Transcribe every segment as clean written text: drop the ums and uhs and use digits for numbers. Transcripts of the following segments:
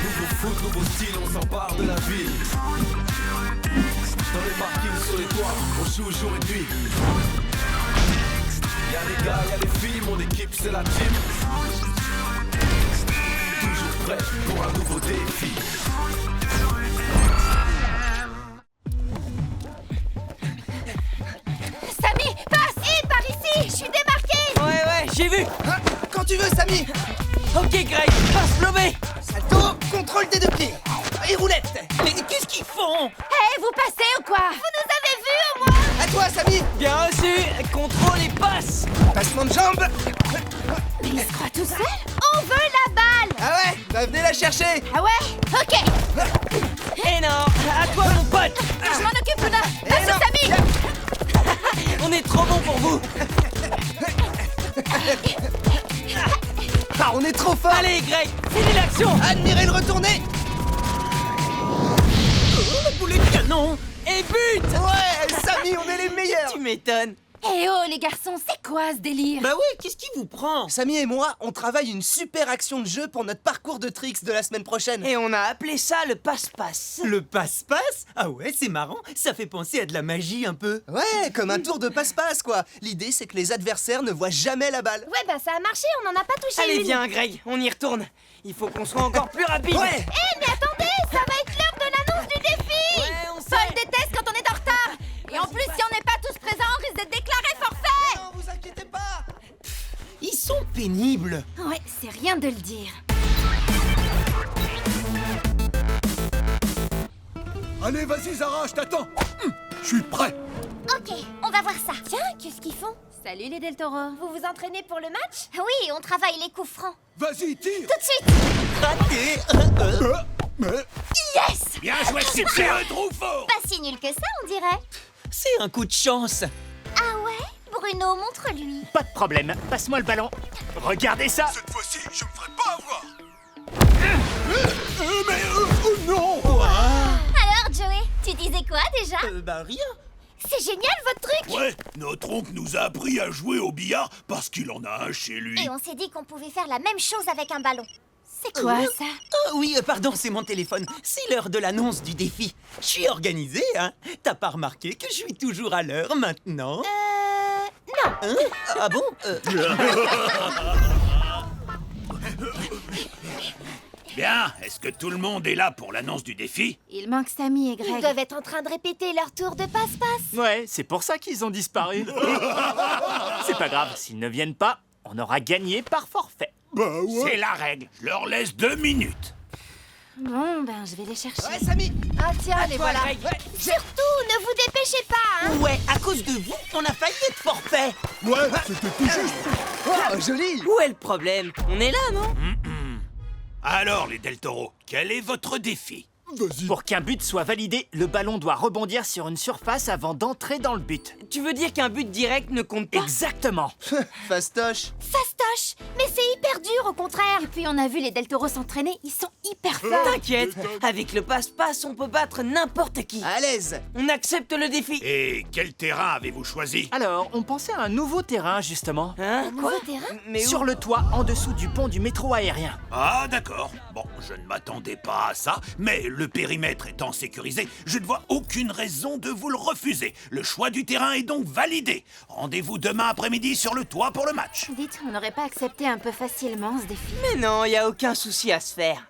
Nouveau foot, nouveau style, on s'empare de la ville. Dans les parkings, sur les toits, on joue jour et nuit. Y'a les gars, y'a les filles, mon équipe c'est la team. Toujours prêt pour un nouveau défi. Samy, passe! Par ici! Je suis démarqué! Ouais, j'ai vu. Hein, quand tu veux, Samy. Ok, Greg, passe lobé. Salto, contrôle des deux pieds. Et roulette. Mais qu'est-ce qu'ils font? Hé, vous passez ou quoi? Vous nous avez vus au moins? À toi, Samy. Bien reçu. Contrôle et passe. Passement de jambes. Mais il se croit tout seul? On veut la balle! Ah ouais, bah venez la chercher. Ah ouais? Ok! Eh non, à toi mon pote. Je m'en occupe, Luna! Eh Passe non. Samy! On est trop bon pour vous. Ah, on est trop fort. Allez, Greg, finis l'action. Admirez le retourné. Boulet de canon. Et but. Ouais, Samy, on est les meilleurs. Tu m'étonnes. Eh oh, les garçons, c'est quoi ce délire? Bah ouais, qu'est-ce qui vous prend? Samy et moi, on travaille une super action de jeu pour notre parcours de tricks de la semaine prochaine. Et on a appelé ça le passe-passe. Le passe-passe? Ah ouais, c'est marrant, ça fait penser à de la magie un peu. Ouais, comme un tour de passe-passe, quoi. L'idée, c'est que les adversaires ne voient jamais la balle. Ouais, bah ça a marché, on en a pas touché Allez, une. viens, Greg, on y retourne. Il faut qu'on soit encore plus rapide. Ouais. Eh, mais attendez, ça va être l'heure de l'annonce du défi! Ouais, on sait. Paul déteste quand on est en retard! Et en plus, si on n'est pas tous présents, on risque d'être déclaré forfait! Non, vous inquiétez pas. Ils sont pénibles. Ouais, c'est rien de le dire. Allez, vas-y Zara, je t'attends. Je suis prêt. Ok, on va voir ça. Tiens, qu'est-ce qu'ils font? Salut les Del Toro. Vous vous entraînez pour le match? Oui, on travaille les coups francs. Vas-y, tire. Tout de suite! Raté. Mais Yes! bien joué, super trop fort. Pas si nul que ça, on dirait. C'est un coup de chance. Ah ouais? Bruno, montre-lui. Pas de problème, passe-moi le ballon. Regardez ça. Cette fois-ci, je me ferai pas avoir. Oh non. Alors, Joey, tu disais quoi déjà? Bah rien. C'est génial votre truc! Ouais, notre oncle nous a appris à jouer au billard parce qu'il en a un chez lui. Et on s'est dit qu'on pouvait faire la même chose avec un ballon. C'est quoi ça? Ah oui, pardon, c'est mon téléphone. C'est l'heure de l'annonce du défi. Je suis organisé, hein. T'as pas remarqué que je suis toujours à l'heure maintenant? Non. Hein? Ah bon? Bien, est-ce que tout le monde est là pour l'annonce du défi? Il manque Samy et Greg. Ils doivent être en train de répéter leur tour de passe-passe. Ouais, c'est pour ça qu'ils ont disparu. C'est pas grave, s'ils ne viennent pas, on aura gagné par forfait. Bah ouais. C'est la règle, je leur laisse 2 minutes. Bon, ben je vais les chercher. Ouais, Samy. Ah tiens, les Toi, voilà. Greg. Surtout, ne vous dépêchez pas, hein. Ouais, à cause de vous, on a failli être forfait. Ouais, c'était tout juste. Oh, joli. Où est le problème? On est là, non? Alors, les Del Toro, quel est votre défi? Vas-y. Pour qu'un but soit validé, le ballon doit rebondir sur une surface avant d'entrer dans le but. Tu veux dire qu'un but direct ne compte pas? Exactement. Fastoche. Fastoche. Mais c'est hyper dur au contraire. Et puis on a vu les Del Toro s'entraîner, ils sont hyper forts. T'inquiète, avec le passe-passe, on peut battre n'importe qui. À l'aise. On accepte le défi. Et quel terrain avez-vous choisi? Alors, on pensait à un nouveau terrain, justement. Hein? Nouveau terrain? Mais où? Sur le toit, en dessous du pont du métro aérien. Ah, d'accord. Bon, je ne m'attendais pas à ça, mais le périmètre étant sécurisé, je ne vois aucune raison de vous le refuser. Le choix du terrain est donc validé. Rendez-vous demain après-midi sur le toit pour le match. Dites, on n'aurait pas accepté un peu facilement ce défi. Mais non, y a aucun souci à se faire.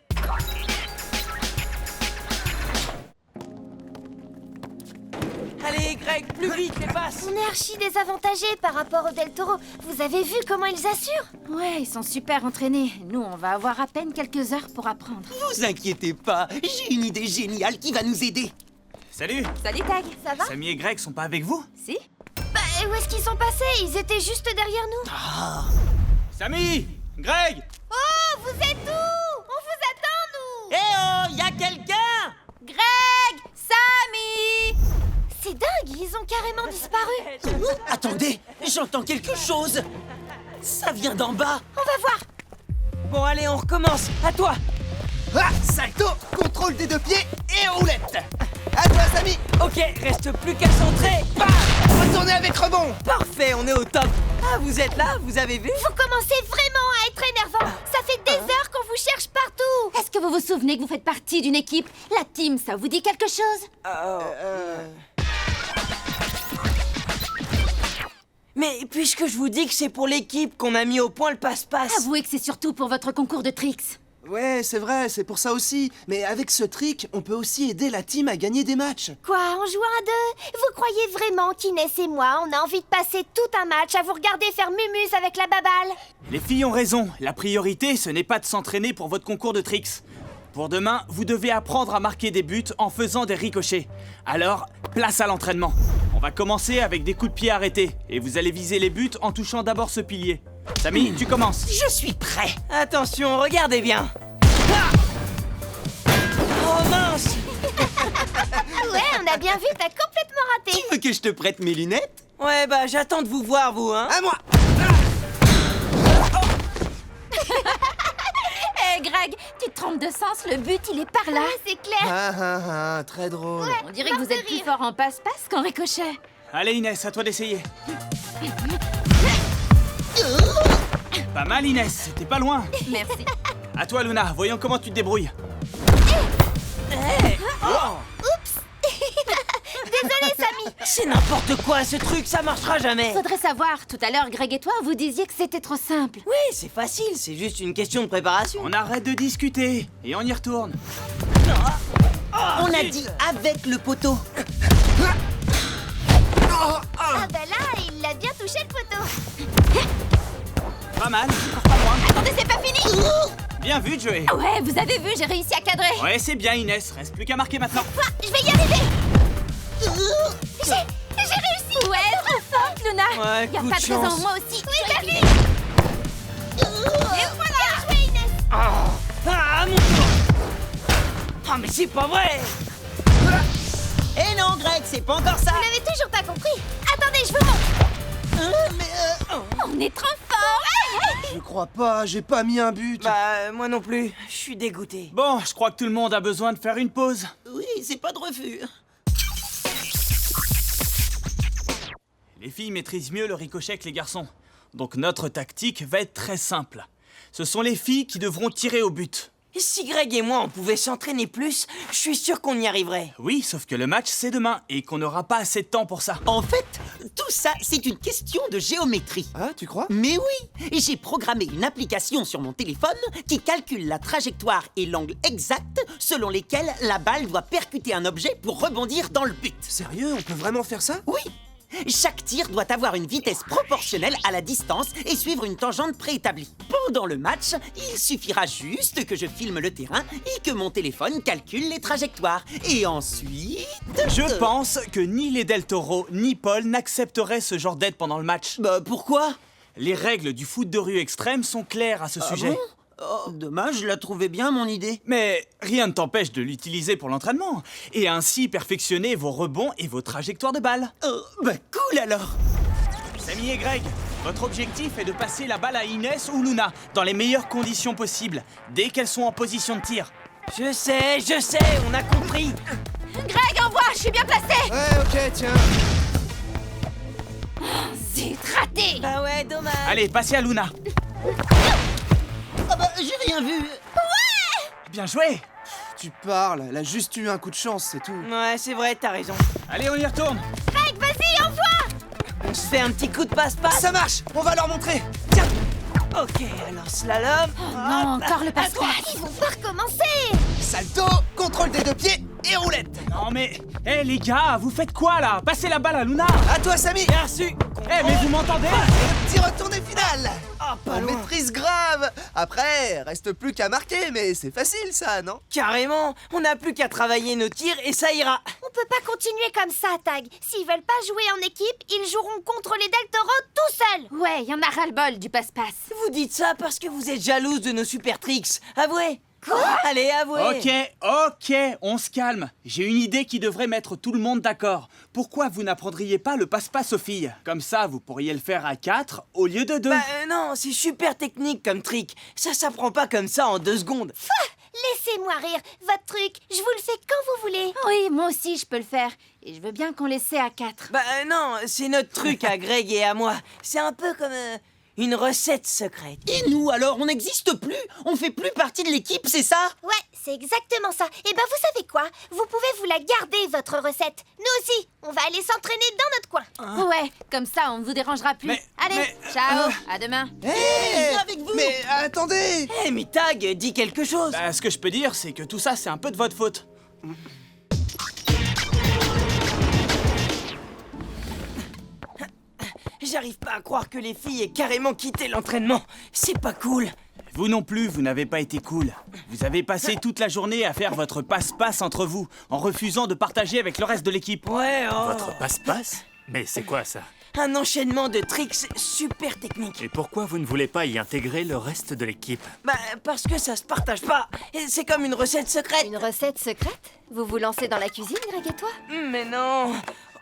Allez, Greg, plus vite, les passes. On est archi désavantagés par rapport aux Del Toro. Vous avez vu comment ils assurent? Ouais, ils sont super entraînés. Nous, on va avoir à peine quelques heures pour apprendre. Vous inquiétez pas, j'ai une idée géniale qui va nous aider. Salut. Salut Tag, ça va? Samy et Greg sont pas avec vous? Si. Bah, où est-ce qu'ils sont passés? Ils étaient juste derrière nous. Samy! Greg! Oh, vous êtes où? On vous attend, nous. Eh oh, y a quelqu'un? Greg! Samy! C'est dingue, ils ont carrément disparu. Attendez, j'entends quelque chose. Ça vient d'en bas. On va voir. Bon, allez, on recommence. À toi. Ah, salto, contrôle des deux pieds et roulette. À toi, Samy. Ok, reste plus qu'à centrer. Bam! Retournez avec rebond. Parfait, on est au top. Ah, vous êtes là? Vous avez vu? Vous commencez vraiment à être très énervant. Ça fait des heures qu'on vous cherche partout. Est-ce que vous vous souvenez que vous faites partie d'une équipe? La team, ça vous dit quelque chose? Mais puisque je vous dis que c'est pour l'équipe qu'on a mis au point le passe-passe. Avouez que c'est surtout pour votre concours de tricks. Ouais, c'est vrai, c'est pour ça aussi. Mais avec ce trick, on peut aussi aider la team à gagner des matchs. Quoi, en jouant à deux? Vous croyez vraiment qu'Inès et moi, on a envie de passer tout un match à vous regarder faire mumus avec la baballe? Les filles ont raison. La priorité, ce n'est pas de s'entraîner pour votre concours de tricks. Pour demain, vous devez apprendre à marquer des buts en faisant des ricochets. Alors, place à l'entraînement. On va commencer avec des coups de pied arrêtés. Et vous allez viser les buts en touchant d'abord ce pilier. Samy, tu commences. Je suis prêt. Attention, regardez bien. Oh mince! Ouais, on a bien vu, t'as complètement raté. Tu veux que je te prête mes lunettes? Ouais, bah j'attends de vous voir, vous, hein. À moi! Hé, Greg, tu te trompes de sens, le but, il est par là. C'est clair. Très drôle. On dirait que vous êtes plus fort en passe-passe qu'en ricochet. Allez Inès, à toi d'essayer. Pas mal Inès, t'es pas loin. Merci. À toi Luna, voyons comment tu te débrouilles. Désolé, Samy. C'est n'importe quoi, ce truc, ça marchera jamais. Faudrait savoir, tout à l'heure, Greg et toi, vous disiez que c'était trop simple. Oui, c'est facile, c'est juste une question de préparation. On arrête de discuter et on y retourne. On a dit avec le poteau. Ah bah là, il l'a bien touché le poteau. Pas mal, encore pas loin. Attendez, c'est pas fini. Bien vu Joey. Ouais, vous avez vu, j'ai réussi à cadrer. Ouais, c'est bien Inès, reste plus qu'à marquer maintenant. Quoi? Je vais y arriver. J'ai réussi. Ouais, trop forte, Luna. Ouais, Y a coup pas de de raison, chance. moi aussi. Oui, t'as vu. Et voilà. Bien joué, Inès. Ah, mon tour. Ah, mais c'est pas vrai. Eh non, Greg, c'est pas encore ça. Vous l'avez toujours pas compris. Attendez, je vous montre. On est trop fort. Je crois pas, j'ai pas mis un but. Bah, moi non plus, je suis dégoûté. Bon, je crois que tout le monde a besoin de faire une pause. Oui, c'est pas de refus. Les filles maîtrisent mieux le ricochet que les garçons. Donc notre tactique va être très simple. Ce sont les filles qui devront tirer au but. Et si Greg et moi on pouvait s'entraîner plus, je suis sûr qu'on y arriverait. Oui, sauf que le match c'est demain et qu'on n'aura pas assez de temps pour ça. En fait, tout ça, c'est une question de géométrie. Ah, tu crois? Mais oui, j'ai programmé une application sur mon téléphone qui calcule la trajectoire et l'angle exact selon lesquels la balle doit percuter un objet pour rebondir dans le but. Sérieux, on peut vraiment faire ça? Oui. Chaque tir doit avoir une vitesse proportionnelle à la distance et suivre une tangente préétablie. Pendant le match, il suffira juste que je filme le terrain et que mon téléphone calcule les trajectoires. Et ensuite... Je pense que ni les Del Toro ni Paul n'accepteraient ce genre d'aide pendant le match. Bah pourquoi? Les règles du foot de rue extrême sont claires à ce sujet. Bon oh, dommage, je la trouvais bien mon idée. Mais rien ne t'empêche de l'utiliser pour l'entraînement et ainsi perfectionner vos rebonds et vos trajectoires de balles. Bah cool alors. Samy et Greg, votre objectif est de passer la balle à Inès ou Luna dans les meilleures conditions possibles, dès qu'elles sont en position de tir. Je sais, on a compris. Greg, envoie, je suis bien placé. Ouais, ok, tiens. Zut, raté. Bah ouais, dommage. Allez, passez à Luna. Ah bah j'ai rien vu. Bien joué. Tu parles, elle a juste eu un coup de chance, c'est tout. Ouais, c'est vrai, t'as raison. Allez, on y retourne. Greg, vas-y, envoie. On se fait un petit coup de passe-passe. Ça marche, on va leur montrer. Tiens. Ok, alors slalom. Non, encore le passe-passe. Ils vont pas recommencer. Salto, contrôle des deux pieds et roulette. Non mais, hé les gars, vous faites quoi là? Passez la balle à Luna. À toi, Samy. Bien reçu. Eh mais vous m'entendez? Le petit retourné final. Ah, pas On loin. maîtrise grave. Après, reste plus qu'à marquer, mais c'est facile ça, non? Carrément, on n'a plus qu'à travailler nos tirs et ça ira. On peut pas continuer comme ça, Tag. S'ils veulent pas jouer en équipe, ils joueront contre les Del Toro tout seuls. Ouais, y en a ras-le-bol du passe-passe. Vous dites ça parce que vous êtes jalouse de nos super tricks. Avouez. Quoi? Allez, avouez. Ok, on se calme. J'ai une idée qui devrait mettre tout le monde d'accord. Pourquoi vous n'apprendriez pas le passe-passe aux filles? Comme ça, vous pourriez le faire à 4 au lieu de 2. Bah non, c'est super technique comme trick. Ça s'apprend pas comme ça en 2 secondes. Laissez-moi rire. Votre truc, je vous le fais quand vous voulez. Oui, moi aussi, je peux le faire. Et je veux bien qu'on l'essaie à 4. Bah non, c'est notre truc à Greg et à moi. C'est un peu comme une recette secrète. Et nous alors, on n'existe plus? On fait plus partie de l'équipe, c'est ça? Ouais, c'est exactement ça. Et ben vous savez quoi? Vous pouvez vous la garder, votre recette. Nous aussi, on va aller s'entraîner dans notre coin. Ouais, comme ça, on ne vous dérangera plus. Allez, ciao, à demain. Viens avec vous. Mais attendez! Eh, mais Tag, dis quelque chose. Bah, ce que je peux dire, c'est que tout ça, c'est un peu de votre faute. J'arrive pas à croire que les filles aient carrément quitté l'entraînement. C'est pas cool. Vous non plus, vous n'avez pas été cool. Vous avez passé toute la journée à faire votre passe-passe entre vous, en refusant de partager avec le reste de l'équipe. Ouais, oh. Votre passe-passe? Mais c'est quoi ça? Un enchaînement de tricks super techniques. Et pourquoi vous ne voulez pas y intégrer le reste de l'équipe? Bah, parce que ça se partage pas. Et c'est comme une recette secrète. Une recette secrète? Vous vous lancez dans la cuisine, Greg et toi? Mais non.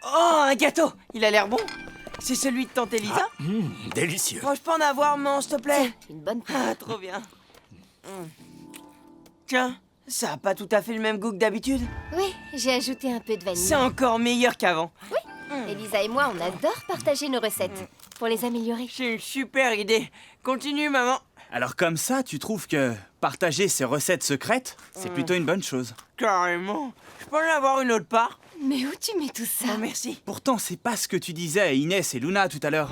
Oh, un gâteau. Il a l'air bon. C'est celui de tante Elisa? Délicieux. Oh, je peux en avoir, maman, s'il te plaît? Une bonne Ah, trop bien. Tiens, ça a pas tout à fait le même goût que d'habitude. Oui, j'ai ajouté un peu de vanille. C'est encore meilleur qu'avant. Elisa et moi, on adore partager nos recettes pour les améliorer. C'est une super idée. Continue, maman. Alors comme ça, tu trouves que partager ces recettes secrètes, c'est plutôt une bonne chose. Carrément. Je peux en avoir une autre part? Mais où tu mets tout ça? Oh, merci. Pourtant, c'est pas ce que tu disais à Inès et Luna tout à l'heure.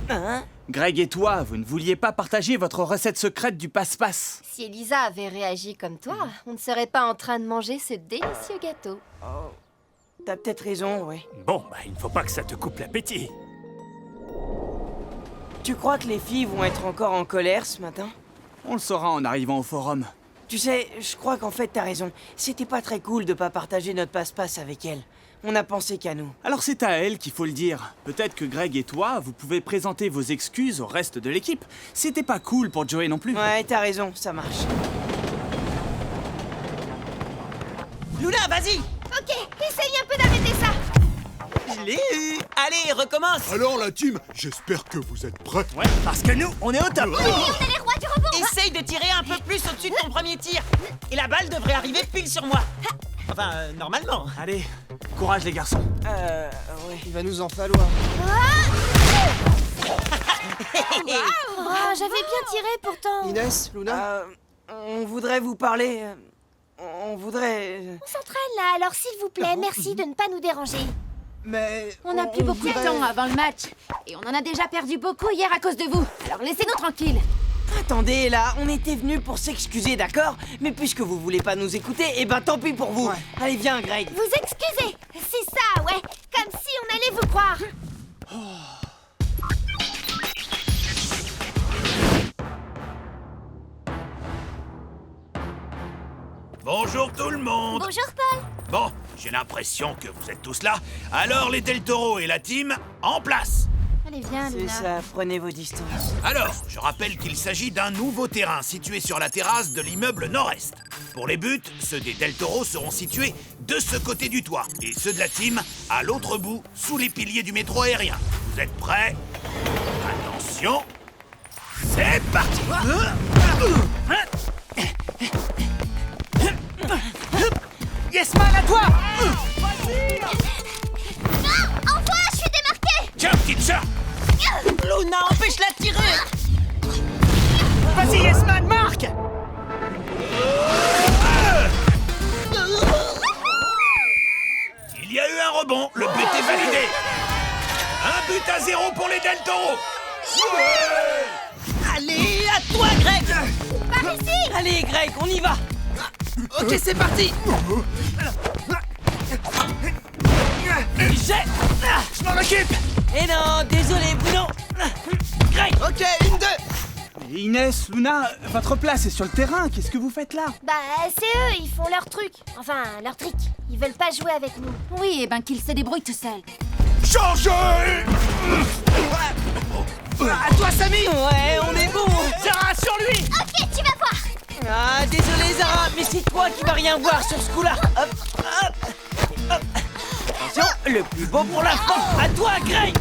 Hein? Greg et toi, vous ne vouliez pas partager votre recette secrète du passe-passe. Si Elisa avait réagi comme toi, on ne serait pas en train de manger ce délicieux gâteau. T'as peut-être raison, ouais. Bon, bah, il ne faut pas que ça te coupe l'appétit. Tu crois que les filles vont être encore en colère ce matin? On le saura en arrivant au forum. Tu sais, je crois qu'en fait t'as raison. C'était pas très cool de pas partager notre passe-passe avec elle. On a pensé qu'à nous. Alors c'est à elle qu'il faut le dire. Peut-être que Greg et toi, vous pouvez présenter vos excuses au reste de l'équipe. C'était pas cool pour Joey non plus. Ouais, t'as raison, ça marche. Luna, vas-y. Ok, essaye un peu d'arrêter ça. Je l'ai eu. Allez, recommence. Alors la team, j'espère que vous êtes prêts. Ouais, parce que nous, on est au top. On est les rois du rebond. Essaye de tirer un peu plus au-dessus de ton premier tir. Et la balle devrait arriver pile sur moi. Enfin, normalement. Allez, courage les garçons. Ouais. Il va nous en falloir. Oh, j'avais bien tiré pourtant. Inès, Luna? On voudrait vous parler. On voudrait. On s'entraîne là, alors s'il vous plaît, merci de ne pas nous déranger. Mais... On n'a plus beaucoup de temps avant le match. Et on en a déjà perdu beaucoup hier à cause de vous. Alors laissez-nous tranquilles. Attendez, là, on était venus pour s'excuser, d'accord? Mais puisque vous voulez pas nous écouter, eh ben tant pis pour vous. Ouais. Allez, viens, Greg. Vous excusez, c'est ça, ouais. Comme si on allait vous croire. Bonjour tout le monde. Bonjour Paul. Bon, j'ai l'impression que vous êtes tous là. Alors les Del Toro et la team, en place. Allez, viens, C'est Luna. ça, prenez vos distances. Alors, je rappelle qu'il s'agit d'un nouveau terrain situé sur la terrasse de l'immeuble nord-est. Pour les buts, ceux des Del Toro seront situés de ce côté du toit et ceux de la team à l'autre bout, sous les piliers du métro aérien. Vous êtes prêts? Attention, c'est parti. Yes man, à toi. Envoie, je suis démarqué. Tiens, petite sœur. Luna, empêche-la de tirer. Vas-y, Yes man, marque. Il y a eu un rebond, le but est validé. 1-0 pour les Del Toro. Allez, à toi, Greg. Par ici. Allez, Greg, on y va. Ok, c'est parti. J'ai... Je m'en occupe. Eh non, désolé, Bruno. Greg. Ok, 1-2. Et Inès, Luna, votre place est sur le terrain. Qu'est-ce que vous faites là? Bah, c'est eux, ils font leur truc. Enfin, leur trick. Ils veulent pas jouer avec nous. Oui, et ben qu'il se débrouille tout seul. Changez. À toi, Samy. Ouais, on est bon. Zara, sur lui. Ok, tu vas voir. Ah, désolé, Zara, mais c'est toi qui vas rien voir sur ce coup-là. Hop, hop, hop. Attention, le plus beau pour la France. À toi, Greg.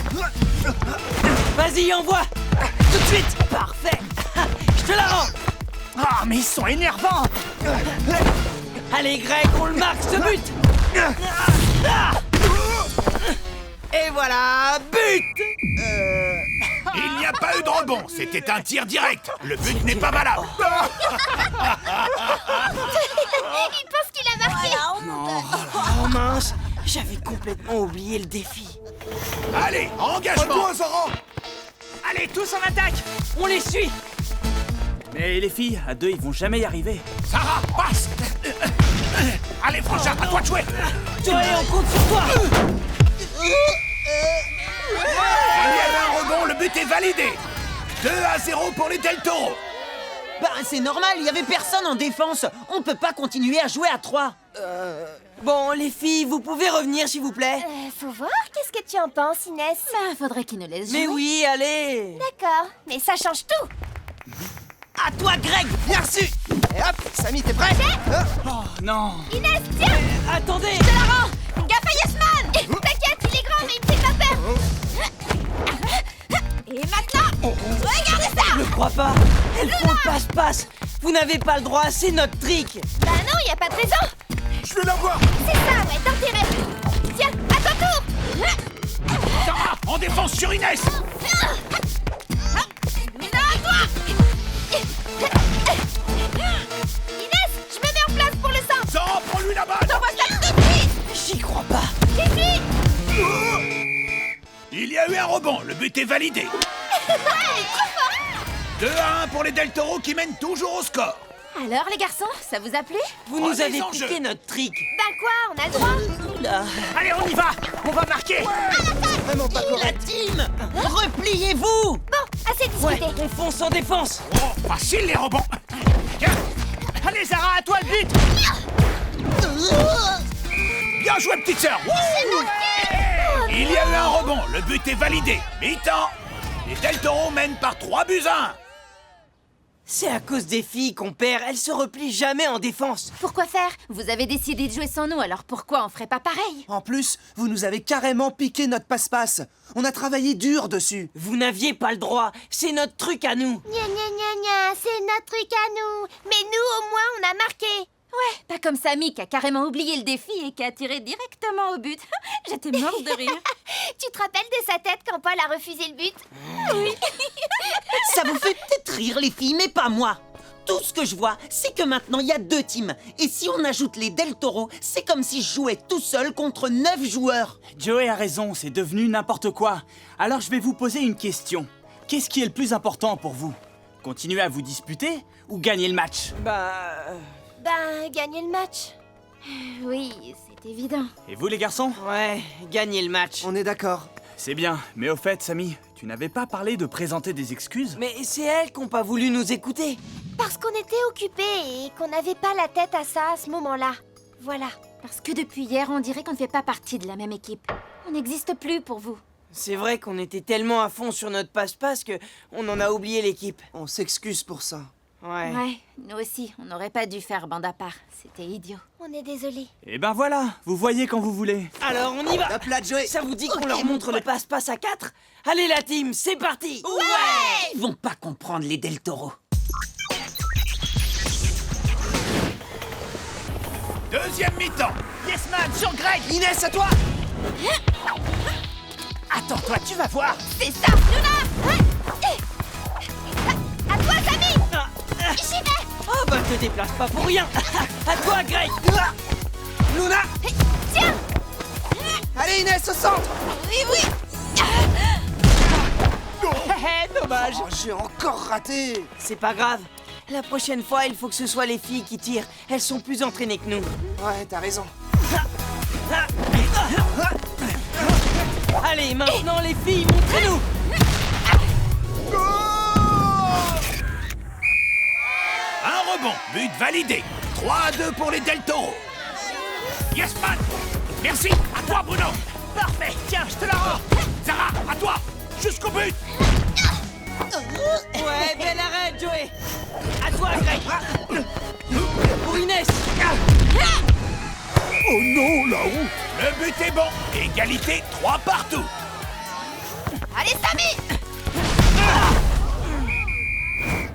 Vas-y, envoie. Tout de suite. Parfait. Je te la rends. Ah, mais ils sont énervants. Allez, Greg, on le marque, ce but. Et voilà, but. Il n'y a pas eu de rebond, c'était un tir direct. Le but n'est pas valable. Il pense qu'il a marqué. Oh mince, j'avais complètement oublié le défi. Allez, engagement. Allez, tous en attaque! On les suit. Mais les filles, à deux, ils vont jamais y arriver. Sarah, passe. Allez, Frangin, à toi de jouer. Joey, on compte sur toi. Il y a un rebond, le but est validé. 2-0 pour les Del Toro. Bah, c'est normal, il y avait personne en défense. On peut pas continuer à jouer à 3. Bon, les filles, vous pouvez revenir, s'il vous plaît? Faut voir, qu'est-ce que tu en penses, Inès? Bah, faudrait qu'il nous laisse jouer. Mais oui, allez. D'accord, mais ça change tout. À toi, Greg. Bien reçu. Et hop, Samy, t'es prêt? Oh non. Inès, tiens, Attendez. je la rends. Gaffe à Yasman. T'inquiète, il est grand, mais il me fait pas peur. Et maintenant, regardez ça. Je crois pas. Elles font le passe-passe. Vous n'avez pas le droit, c'est notre trick. Bah non, y a pas de raison. Je vais l'avoir. C'est ça, ouais, d'intérêt. Tiens, à ton tour. Sarah, en défense sur Inès. Mais non, à toi. Inès, je me mets en place pour le centre. Sarah, prends-lui la balle. T'envoies ça tout de suite. J'y crois pas. Ici. Il y a eu un rebond, le but est validé. 2-1 pour les Del Toro qui mènent toujours au score. Alors, les garçons, ça vous a plu? Vous nous Prenez avez en jeu. piqué notre trick. Ben quoi, on a le droit. Là. Allez, on y va! On va marquer! Vraiment pas La correct. team, repliez-vous. Bon, assez Ouais, discuté. on fonce en défense. Oh, facile les rebonds. Tiens, Allez, Zara, à toi le but! bien joué, petite sœur. Il y a eu un rebond, le but est validé. Mi-temps. Les Del Toro mènent par 3-1. C'est à cause des filles qu'on perd. Elles se replient jamais en défense. Pourquoi faire? Vous avez décidé de jouer sans nous, alors pourquoi on ferait pas pareil? En plus, vous nous avez carrément piqué notre passe-passe. On a travaillé dur dessus. Vous n'aviez pas le droit. C'est notre truc à nous. Gna gna gna gna, c'est notre truc à nous. Mais nous, au moins, on a marqué. Ouais, pas comme Samy qui a carrément oublié le défi et qui a tiré directement au but. J'étais morte de rire. Tu te rappelles de sa tête quand Paul a refusé le but? Ça vous fait peut-être rire les filles, mais pas moi. Tout ce que je vois, c'est que maintenant il y a 2 teams. Et si on ajoute les Del Toro, c'est comme si je jouais tout seul contre 9 joueurs. Joey a raison, c'est devenu n'importe quoi. Alors je vais vous poser une question. Qu'est-ce qui est le plus important pour vous? Continuer à vous disputer ou gagner le match? Ben, gagner le match. Oui, c'est évident. Et vous les garçons? Ouais, gagner le match. On est d'accord. C'est bien, mais au fait, Samy, tu n'avais pas parlé de présenter des excuses? Mais c'est elles qui n'ont pas voulu nous écouter. Parce qu'on était occupés et qu'on n'avait pas la tête à ça à ce moment-là. Voilà. Parce que depuis hier, on dirait qu'on ne fait pas partie de la même équipe. On n'existe plus pour vous. C'est vrai qu'on était tellement à fond sur notre passe-passe que on en a oublié l'équipe. On s'excuse pour ça. Ouais. Ouais, nous aussi, on n'aurait pas dû faire bande à part. C'était idiot. On est désolés. Eh ben voilà, vous voyez quand vous voulez. Alors on y va. Hop là, Joey. Ça vous dit qu'on Ok, leur montre le passe-passe à 4? Allez la team, c'est parti. Ils vont pas comprendre les Del Toro. Deuxième mi-temps. Yes man, sur Greg! Inès, à toi. Attends-toi, tu vas voir! C'est ça, Luna. À toi, Samy. J'y vais. Oh bah te déplace pas pour rien. À toi Greg. Luna. Tiens. Allez, Inès, au centre. Oui. Dommage! Oh, j'ai encore raté. C'est pas grave. La prochaine fois, il faut que ce soit les filles qui tirent. Elles sont plus entraînées que nous. Ouais, t'as raison. Allez, maintenant les filles, montrez-nous. Un rebond, but validé. 3-2 pour les Del Toro. Yes man. Merci. À toi, Bruno. Parfait! Tiens, je te la rends! Sarah, à toi. Jusqu'au but. Ouais, belle arrête, Joey. À toi, Greg. Pour Inès. Oh non, là-haut. Le but est bon. Égalité 3 partout. Allez, Samy.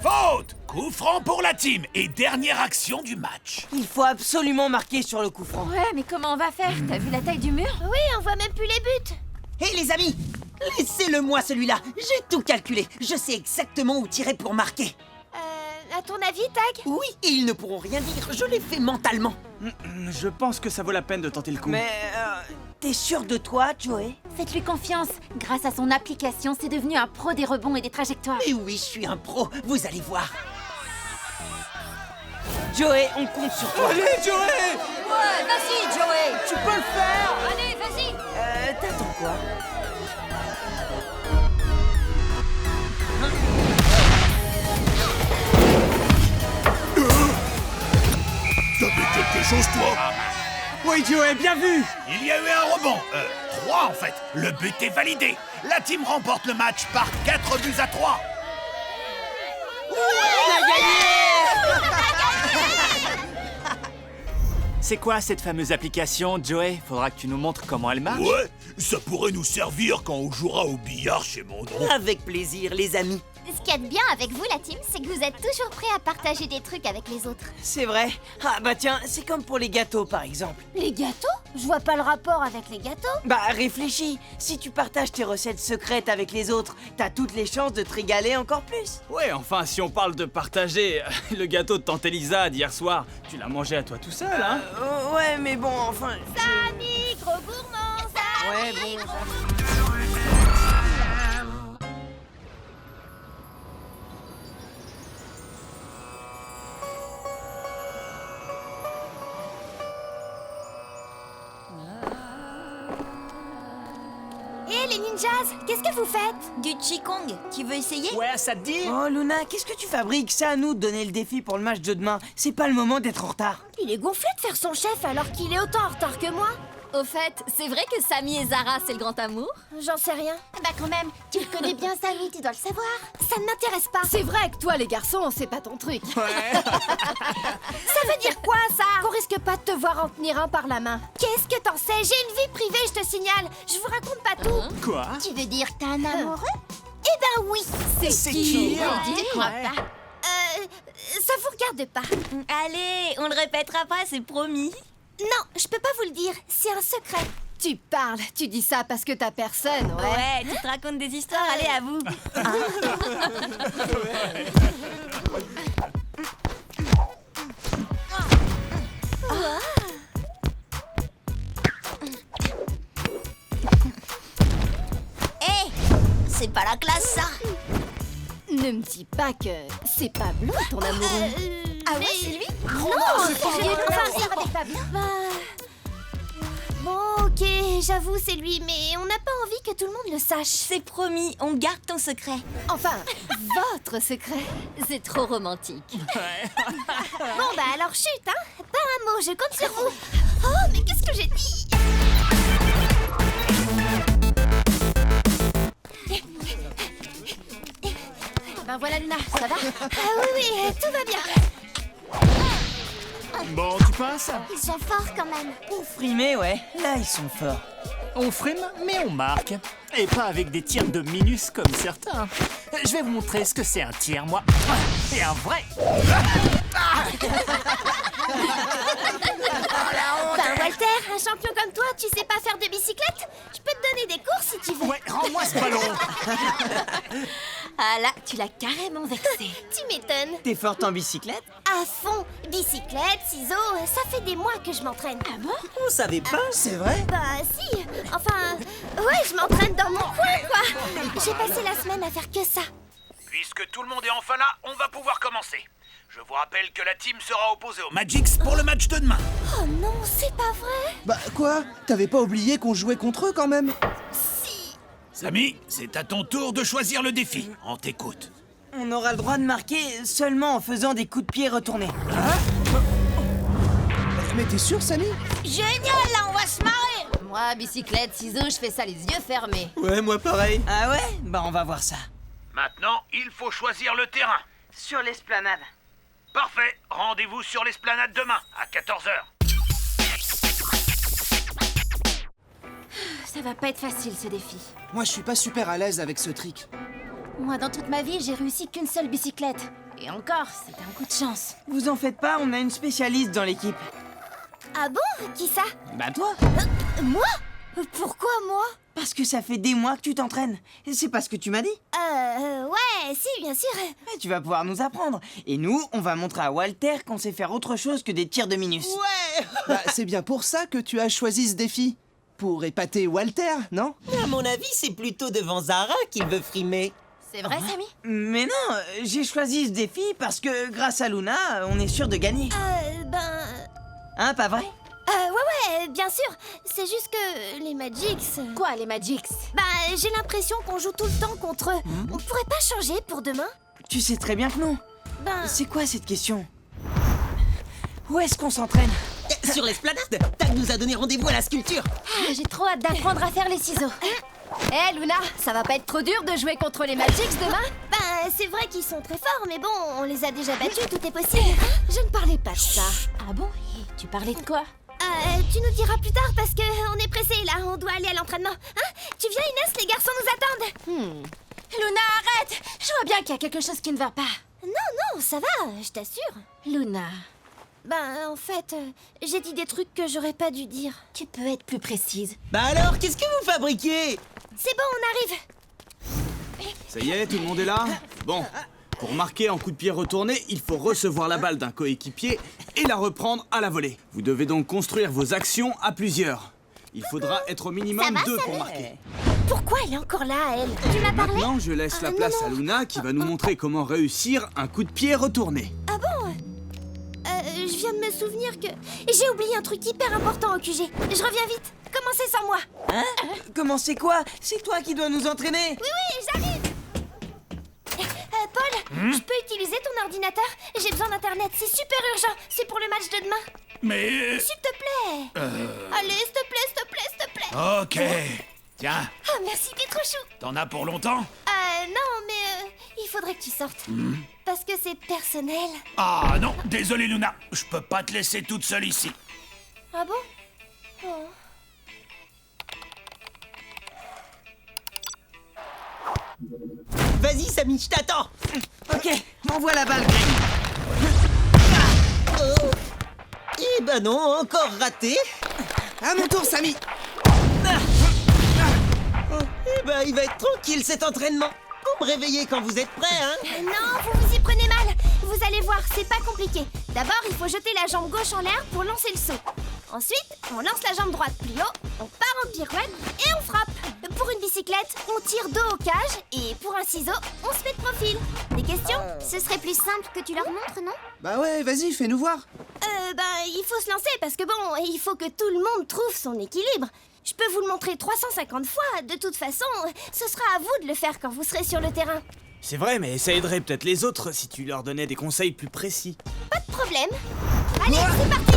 Faute. Coup franc pour la team. Et dernière action du match. Il faut absolument marquer sur le coup franc. Ouais, mais comment on va faire? T'as vu la taille du mur? Oui, on voit même plus les buts. Hé les amis, Laissez-le moi celui-là. J'ai tout calculé. Je sais exactement où tirer pour marquer. À ton avis, Tag? Oui, et ils ne pourront rien dire. Je l'ai fait mentalement. Je pense que ça vaut la peine de tenter le coup. Mais t'es sûr de toi, Joey? Faites-lui confiance. Grâce à son application, c'est devenu un pro des rebonds et des trajectoires. Et oui, je suis un pro. Vous allez voir. Joey, on compte sur toi. Allez, Joey! Ouais, vas-y, Joey. Tu peux le faire! Allez, vas-y. T'attends quoi? T'avais quelque chose, toi? Oui, Joey, bien vu! Il y a eu un rebond. 3 en fait. Le but est validé. La team remporte le match par 4 buts à 3. C'est quoi cette fameuse application, Joey? Faudra que tu nous montres comment elle marche. Ouais, ça pourrait nous servir quand on jouera au billard chez mon oncle. Avec plaisir, les amis. Ce qu'il y a de bien avec vous, la team, c'est que vous êtes toujours prêts à partager des trucs avec les autres. C'est vrai. Ah bah tiens, c'est comme pour les gâteaux, par exemple. Les gâteaux? Je vois pas le rapport avec les gâteaux. Bah réfléchis, si tu partages tes recettes secrètes avec les autres, t'as toutes les chances de te régaler encore plus. Ouais, enfin, si on parle de partager, le gâteau de tante Elisa d'hier soir, tu l'as mangé à toi tout seul, hein? Ouais, mais bon, enfin... Samy, gros gourmand, Ouais, Samy. bon... Hé, les ninjas, qu'est-ce que vous faites? Du Qigong. Tu veux essayer? Ouais, ça te dit? Oh Luna, qu'est-ce que tu fabriques? C'est à nous de donner le défi pour le match de demain. C'est pas le moment d'être en retard. Il est gonflé de faire son chef alors qu'il est autant en retard que moi. Au fait, c'est vrai que Samy et Zara, c'est le grand amour? J'en sais rien. Bah quand même, tu le connais bien, Samy, tu dois le savoir. Ça ne m'intéresse pas. C'est vrai que toi, les garçons, c'est pas ton truc. Ça veut dire quoi, ça? Qu'on risque pas de te voir en tenir un par la main. Qu'est-ce que t'en sais? J'ai une vie privée, je te signale. Je vous raconte pas tout. Quoi? Tu veux dire que t'as un amoureux? Eh ben oui. C'est qui? On dit crois pas. Ça vous regarde pas. Allez, on le répétera pas, c'est promis. Non, je peux pas vous le dire. C'est un secret. Tu parles, tu dis ça parce que t'as personne, ouais. Ouais, tu te racontes des histoires, allez, à vous. Hé, c'est pas la classe, ça. Ne me dis pas que c'est pas bleu, ton amoureux. Ah ouais, c'est lui? Non, c'est pas lui. Enfin, ça va pas bien. Bon, ok, j'avoue, c'est lui, mais on n'a pas envie que tout le monde le sache. C'est promis, on garde ton secret. Enfin, Votre secret, c'est trop romantique. bon, bah alors chut, hein. Pas un mot, je compte sur vous. Oh, mais qu'est-ce que j'ai dit? Ben voilà, Luna, ça va? Ah oui, oui, tout va bien. Bon, tu passes? Ils sont forts quand même. Pour frimer, ouais. Là, ils sont forts. On frime, mais on marque. Et pas avec des tirs de minus comme certains. Je vais vous montrer ce que c'est un tir, moi. Et un vrai. Ben Walter, un champion comme toi, tu sais pas faire de bicyclette? Je peux te donner des cours si tu veux. Ouais, rends-moi ce ballon. Ah là, tu l'as carrément vexé. Tu m'étonnes. T'es forte en bicyclette? À fond. Bicyclette, ciseaux, ça fait des mois que je m'entraîne. Ah bon? On savait pas. C'est vrai? Bah si. Enfin, ouais, je m'entraîne dans mon coin, quoi. J'ai passé la semaine à faire que ça. Puisque tout le monde est enfin là, on va pouvoir commencer. Je vous rappelle que la team sera opposée aux Magix pour le match de demain. Oh non, c'est pas vrai. Bah quoi? T'avais pas oublié qu'on jouait contre eux quand même? Samy, c'est à ton tour de choisir le défi. On t'écoute. On aura le droit de marquer seulement en faisant des coups de pied retournés. Mais t'es sûr, Samy? Génial, là, on va se marrer. Moi, bicyclette, ciseaux, je fais ça les yeux fermés. Ouais, moi pareil. Ah ouais? Bah on va voir ça. Maintenant, il faut choisir le terrain. Sur l'esplanade. Parfait. Rendez-vous sur l'esplanade demain, à 14h. Ça va pas être facile, ce défi. Moi, je suis pas super à l'aise avec ce trick. Moi, dans toute ma vie, j'ai réussi qu'une seule bicyclette. Et encore, c'est un coup de chance. Vous en faites pas, on a une spécialiste dans l'équipe. Ah bon? Qui ça? Bah toi. Moi? Pourquoi moi? Parce que ça fait des mois que tu t'entraînes. C'est pas ce que tu m'as dit. Ouais, si, bien sûr. Ouais, tu vas pouvoir nous apprendre. Et nous, on va montrer à Walter qu'on sait faire autre chose que des tirs de Minus. Ouais. Bah, c'est bien pour ça que tu as choisi ce défi. Pour épater Walter, non? À mon avis, c'est plutôt devant Zara qu'il veut frimer. C'est vrai, Samy? Mais non, j'ai choisi ce défi parce que grâce à Luna, on est sûr de gagner. Hein, pas vrai? Ouais, bien sûr. C'est juste que les Magics... Quoi, les Magics? Bah, j'ai l'impression qu'on joue tout le temps contre eux. On pourrait pas changer pour demain? Tu sais très bien que non. Ben... C'est quoi cette question? Où est-ce qu'on s'entraîne? Sur l'esplanade, Tag nous a donné rendez-vous à la sculpture. J'ai trop hâte d'apprendre à faire les ciseaux. Hé, Luna, ça va pas être trop dur de jouer contre les Magics demain? Ben, c'est vrai qu'ils sont très forts, mais bon, on les a déjà battus, tout est possible. Je ne parlais pas de ça. Ah bon? Et tu parlais de quoi? Tu nous diras plus tard parce que on est pressés là, on doit aller à l'entraînement. Hein? Tu viens, Inès, les garçons nous attendent. Luna, arrête! Je vois bien qu'il y a quelque chose qui ne va pas. Non, ça va, je t'assure. Luna, Ben, en fait, j'ai dit des trucs que j'aurais pas dû dire. tu peux être plus précise. Bah alors, qu'est-ce que vous fabriquez? C'est bon, on arrive. Ça y est, tout le monde est là? Bon, pour marquer en coup de pied retourné, il faut recevoir la balle d'un coéquipier et la reprendre à la volée. Vous devez donc construire vos actions à plusieurs. Il faudra être au minimum 2 pour marquer. Pourquoi elle est encore là, elle? Tu m'as parlé? Maintenant, je laisse la place à Luna qui va nous montrer comment réussir un coup de pied retourné. Ah bon? Je viens de me souvenir que j'ai oublié un truc hyper important au QG. Je reviens vite. Commencez sans moi. Hein? Comment c'est quoi? C'est toi qui dois nous entraîner. Oui, j'arrive. Paul, je peux utiliser ton ordinateur? J'ai besoin d'internet, c'est super urgent. C'est pour le match de demain. Mais... S'il te plaît. Allez, s'il te plaît, s'il te plaît, s'il te plaît. Ok. Tiens, Oh, merci, t'es trop chou. t'en as pour longtemps? Non, mais il faudrait que tu sortes. Parce que c'est personnel. Ah non, désolé Luna, je peux pas te laisser toute seule ici. Ah bon? Oh. Vas-y, Samy, je t'attends. Ok, m'envoie la balle. Eh ben non, encore raté. À mon tour, Samy. Eh ben, il va être tranquille cet entraînement. Vous me réveillez quand vous êtes prêts, hein? Non, vous y prenez mal. Vous allez voir, c'est pas compliqué. D'abord, il faut jeter la jambe gauche en l'air pour lancer le saut. Ensuite, on lance la jambe droite plus haut, on part en pirouette et on frappe. Pour une bicyclette, on tire dos au cage et pour un ciseau, on se met de profil. Des questions? Ce serait plus simple que tu leur montres, non? Bah ouais, vas-y, fais-nous voir. Il faut se lancer parce que bon, il faut que tout le monde trouve son équilibre. Je peux vous le montrer 350 fois. De toute façon, ce sera à vous de le faire quand vous serez sur le terrain. C'est vrai, mais ça aiderait peut-être les autres si tu leur donnais des conseils plus précis. Pas de problème. Allez, c'est parti.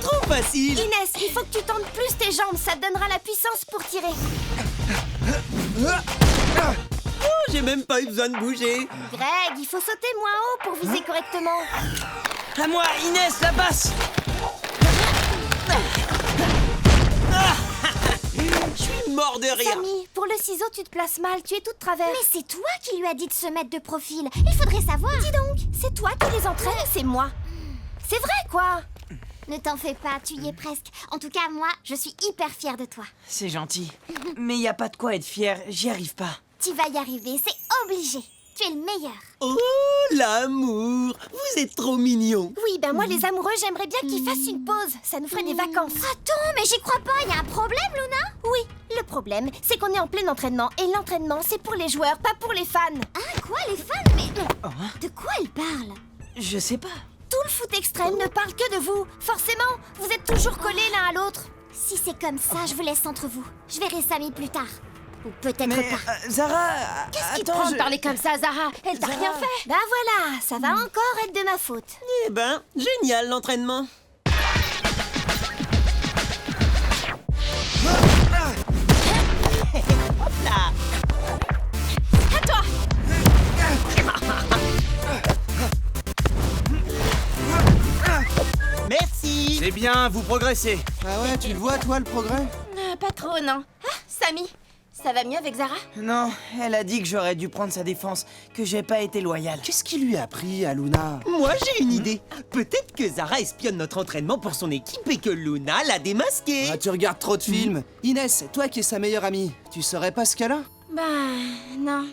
Trop facile. Inès, il faut que tu tentes plus tes jambes. Ça te donnera la puissance pour tirer. Oh, j'ai même pas eu besoin de bouger. Greg, il faut sauter moins haut pour viser correctement. À moi, Inès, la basse. Je suis mort de rire. Samy, pour le ciseau, tu te places mal. Tu es toute travers. Mais c'est toi qui lui as dit de se mettre de profil. Il faudrait savoir. Dis donc, c'est toi qui les entraînes, c'est moi. C'est vrai, quoi. Ne t'en fais pas, tu y es presque. En tout cas, moi, je suis hyper fière de toi. C'est gentil. Mais y a pas de quoi être fier, j'y arrive pas. Tu vas y arriver, c'est obligé. Tu es le meilleur. Oh, l'amour. Vous êtes trop mignons. Oui, ben moi, les amoureux, j'aimerais bien qu'ils fassent une pause. Ça nous ferait des vacances. Attends, mais j'y crois pas, y a un problème, Luna? Oui, le problème, c'est qu'on est en plein entraînement. Et l'entraînement, c'est pour les joueurs, pas pour les fans. Ah, quoi, les fans? Mais de quoi elle parle? Je sais pas. Tout le foot extrême ne parle que de vous. Forcément, vous êtes toujours collés l'un à l'autre. Si c'est comme ça, je vous laisse entre vous. Je verrai Samy plus tard. Ou peut-être Mais pas. Zara, Qu'est-ce qui te attends, prend de parler comme ça, Zara? Elle t'a rien fait. Bah voilà, ça va encore être de ma faute. Eh ben, génial l'entraînement. Hop là. À toi. Merci. C'est bien, vous progressez. Ah ouais, tu le vois, toi, le progrès? Pas trop, non. Ah, Samy, Ça va mieux avec Zara? Non, elle a dit que j'aurais dû prendre sa défense, que j'ai pas été loyal. Qu'est-ce qui lui a pris à Luna? Moi, j'ai une idée. Peut-être que Zara espionne notre entraînement pour son équipe et que Luna l'a démasqué. Ah, tu regardes trop de films. Inès, toi qui es sa meilleure amie, tu saurais pas ce qu'elle a? Bah, non.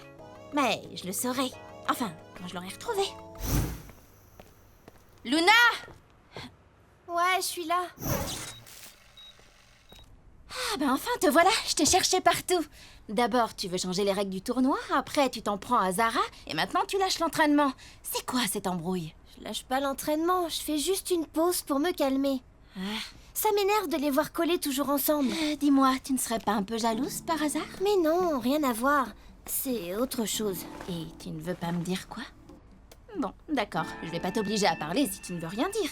Mais je le saurais. Enfin, quand je l'aurai retrouvé. Luna! Ouais, je suis là. Ah ben enfin, te voilà, je t'ai cherché partout. D'abord, tu veux changer les règles du tournoi, après tu t'en prends à Zara, et maintenant tu lâches l'entraînement. C'est quoi cette embrouille? Je lâche pas l'entraînement, je fais juste une pause pour me calmer. Ça m'énerve de les voir coller toujours ensemble. Dis-moi, tu ne serais pas un peu jalouse par hasard? Mais non, rien à voir. C'est autre chose. Et tu ne veux pas me dire quoi? Bon, d'accord, je vais pas t'obliger à parler si tu ne veux rien dire.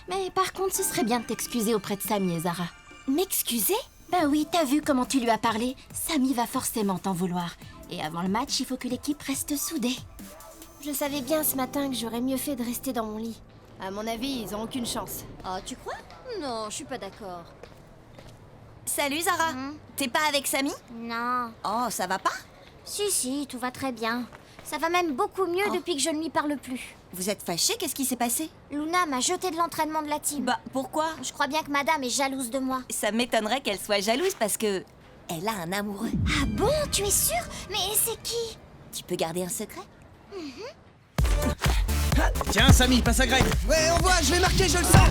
Mais par contre, ce serait bien de t'excuser auprès de Samy et Zara. M'excuser? Ben oui, t'as vu comment tu lui as parlé? Samy va forcément t'en vouloir. Et avant le match, il faut que l'équipe reste soudée. Je savais bien ce matin que j'aurais mieux fait de rester dans mon lit. À mon avis, ils ont aucune chance. Oh, tu crois? Non, je suis pas d'accord. Salut Zara. T'es pas avec Samy? Non. Oh, ça va pas? Si, tout va très bien. Ça va même beaucoup mieux depuis que je ne lui parle plus. Vous êtes fâchés? Qu'est-ce qui s'est passé? Luna m'a jeté de l'entraînement de la team. Bah, pourquoi? Je crois bien que madame est jalouse de moi. Ça m'étonnerait qu'elle soit jalouse parce que... elle a un amoureux. Ah bon? Tu es sûre? Mais c'est qui? Tu peux garder un secret? Tiens, Samy, passe à Greg. Ouais, on voit, je vais marquer, je le sens.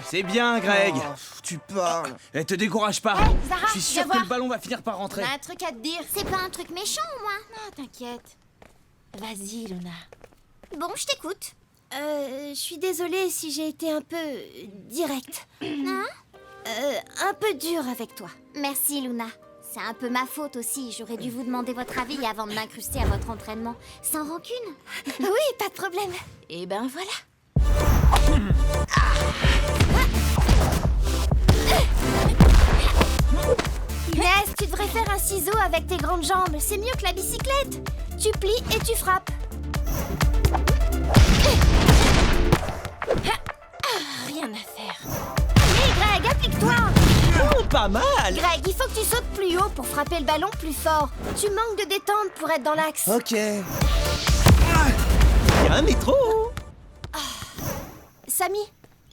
C'est bien, Greg. Oh, tu parles. Eh, te décourage pas. Zara, Je suis sûr viens que le voir. ballon va finir par On rentrer. a un truc à te dire. C'est pas un truc méchant, moi. Non, t'inquiète. Vas-y, Luna. Bon, je t'écoute. Je suis désolée si j'ai été un peu directe. Hein? Un peu dure avec toi. Merci, Luna. C'est un peu ma faute aussi. J'aurais dû vous demander votre avis avant de m'incruster à votre entraînement. Sans rancune? Oui, pas de problème. Et ben voilà. Inès, tu devrais faire un ciseau avec tes grandes jambes. C'est mieux que la bicyclette. Tu plies et tu frappes. Rien à faire. Allez, Greg, applique-toi. Oh, pas mal. Greg, il faut que tu sautes plus haut pour frapper le ballon plus fort. Tu manques de détente pour être dans l'axe. Ok. Bien, mais trop. Samy,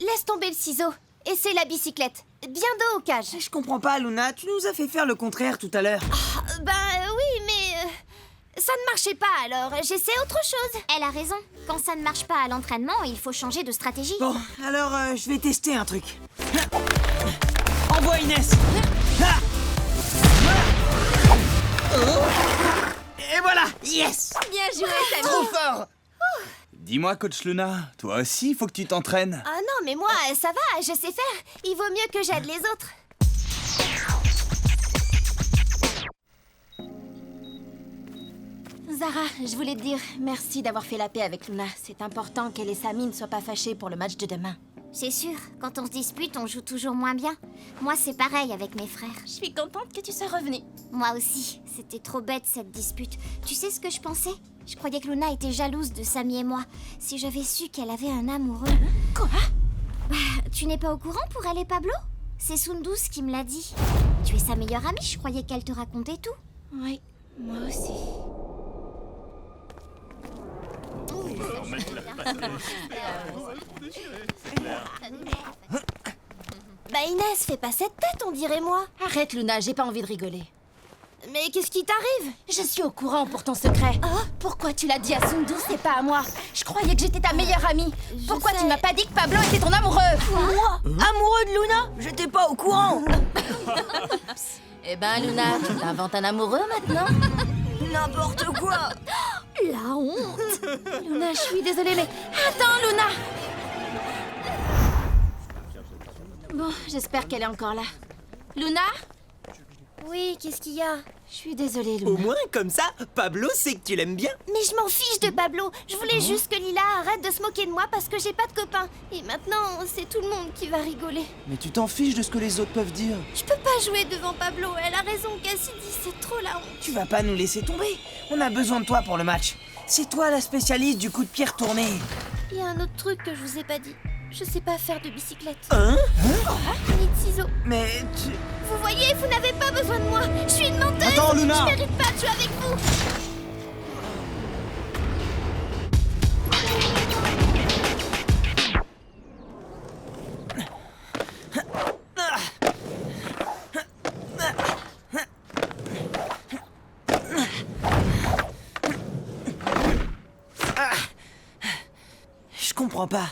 laisse tomber le ciseau. Et c'est la bicyclette. Bien dos au cage. Je comprends pas, Luna, tu nous as fait faire le contraire tout à l'heure. Oui, mais... ça ne marchait pas, alors j'essaie autre chose. Elle a raison. Quand ça ne marche pas à l'entraînement, il faut changer de stratégie. Bon, alors je vais tester un truc. Envoie Inès. Et voilà. Yes. Bien joué, Samy. Trop fort. Dis-moi, coach Luna, toi aussi, il faut que tu t'entraînes. Ah non, mais moi, ça va, je sais faire. Il vaut mieux que j'aide les autres. Zara, je voulais te dire merci d'avoir fait la paix avec Luna. C'est important qu'elle et Samy ne soient pas fâchés pour le match de demain. C'est sûr, quand on se dispute, on joue toujours moins bien. Moi, c'est pareil avec mes frères. Je suis contente que tu sois revenue. Moi aussi, c'était trop bête cette dispute. Tu sais ce que je pensais? Je croyais que Luna était jalouse de Samy et moi. Si j'avais su qu'elle avait un amoureux... Quoi? Bah, tu n'es pas au courant pour elle et Pablo? C'est Sundus qui me l'a dit. Tu es sa meilleure amie, je croyais qu'elle te racontait tout. Oui, moi aussi. Bah Inès, fais pas cette tête, on dirait moi. Arrête, Luna, j'ai pas envie de rigoler. Mais qu'est-ce qui t'arrive? Je suis au courant pour ton secret. Pourquoi tu l'as dit à Sundus et pas à moi? Je croyais que j'étais ta meilleure amie. Pourquoi tu ne m'as pas dit que Pablo était ton amoureux? Moi? Amoureux de Luna? J'étais pas au courant. Eh ben, Luna, tu t'inventes un amoureux maintenant? N'importe quoi. La honte. Luna, je suis désolée, mais... Attends, Luna. Bon, j'espère qu'elle est encore là. Luna? Oui, qu'est-ce qu'il y a? Je suis désolée, Luna. Au moins, comme ça, Pablo sait que tu l'aimes bien. Mais je m'en fiche de Pablo. Je voulais juste que Lila arrête de se moquer de moi parce que j'ai pas de copain. Et maintenant, c'est tout le monde qui va rigoler. Mais tu t'en fiches de ce que les autres peuvent dire. Je peux pas jouer devant Pablo. Elle a raison, Cassidy. C'est trop la honte. Tu vas pas nous laisser tomber. On a besoin de toi pour le match. C'est toi la spécialiste du coup de pierre tourné. Il y a un autre truc que je vous ai pas dit. Je sais pas faire de bicyclette. Hein? Ni de ciseaux. Mais tu... Vous voyez, vous n'avez pas besoin de moi. Je suis une menteuse. Attends, Luna. Je mérite pas de jouer avec vous. Je comprends pas.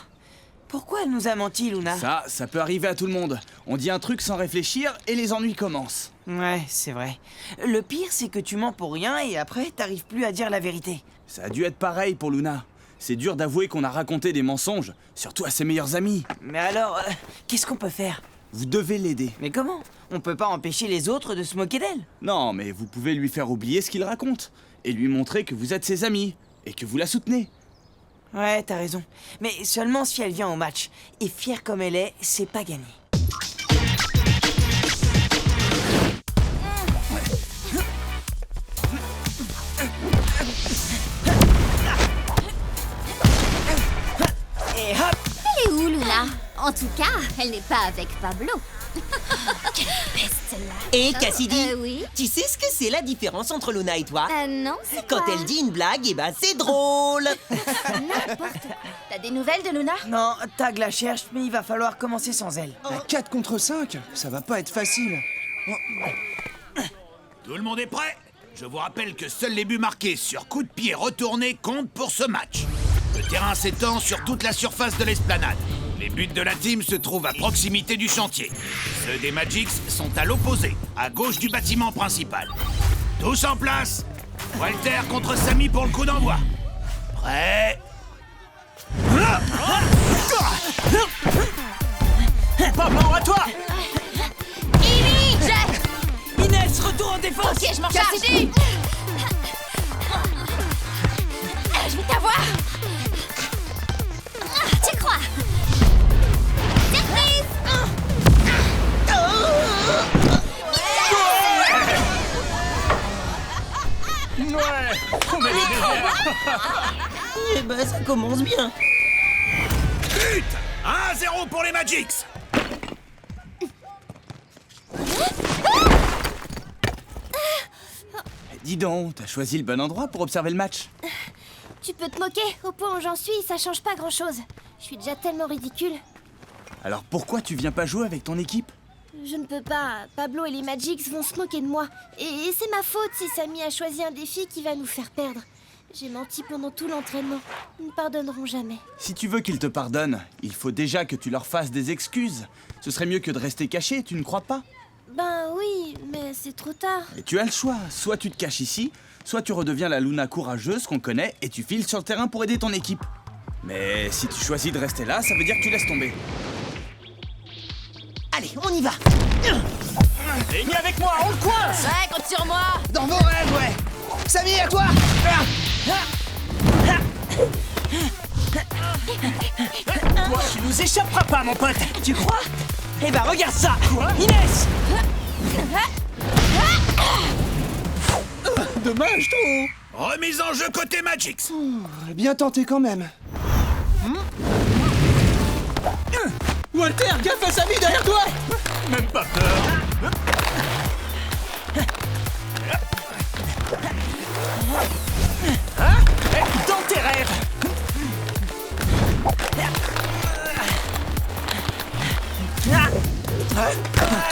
Pourquoi elle nous a menti, Luna? Ça peut arriver à tout le monde. On dit un truc sans réfléchir et les ennuis commencent. Ouais, c'est vrai. Le pire, c'est que tu mens pour rien et après, t'arrives plus à dire la vérité. Ça a dû être pareil pour Luna. C'est dur d'avouer qu'on a raconté des mensonges, surtout à ses meilleurs amis. Mais alors, qu'est-ce qu'on peut faire? Vous devez l'aider. Mais comment? On peut pas empêcher les autres de se moquer d'elle. Non, mais vous pouvez lui faire oublier ce qu'il raconte et lui montrer que vous êtes ses amis et que vous la soutenez. Ouais, t'as raison. Mais seulement si elle vient au match. Et fière comme elle est, c'est pas gagné. Et hop! Elle est où, Luna? En tout cas, elle n'est pas avec Pablo. Quelle peste, celle-là. Et Cassidy, oui? tu sais ce que c'est la différence entre Luna et toi? Non, c'est Quand quoi? elle dit une blague, eh ben c'est drôle. T'as des nouvelles de Luna? Non, Tag la cherche, mais il va falloir commencer sans elle. À 4 contre 5, ça va pas être facile. Tout le monde est prêt? Je vous rappelle que seuls les buts marqués sur coup de pied retourné comptent pour ce match. Le terrain s'étend sur toute la surface de l'esplanade. Les buts de la team se trouvent à proximité du chantier. Ceux des Magics sont à l'opposé, à gauche du bâtiment principal. Tous en place. Walter contre Samy pour le coup d'envoi. Prêt? Papa, à toi! Amy! Jette! Inès, retour en défense! Ok, je m'en charge! Je vais t'avoir! Tu crois? Surprise! Ouais! On est Eh ben ça commence bien. But! 1-0 pour les Magics. Dis donc, t'as choisi le bon endroit pour observer le match. Tu peux te moquer. Au point où j'en suis, ça change pas grand-chose. Je suis déjà tellement ridicule. Alors pourquoi tu viens pas jouer avec ton équipe? Je ne peux pas. Pablo et les Magics vont se moquer de moi. Et c'est ma faute si Samy a choisi un défi qui va nous faire perdre. J'ai menti pendant tout l'entraînement. Ils ne pardonneront jamais. Si tu veux qu'ils te pardonnent, il faut déjà que tu leur fasses des excuses. Ce serait mieux que de rester caché, tu ne crois pas? Ben oui, mais c'est trop tard. Et tu as le choix, soit tu te caches ici, soit tu redeviens la Luna courageuse qu'on connaît et tu files sur le terrain pour aider ton équipe. Mais si tu choisis de rester là, ça veut dire que tu laisses tomber. Allez, on y va. Amy avec moi, on le coince! Ouais, compte sur moi! Dans vos rêves, ouais. Samy, à toi. Toi, tu nous échapperas pas, mon pote! Tu crois? Eh ben regarde ça! Inès! Dommage, trop. Remise en jeu côté Magics. Bien tenté quand même. Walter, gaffe à Samy derrière toi! Même pas peur! Hein? Dans tes rêves!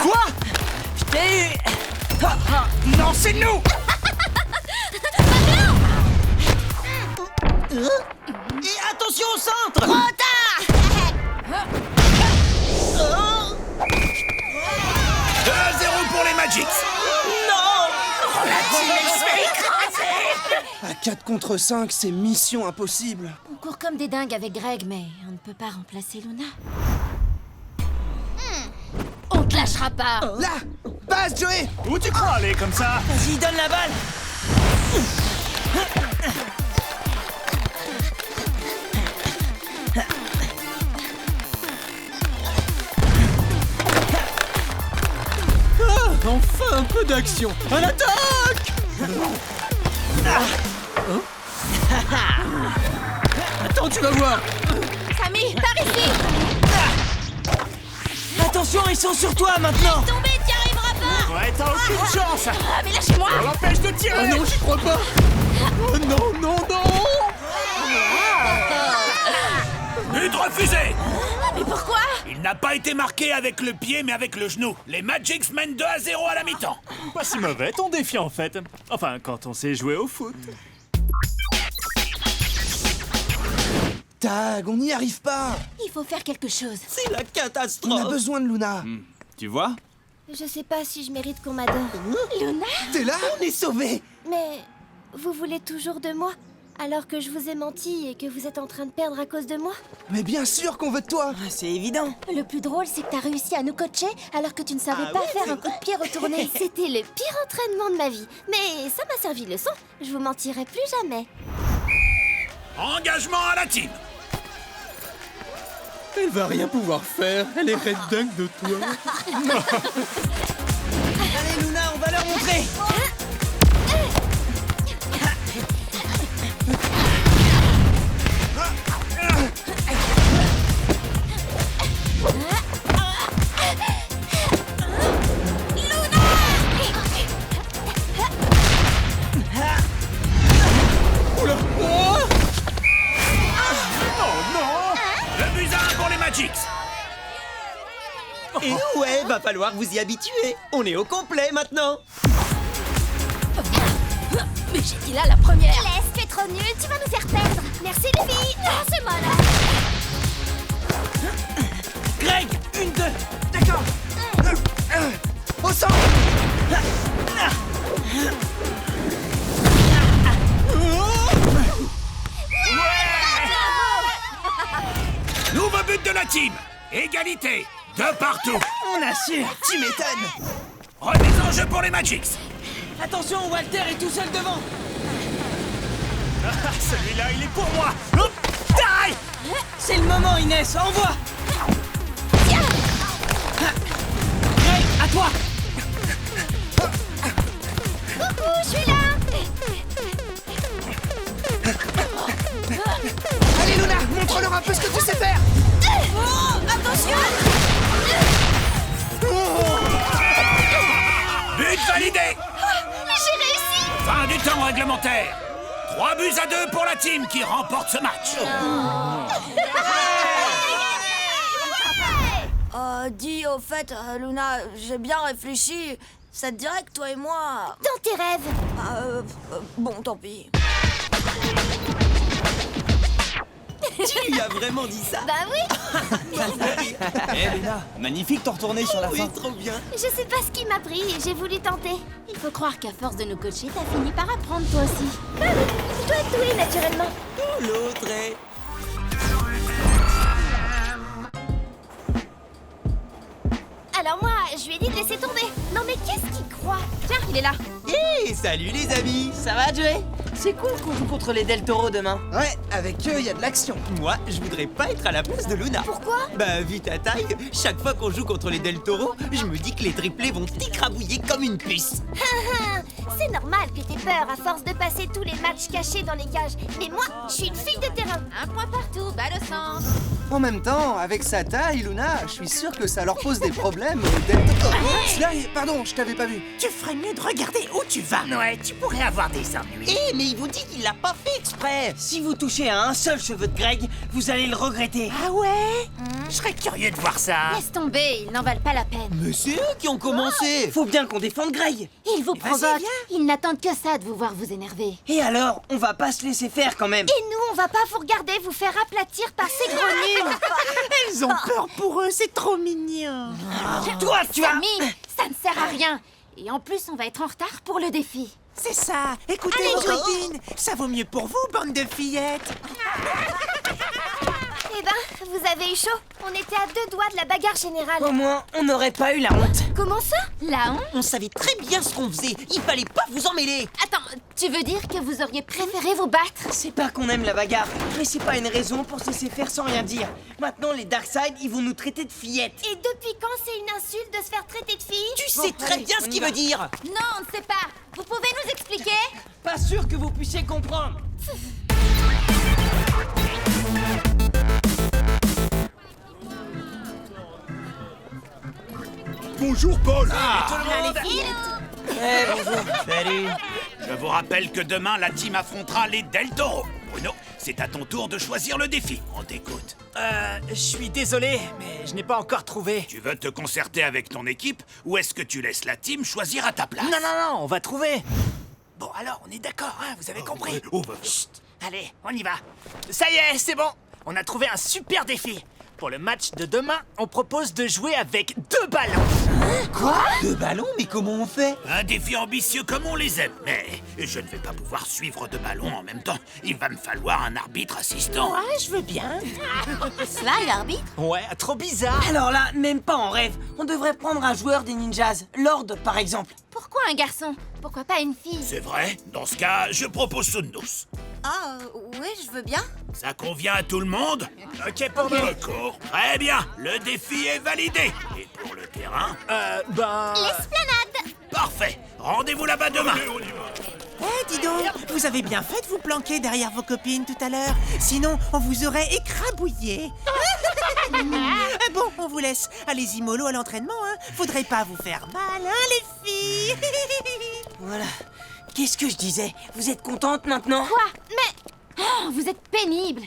Quoi? Je t'ai eu! Non, c'est nous! Et attention au centre. Trop tard! 2-0 pour les Magics. À 4 contre 5, c'est mission impossible. On court comme des dingues avec Greg, mais on ne peut pas remplacer Luna. On te lâchera pas! Là, passe, Joey. Où tu crois aller comme ça? Vas-y, donne la balle! Enfin un peu d'action. À l'attaque. Attends, tu vas voir! Samy, par ici! ils sont sur toi maintenant. Tomber, t'y arriveras pas. Ouais, t'as aucune chance. Ah, mais lâchez-moi. On l'empêche de tirer. Oh non, j'y crois pas. Oh non, non, non. But refusé. Mais pourquoi? Il n'a pas été marqué avec le pied, mais avec le genou. Les Magics mènent 2-0 à la mi-temps. Pas si mauvais ton défi en fait. Enfin, quand on sait jouer au foot. Tag, on n'y arrive pas. Il faut faire quelque chose. C'est la On a catastrophe. besoin de Luna. Tu vois? Je sais pas si je mérite qu'on m'adore. Luna? T'es là? On est sauvés. Mais vous voulez toujours de moi? Alors que je vous ai menti et que vous êtes en train de perdre à cause de moi? Mais bien sûr qu'on veut de toi. C'est évident. Le plus drôle, c'est que t'as réussi à nous coacher alors que tu ne savais pas faire un coup de pied retourné. C'était le pire entraînement de ma vie. Mais ça m'a servi de leçon. Je vous mentirai plus jamais. Engagement à la team. Elle va rien pouvoir faire. Elle est red dingue de toi. Allez, Luna, on va leur montrer. Le but à 1 pour les Magics. Et ouais, va falloir vous y habituer. On est au complet maintenant. Mais j'étais là la première. Laisse, tu es trop nul, tu vas nous faire perdre. Merci les filles. Non, c'est moi là. Greg, 1, 2. D'accord. Au centre. Nouveau but de la team. Égalité. De partout. On assure. Tu m'étonnes. Remise en jeu pour les Magics. Attention, Walter est tout seul devant. Ah, celui-là, il est pour moi. Hop, taille. C'est le moment, Inès, envoie. Greg, à toi. Coucou, je suis là. Allez Luna, montre-leur un peu ce que tu sais faire. Oh, attention. But validé. J'ai réussi. Fin du temps réglementaire. 3 buts à 2 pour la team qui remporte ce match. Dis, au fait, Luna, j'ai bien réfléchi. Ça te dirait que toi et moi... Dans tes rêves. Bon, tant pis. Tu lui as vraiment dit ça? Bah oui. Eh Luna, magnifique ton retourné sur la fin. Oui, trop bien. Je sais pas ce qui m'a pris et j'ai voulu tenter. Il faut croire qu'à force de nous coacher, t'as fini par apprendre toi aussi. Bah oui, je dois être douée naturellement. L'autre est... Alors moi, je lui ai dit de laisser tomber. Non mais qu'est-ce qu'il croit? Tiens, il est là. Hey, salut les amis. Ça va, Joey? C'est cool qu'on joue contre les Del Toro demain. Ouais, avec eux, il y a de l'action. Moi, je voudrais pas être à la place de Luna. Pourquoi? Bah, vu ta taille, chaque fois qu'on joue contre les Del Toro, je me dis que les triplés vont t'écrabouiller comme une puce. C'est normal que t'aies peur à force de passer tous les matchs cachés dans les cages. Mais moi, je suis une fille de terrain. Un point partout, balle au centre. En même temps, avec sa taille, Luna, je suis sûr que ça leur pose des problèmes. Pardon, je t'avais pas vu. Tu ferais mieux de regarder où tu vas. Ouais, tu pourrais avoir des ennuis. Eh, mais il vous dit qu'il l'a pas fait exprès. Si vous touchez à un seul cheveu de Greg, vous allez le regretter. Ah ouais? Je serais curieux de voir ça. Laisse tomber, ils n'en valent pas la peine. Mais c'est eux qui ont commencé. Faut bien qu'on défende Greg. Ils vous Vas-y, provoquent. viens. Ils n'attendent que ça de vous voir vous énerver. Et alors, on va pas se laisser faire quand même. Et nous, on va pas vous regarder vous faire aplatir par ces gros nuls. Ils ont peur pour eux, c'est trop mignon. Toi, tu as... Camille, ça ne sert à rien. Et en plus, on va être en retard pour le défi. C'est ça. Écoutez Allez, vos jouez. copines. Ça vaut mieux pour vous, bande de fillettes. Eh ben, vous avez eu chaud. On était à 2 doigts de la bagarre générale. Au moins, on n'aurait pas eu la honte. Comment ça? La honte? On savait très bien ce qu'on faisait. Il fallait pas vous emmêler. Attends, tu veux dire que vous auriez préféré vous battre? C'est pas qu'on aime la bagarre, mais c'est pas une raison pour se laisser faire sans rien dire. Maintenant, les Darkseid, ils vont nous traiter de fillettes. Et depuis quand c'est une insulte de se faire traiter de fille? Tu Bon, sais très allez, bien on ce y qu'il va. veut dire. Non, on ne sait pas. Vous pouvez nous expliquer? Pas sûr que vous puissiez comprendre. bonjour Paul. Salut. Je vous rappelle que demain, la team affrontera les Del Toro. Bruno, c'est à ton tour de choisir le défi. On t'écoute. Je suis désolé, mais je n'ai pas encore trouvé. Tu veux te concerter avec ton équipe ou est-ce que tu laisses la team choisir à ta place? Non, on va trouver. Bon, alors, on est d'accord, hein, vous avez compris. Ouais, oh, bah, Chut, allez, on y va. Ça y est, c'est bon. On a trouvé un super défi. Pour le match de demain, on propose de jouer avec 2 ballons. Quoi? 2 ballons? Mais comment on fait? Un défi ambitieux comme on les aime. Mais je ne vais pas pouvoir suivre 2 ballons en même temps. Il va me falloir un arbitre assistant. Ouais, je veux bien. Sly, arbitre? Ouais, trop bizarre. Alors là, même pas en rêve. On devrait prendre un joueur des ninjas. Lord, par exemple. Pourquoi un garçon? Pourquoi pas une fille? C'est vrai? Dans ce cas, je propose Sundos. Ah, oui, je veux bien. Ça convient à tout le monde? Ok pour nous. D'accord. Très bien. Le défi est validé. Et pour le terrain? L'esplanade. Parfait. Rendez-vous là-bas demain. Eh, dis donc, vous avez bien fait de vous planquer derrière vos copines tout à l'heure. Sinon, on vous aurait écrabouillé. Bon, on vous laisse. Allez-y mollo à l'entraînement, hein. Faudrait pas vous faire mal, hein, les filles. Voilà. Qu'est-ce que je disais? Vous êtes contente maintenant? Quoi? Mais... Oh, vous êtes pénible.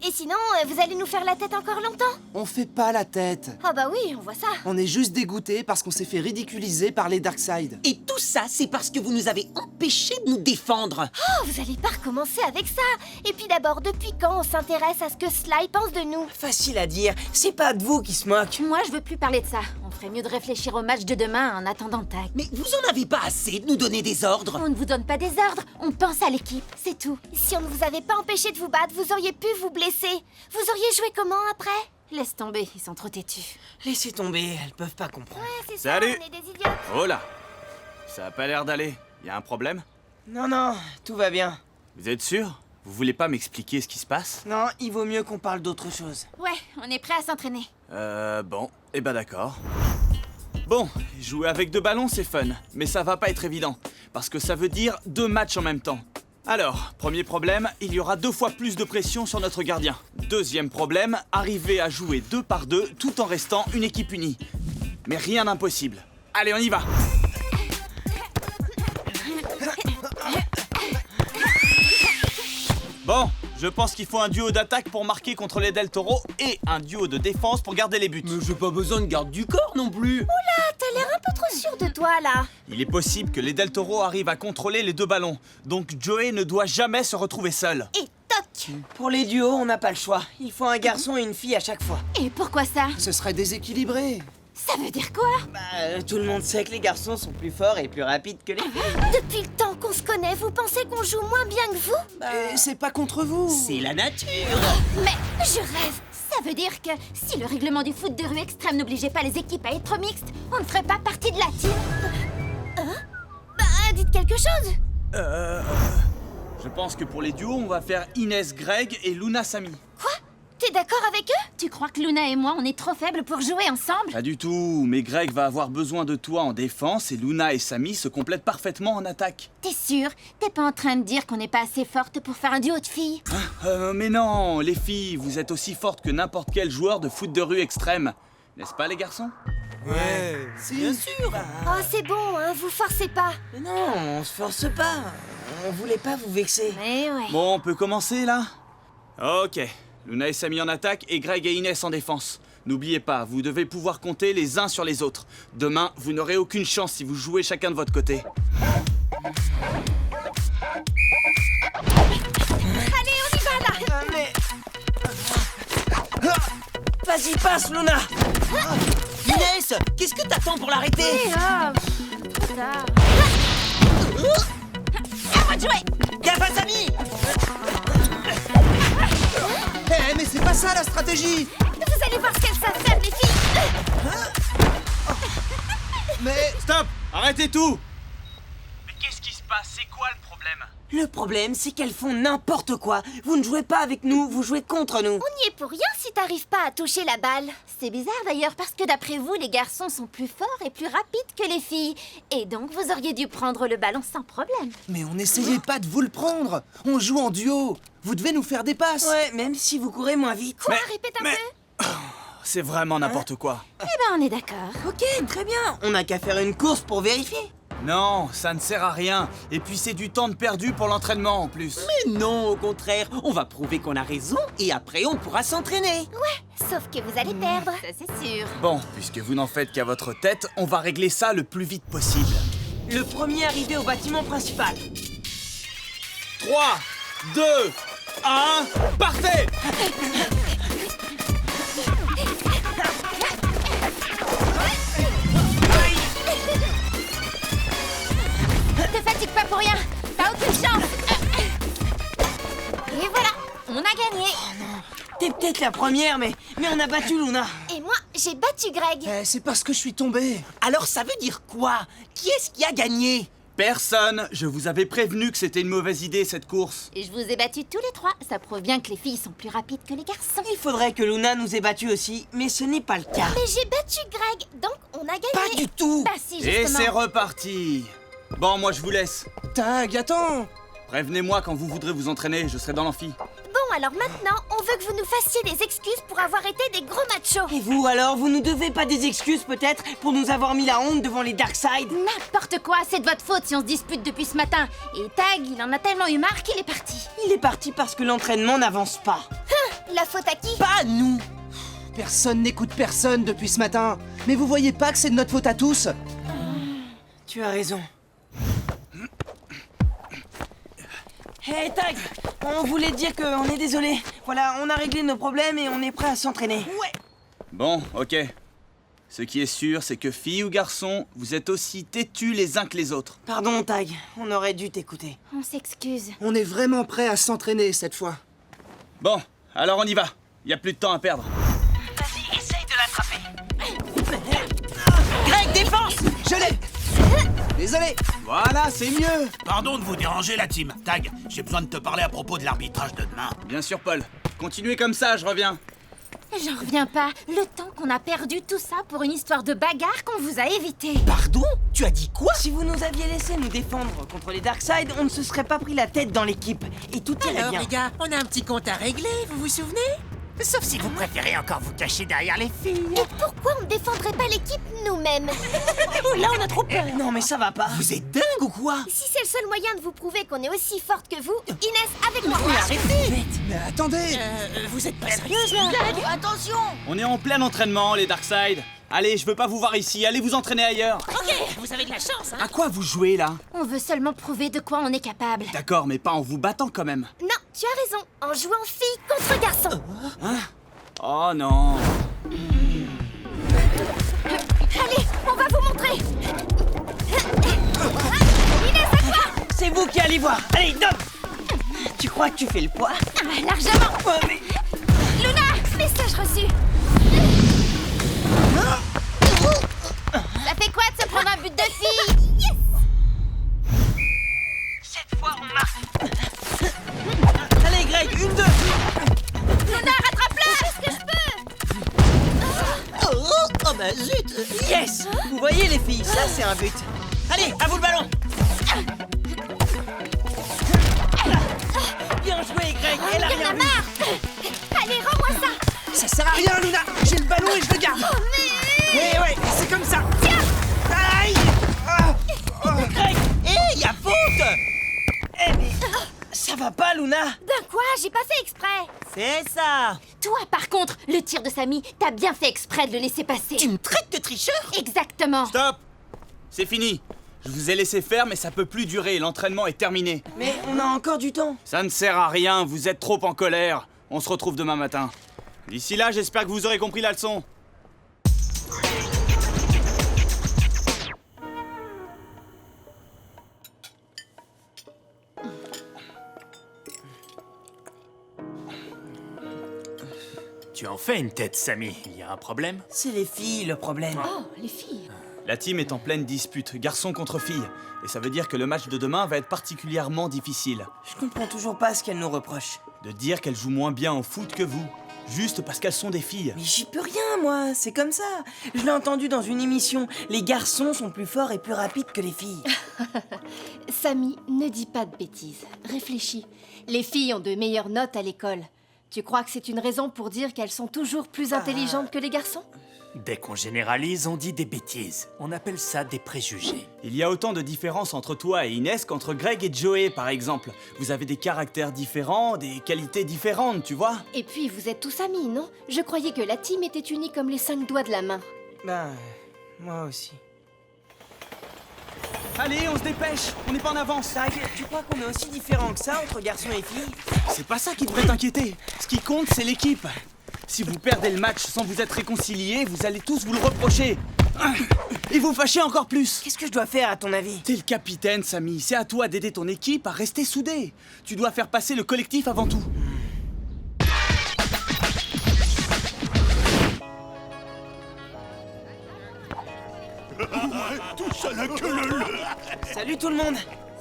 Et sinon, vous allez nous faire la tête encore longtemps? On fait pas la tête. Ah bah oui, on voit ça. On est juste dégoûtés parce qu'on s'est fait ridiculiser par les Darkseid. Et tout ça, c'est parce que vous nous avez empêchés de nous défendre. Oh, vous allez pas recommencer avec ça. Et puis d'abord, depuis quand on s'intéresse à ce que Sly pense de nous? Facile à dire. C'est pas de vous qui se moque. Moi, je veux plus parler de ça. On ferait mieux de réfléchir au match de demain en attendant Tag. Mais vous en avez pas assez de nous donner des ordres. On ne vous donne pas des ordres, on pense à l'équipe, c'est tout. Si on ne vous avait pas empêché de vous battre, vous auriez pu vous blesser. Vous auriez joué comment après? Laisse tomber, ils sont trop têtus. Laissez tomber, elles peuvent pas comprendre. Ouais, c'est Salut. ça, on est des idiots. Oh là. Ça a pas l'air d'aller. Y a un problème? Non, tout va bien. Vous êtes sûr? Vous voulez pas m'expliquer ce qui se passe? Non, il vaut mieux qu'on parle d'autre chose. Ouais, on est prêt à s'entraîner. Bon. Eh ben d'accord. Bon, jouer avec 2 ballons, c'est fun. Mais ça va pas être évident. Parce que ça veut dire 2 matchs en même temps. Alors, premier problème, il y aura 2 fois plus de pression sur notre gardien. Deuxième problème, arriver à jouer 2 par 2 tout en restant une équipe unie. Mais rien d'impossible. Allez, on y va! Bon, je pense qu'il faut un duo d'attaque pour marquer contre les Del Toro et un duo de défense pour garder les buts. Mais j'ai pas besoin de garde du corps non plus. Oula, t'as l'air un peu trop sûr de toi là. Il est possible que les Del Toro arrivent à contrôler les 2 ballons, donc Joey ne doit jamais se retrouver seul. Et toc. Pour les duos, on n'a pas le choix. Il faut un garçon et une fille à chaque fois. Et pourquoi ça? Ce serait déséquilibré. Ça veut dire quoi? Tout le monde sait que les garçons sont plus forts et plus rapides que les filles. Depuis le temps qu'on se connaît, vous pensez qu'on joue moins bien que vous? Et c'est pas contre vous. C'est la nature. Mais je rêve. Ça veut dire que si le règlement du foot de rue extrême n'obligeait pas les équipes à être mixtes, on ne ferait pas partie de la team. Hein? Bah, dites quelque chose. Je pense que pour les duos, on va faire Inès Greg et Luna Samy. Quoi? T'es d'accord avec eux? Tu crois que Luna et moi, on est trop faibles pour jouer ensemble? Pas du tout, mais Greg va avoir besoin de toi en défense et Luna et Samy se complètent parfaitement en attaque. T'es sûr? T'es pas en train de dire qu'on n'est pas assez forte pour faire un duo de filles? Mais non, les filles, vous êtes aussi fortes que n'importe quel joueur de foot de rue extrême. N'est-ce pas les garçons? Ouais, bien sûr. Oh, c'est bon, hein, vous forcez pas. Mais non, on se force pas. On voulait pas vous vexer. Mais ouais. Bon, on peut commencer là? Ok, Luna et Samy en attaque et Greg et Inès en défense. N'oubliez pas, vous devez pouvoir compter les uns sur les autres. Demain, vous n'aurez aucune chance si vous jouez chacun de votre côté. Allez, on y va là. Mais... Vas-y, passe, Luna. Inès, qu'est-ce que t'attends pour l'arrêter? Trop tard. À moi de jouer. Gaffe à Samy. Eh, mais c'est pas ça la stratégie. Vous allez voir ce qu'elles savent faire, les filles. Mais... Stop! Arrêtez tout! Mais qu'est-ce qui se passe? C'est quoi le problème? Le problème, c'est qu'elles font n'importe quoi. Vous ne jouez pas avec nous, vous jouez contre nous. On n'y est pour rien si t'arrives pas à toucher la balle? C'est bizarre d'ailleurs parce que d'après vous, les garçons sont plus forts et plus rapides que les filles. Et donc vous auriez dû prendre le ballon sans problème. Mais on n'essayait pas de vous le prendre. On joue en duo. Vous devez nous faire des passes. Ouais, même si vous courez moins vite. Quoi? Répète un peu. C'est vraiment n'importe quoi. Eh ben on est d'accord. Ok, très bien. On n'a qu'à faire une course pour vérifier. Non, ça ne sert à rien. Et puis c'est du temps de perdu pour l'entraînement en plus. Mais non, au contraire, on va prouver qu'on a raison et après on pourra s'entraîner. Ouais, sauf que vous allez perdre. Ça c'est sûr. Bon, puisque vous n'en faites qu'à votre tête, on va régler ça le plus vite possible. Le premier arrivé au bâtiment principal. 3, 2, 1, partez! Te fatigue pas pour rien. T'as aucune chance. Et voilà, on a gagné. T'es peut-être la première, mais on a battu Luna. Et moi, j'ai battu Greg. C'est parce que je suis tombé. Alors ça veut dire quoi? Qui est-ce qui a gagné? Personne! Je vous avais prévenu que c'était une mauvaise idée cette course. Et je vous ai battus tous les trois. Ça prouve bien que les filles sont plus rapides que les garçons. Il faudrait que Luna nous ait battus aussi, mais ce n'est pas le cas. Mais j'ai battu Greg, donc on a gagné. Pas du tout. Bah si, Et justement. c'est reparti! Bon, moi je vous laisse. Tag, attends. Prévenez-moi quand vous voudrez vous entraîner, je serai dans l'amphi. Bon, alors maintenant, on veut que vous nous fassiez des excuses pour avoir été des gros machos. Et vous alors, vous nous devez pas des excuses peut-être pour nous avoir mis la honte devant les Darkseid? N'importe quoi, c'est de votre faute si on se dispute depuis ce matin. Et Tag, il en a tellement eu marre qu'il est parti. Il est parti parce que l'entraînement n'avance pas. La faute à qui? Pas nous. Personne n'écoute personne depuis ce matin. Mais vous voyez pas que c'est de notre faute à tous? Tu as raison. Hey Tag, on voulait te dire qu'on est désolé. Voilà, on a réglé nos problèmes et on est prêt à s'entraîner. Ouais. Bon, ok. Ce qui est sûr, c'est que filles ou garçons, vous êtes aussi têtus les uns que les autres. Pardon Tag, on aurait dû t'écouter. On s'excuse. On est vraiment prêt à s'entraîner cette fois. Bon, alors on y va. Y a plus de temps à perdre. Vas-y, essaye de l'attraper. Greg, défense! Je l'ai. Désolé. Voilà, c'est mieux. Pardon de vous déranger, la team. Tag, j'ai besoin de te parler à propos de l'arbitrage de demain. Bien sûr, Paul. Continuez comme ça, je reviens. J'en reviens pas. Le temps qu'on a perdu tout ça pour une histoire de bagarre qu'on vous a évité. Pardon? Tu as dit quoi? Si vous nous aviez laissé nous défendre contre les Darkseid, on ne se serait pas pris la tête dans l'équipe. Et tout irait Alors bien. les gars, on a un petit compte à régler, vous vous souvenez? Sauf si vous préférez encore vous cacher derrière les filles. Et pourquoi on ne défendrait pas l'équipe nous-mêmes? Là, on a trop peur. Non, mais ça va pas. Vous êtes dingue ou quoi? Si c'est le seul moyen de vous prouver qu'on est aussi forte que vous, Inès, avec moi. Mais arrêtez! Mais attendez. Vous êtes pas sérieuse là? Attention! On est en plein entraînement, les Darkseid. Allez, je veux pas vous voir ici, allez vous entraîner ailleurs. Ok, vous avez de la chance, hein? À quoi vous jouez là? On veut seulement prouver de quoi on est capable. D'accord, mais pas en vous battant quand même. Non, tu as raison, en jouant fille contre garçon. Oh non. Allez, on va vous montrer. Inès, à toi. C'est vous qui allez voir. Allez, Dom! Tu crois que tu fais le poids? Ah, largement. Ouais, mais... Luna, message reçu. Ça fait quoi de se prendre un but de fille? Cette fois, on marque. Allez, Greg, 1-2. Luna, rattrape-la. Est-ce que je peux? Oh bah zut! Yes! Vous voyez, les filles, ça, c'est un but. Allez, à vous le ballon! Bien joué, Greg. Elle a Il y en rien a vu. marre. Allez, rends-moi ça. Ça sert à rien, Luna. J'ai le ballon et je le garde. Oh, mais... Ouais, c'est comme ça. Tiens. Aïe. Ah. Greg! Hé, y a faute! Eh, mais... Ça va pas, Luna? Ben quoi? J'ai pas fait exprès. C'est ça! Toi, par contre, le tir de Samy, t'as bien fait exprès de le laisser passer. Tu me traites de tricheur? Exactement. Stop! C'est fini. Je vous ai laissé faire, mais ça peut plus durer, l'entraînement est terminé. Mais on a encore du temps. Ça ne sert à rien, vous êtes trop en colère. On se retrouve demain matin. D'ici là, j'espère que vous aurez compris la leçon. Tu en fais une tête, Samy. Il y a un problème? C'est les filles, le problème. Oh, les filles. La team est en pleine dispute, garçon contre fille. Et ça veut dire que le match de demain va être particulièrement difficile. Je comprends toujours pas ce qu'elle nous reproche. De dire qu'elle joue moins bien au foot que vous. juste parce qu'elles sont des filles. Mais j'y peux rien, moi, c'est comme ça. Je l'ai entendu dans une émission. Les garçons sont plus forts et plus rapides que les filles. Samy, ne dis pas de bêtises. Réfléchis. Les filles ont de meilleures notes à l'école. Tu crois que c'est une raison pour dire qu'elles sont toujours plus intelligentes que les garçons? Dès qu'on généralise, on dit des bêtises. On appelle ça des préjugés. Il y a autant de différences entre toi et Inès qu'entre Greg et Joey, par exemple. Vous avez des caractères différents, des qualités différentes, tu vois. Et puis, vous êtes tous amis, non? Je croyais que la team était unie comme les 5 doigts de la main. Ben, moi aussi. Allez, on se dépêche, on n'est pas en avance. Tag, tu crois qu'on est aussi différents que ça entre garçons et filles? C'est pas ça qui devrait t'inquiéter. Ce qui compte, c'est l'équipe. Si vous perdez le match sans vous être réconciliés, vous allez tous vous le reprocher. Et vous fâcher encore plus. Qu'est-ce que je dois faire, à ton avis? T'es le capitaine, Samy. C'est à toi d'aider ton équipe à rester soudée. Tu dois faire passer le collectif avant tout. Tout ça n'a que le... Salut tout le monde.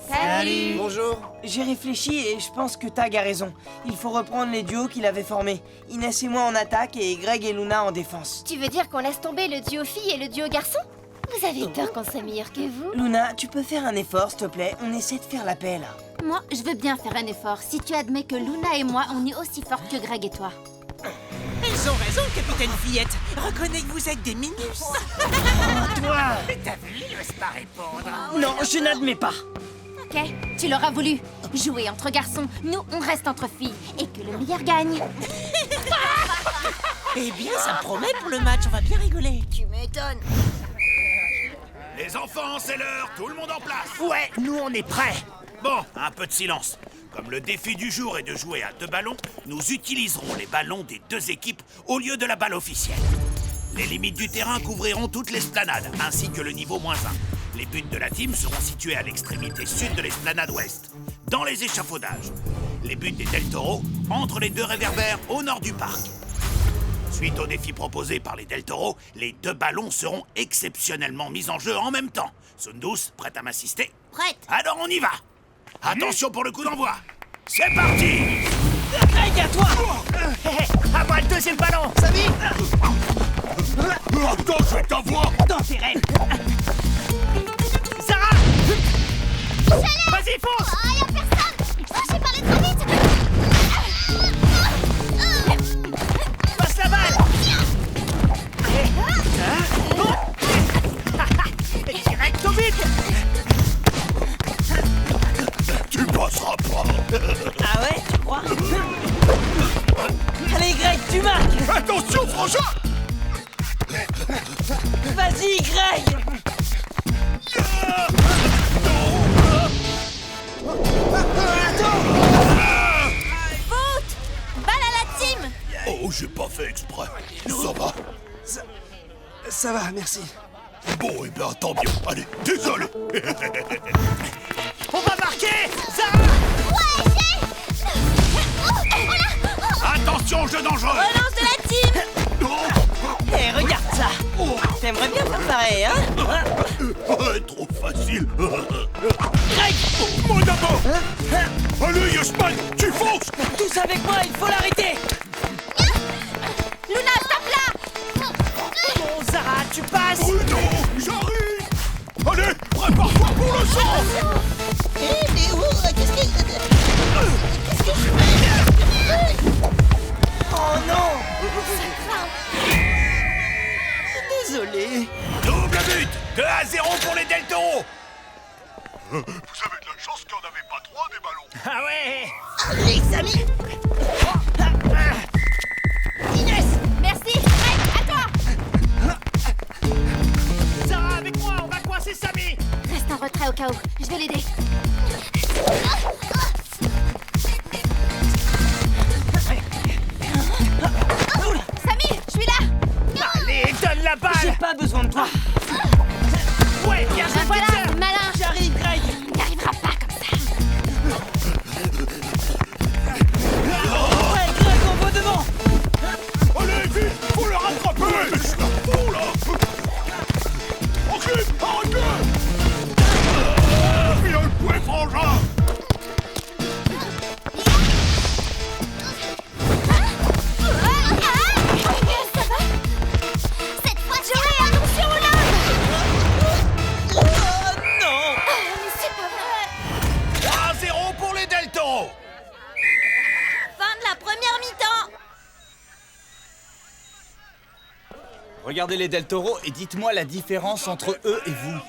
Salut! Bonjour. J'ai réfléchi et je pense que Tag a raison. Il faut reprendre les duos qu'il avait formés. Inès et moi en attaque et Greg et Luna en défense. Tu veux dire qu'on laisse tomber le duo fille et le duo garçon? Vous avez tort qu'on soit meilleurs que vous. Luna, tu peux faire un effort, s'il te plaît? On essaie de faire la paix, là. Moi, je veux bien faire un effort si tu admets que Luna et moi, on est aussi fortes que Greg et toi. Ils ont raison, capitaine Fillette. Reconnais que vous êtes des minus. Toi! Mais t'as vu, il n'ose pas répondre. Non, je n'admets pas. Ok, tu l'auras voulu. Jouer entre garçons, nous, on reste entre filles. Et que le meilleur gagne. Eh bien, ça promet pour le match, on va bien rigoler. Tu m'étonnes. Les enfants, c'est l'heure, tout le monde en place. Ouais, nous on est prêts. Bon, un peu de silence. Comme le défi du jour est de jouer à 2 ballons, nous utiliserons les ballons des 2 équipes au lieu de la balle officielle. Les limites du terrain couvriront toute l'esplanade, ainsi que le niveau -1. Les buts de la team seront situés à l'extrémité sud de l'esplanade ouest, dans les échafaudages. Les buts des Del Toro entre les 2 réverbères au nord du parc. Suite au défi proposé par les Del Toro, les 2 ballons seront exceptionnellement mis en jeu en même temps. Sundus, prête à m'assister? Prête. Alors on y va. Attention pour le coup d'envoi. C'est parti. Greg, à toi! À moi le deuxième ballon. Samy! Attends, je vais t'avoir. Dans tes rêves! Sarah! Vas-y, fonce! Oh, y'a personne! Oh, j'ai parlé trop vite! Passe la balle! Direct au but! Tu passeras pas. Ah ouais, tu crois? Allez, Greg, tu marques! Attention, frangin. Vas-y, Greg! Foot! Balle à la team! Oh, j'ai pas fait exprès. Ça va? Ça va, merci. Bon, eh bien, tant bien. Allez, désolé. On va marquer! Sarah! Attention, jeu dangereux. Relance de la team! Hé, regarde ça! T'aimerais bien faire pareil, hein? Ouais, trop facile. Greg! Moi d'abord. Allez, Yasman, tu fonces. Tous avec moi, il faut l'arrêter! Luna, stop là! Bon, Sarah, tu passes! Oh non, j'arrive. Allez, prépare-toi pour le sang. Mais où? Qu'est-ce que je fais? Oh non! Désolé. Double but. 2-0 pour les Del Toro. Vous avez de la chance qu'il n'y en avait pas 3 des ballons. Ah ouais! Allez, Samy! Inès! Merci! Greg, à toi! Sarah, avec moi, on va coincer Samy! Reste en retrait au cas où. Je vais l'aider. Samy, je suis là! Allez, donne la J'ai balle! pas besoin de toi. Ouais, bien joué, Voilà, Peter. malin. J'arrive, Greg. Il n'y arrivera pas comme ça. Ouais, Greg, on va devant. Allez, vite, faut le rattraper. Mais je la fous, là. Tranquille, arrêtez. Viens le point, frangin. regardez les Del Toro et dites-moi la différence entre eux et vous.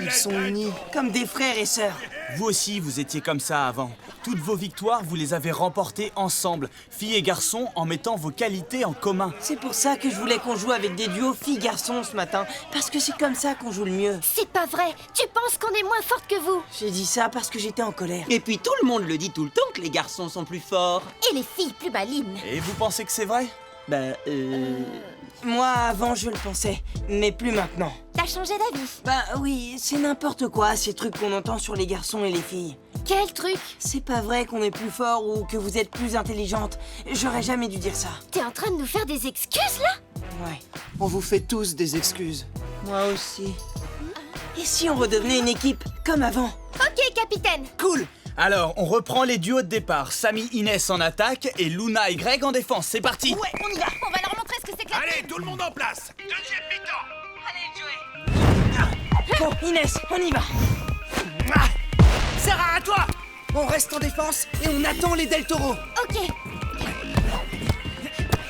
Ils sont unis, comme des frères et sœurs. Vous aussi, vous étiez comme ça avant. Toutes vos victoires, vous les avez remportées ensemble, filles et garçons, en mettant vos qualités en commun. C'est pour ça que je voulais qu'on joue avec des duos filles-garçons ce matin. Parce que c'est comme ça qu'on joue le mieux. C'est pas vrai. Tu penses qu'on est moins forte que vous. J'ai dit ça parce que j'étais en colère. Et puis tout le monde le dit tout le temps que les garçons sont plus forts. Et les filles plus malines. Et vous pensez que c'est vrai? Moi, avant, je le pensais, mais plus maintenant. T'as changé d'avis. Bah oui, c'est n'importe quoi, ces trucs qu'on entend sur les garçons et les filles. Quel truc? C'est pas vrai qu'on est plus fort ou que vous êtes plus intelligente. J'aurais jamais dû dire ça. T'es en train de nous faire des excuses, là? Ouais, On vous fait tous des excuses. moi aussi. Et si on redevenait une équipe, comme avant? Ok, capitaine. Cool! Alors, on reprend les duos de départ. Samy, Inès en attaque et Luna et Greg en défense. C'est parti! Ouais, on y va. On va leur montrer ce que c'est que la... Allez, tout le monde en place. Deuxième mi-temps. Bon, Inès, on y va. Sarah, à toi! On reste en défense et on attend les Del Toro. Ok.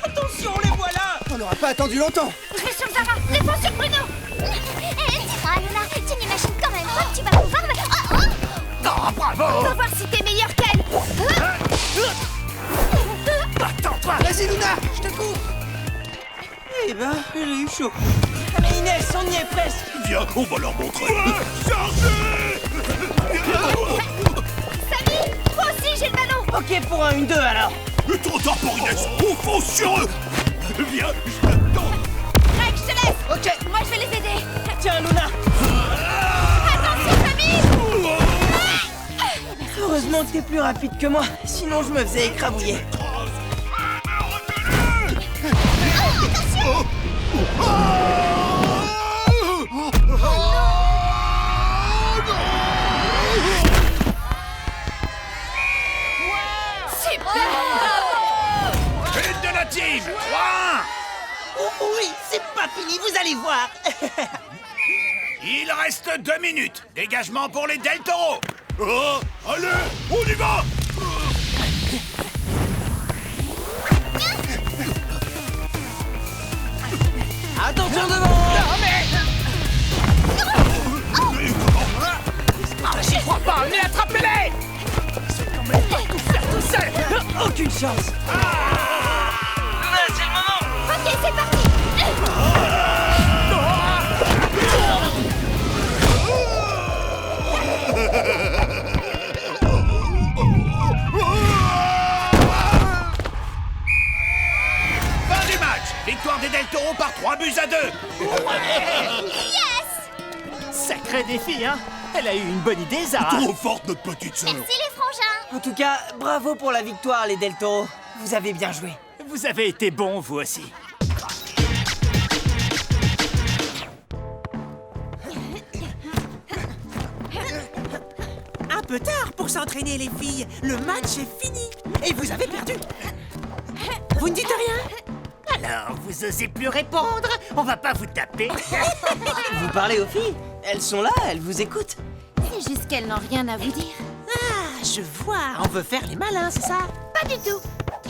Attention, les voilà. On n'aura pas attendu longtemps. Je vais sur Zara. Défense sur Bruno. Dis-moi, Luna, tu n'imagines quand même pas que tu vas pouvoir... Oh, bravo. On va voir si t'es meilleure qu'elle. Attends-toi. Vas-y, Luna, je te coupe. Eh ben, j'ai eu chaud. Mais Inès, on y est presque. Viens, on va leur montrer. Chargez. Samy, moi aussi j'ai le ballon. Ok, pour un 1-2 alors. Trop tard pour Inès. On fonce sur eux. Viens, je t'attends. Greg, je te laisse. Ok. Moi je vais les aider. Tiens, Luna. Attention, Samy. Heureusement que t'es plus rapide que moi, sinon je me faisais écrabouiller. But de la team. 3-1. Oh oui, c'est pas fini, vous allez voir. Il reste 2 minutes. Dégagement pour les Del Toro. Oh, allez, on y va. Attention devant. J'y crois pas, mais attrapez-les! Tout seul. Aucune chance. C'est le moment. Ok, c'est parti. Fin du match. Victoire des Del Toro par 3-2. Sacré défi, hein? Elle a eu une bonne idée, Zara. Trop forte, notre petite sœur. Merci les frangins. En tout cas, bravo pour la victoire, les Del Toro. Vous avez bien joué. Vous avez été bons, vous aussi. Un peu tard pour s'entraîner, les filles. Le match est fini. Et vous avez perdu. Vous ne dites rien? Alors, vous osez plus répondre? On va pas vous taper. Vous parlez aux filles? Elles sont là, elles vous écoutent. C'est juste qu'elles n'ont rien à vous dire. Ah, je vois. On veut faire les malins, c'est ça? Pas du tout.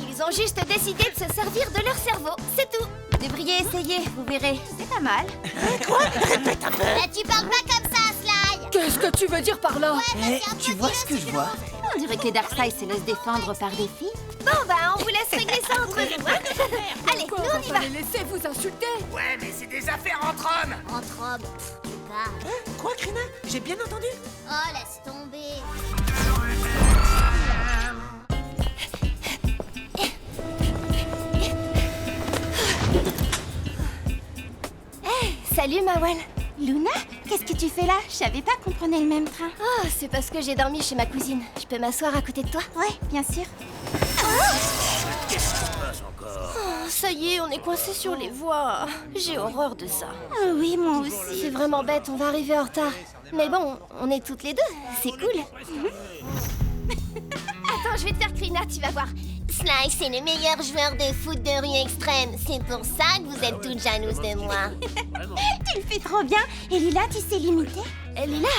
Ils ont juste décidé de se servir de leur cerveau, c'est tout. Vous devriez essayer, vous verrez. C'est pas mal. Tu parles pas comme ça, Sly. Qu'est-ce que tu veux dire par là? Eh, tu vois ce que je vois? On dirait que les Darkseid se laissent défendre par des filles. Bon, bah, on vous laisse régler ça entre vous. Hein. Allez, nous on y va. Les laisser vous insulter. Ouais, mais c'est des affaires entre hommes. Entre hommes, tu parles. Quoi, Krina? J'ai bien entendu? Oh, laisse tomber. Salut, Mawel. Luna, qu'est-ce que tu fais là? Je savais pas qu'on prenait le même train. Oh, c'est parce que j'ai dormi chez ma cousine. Je peux m'asseoir à côté de toi? Ouais, bien sûr. Oh, ça y est, on est coincé sur les voies. J'ai horreur de ça. Ah oui, moi aussi. C'est vraiment bête, on va arriver en retard. Mais bon, on est toutes les deux, c'est cool. Attends, je vais te faire Krina, tu vas voir. Sly, c'est le meilleur joueur de foot de rue extrême. C'est pour ça que vous êtes toutes jalouses de moi. Tu le fais trop bien. Et Lila, tu sais l'imiter? Lila,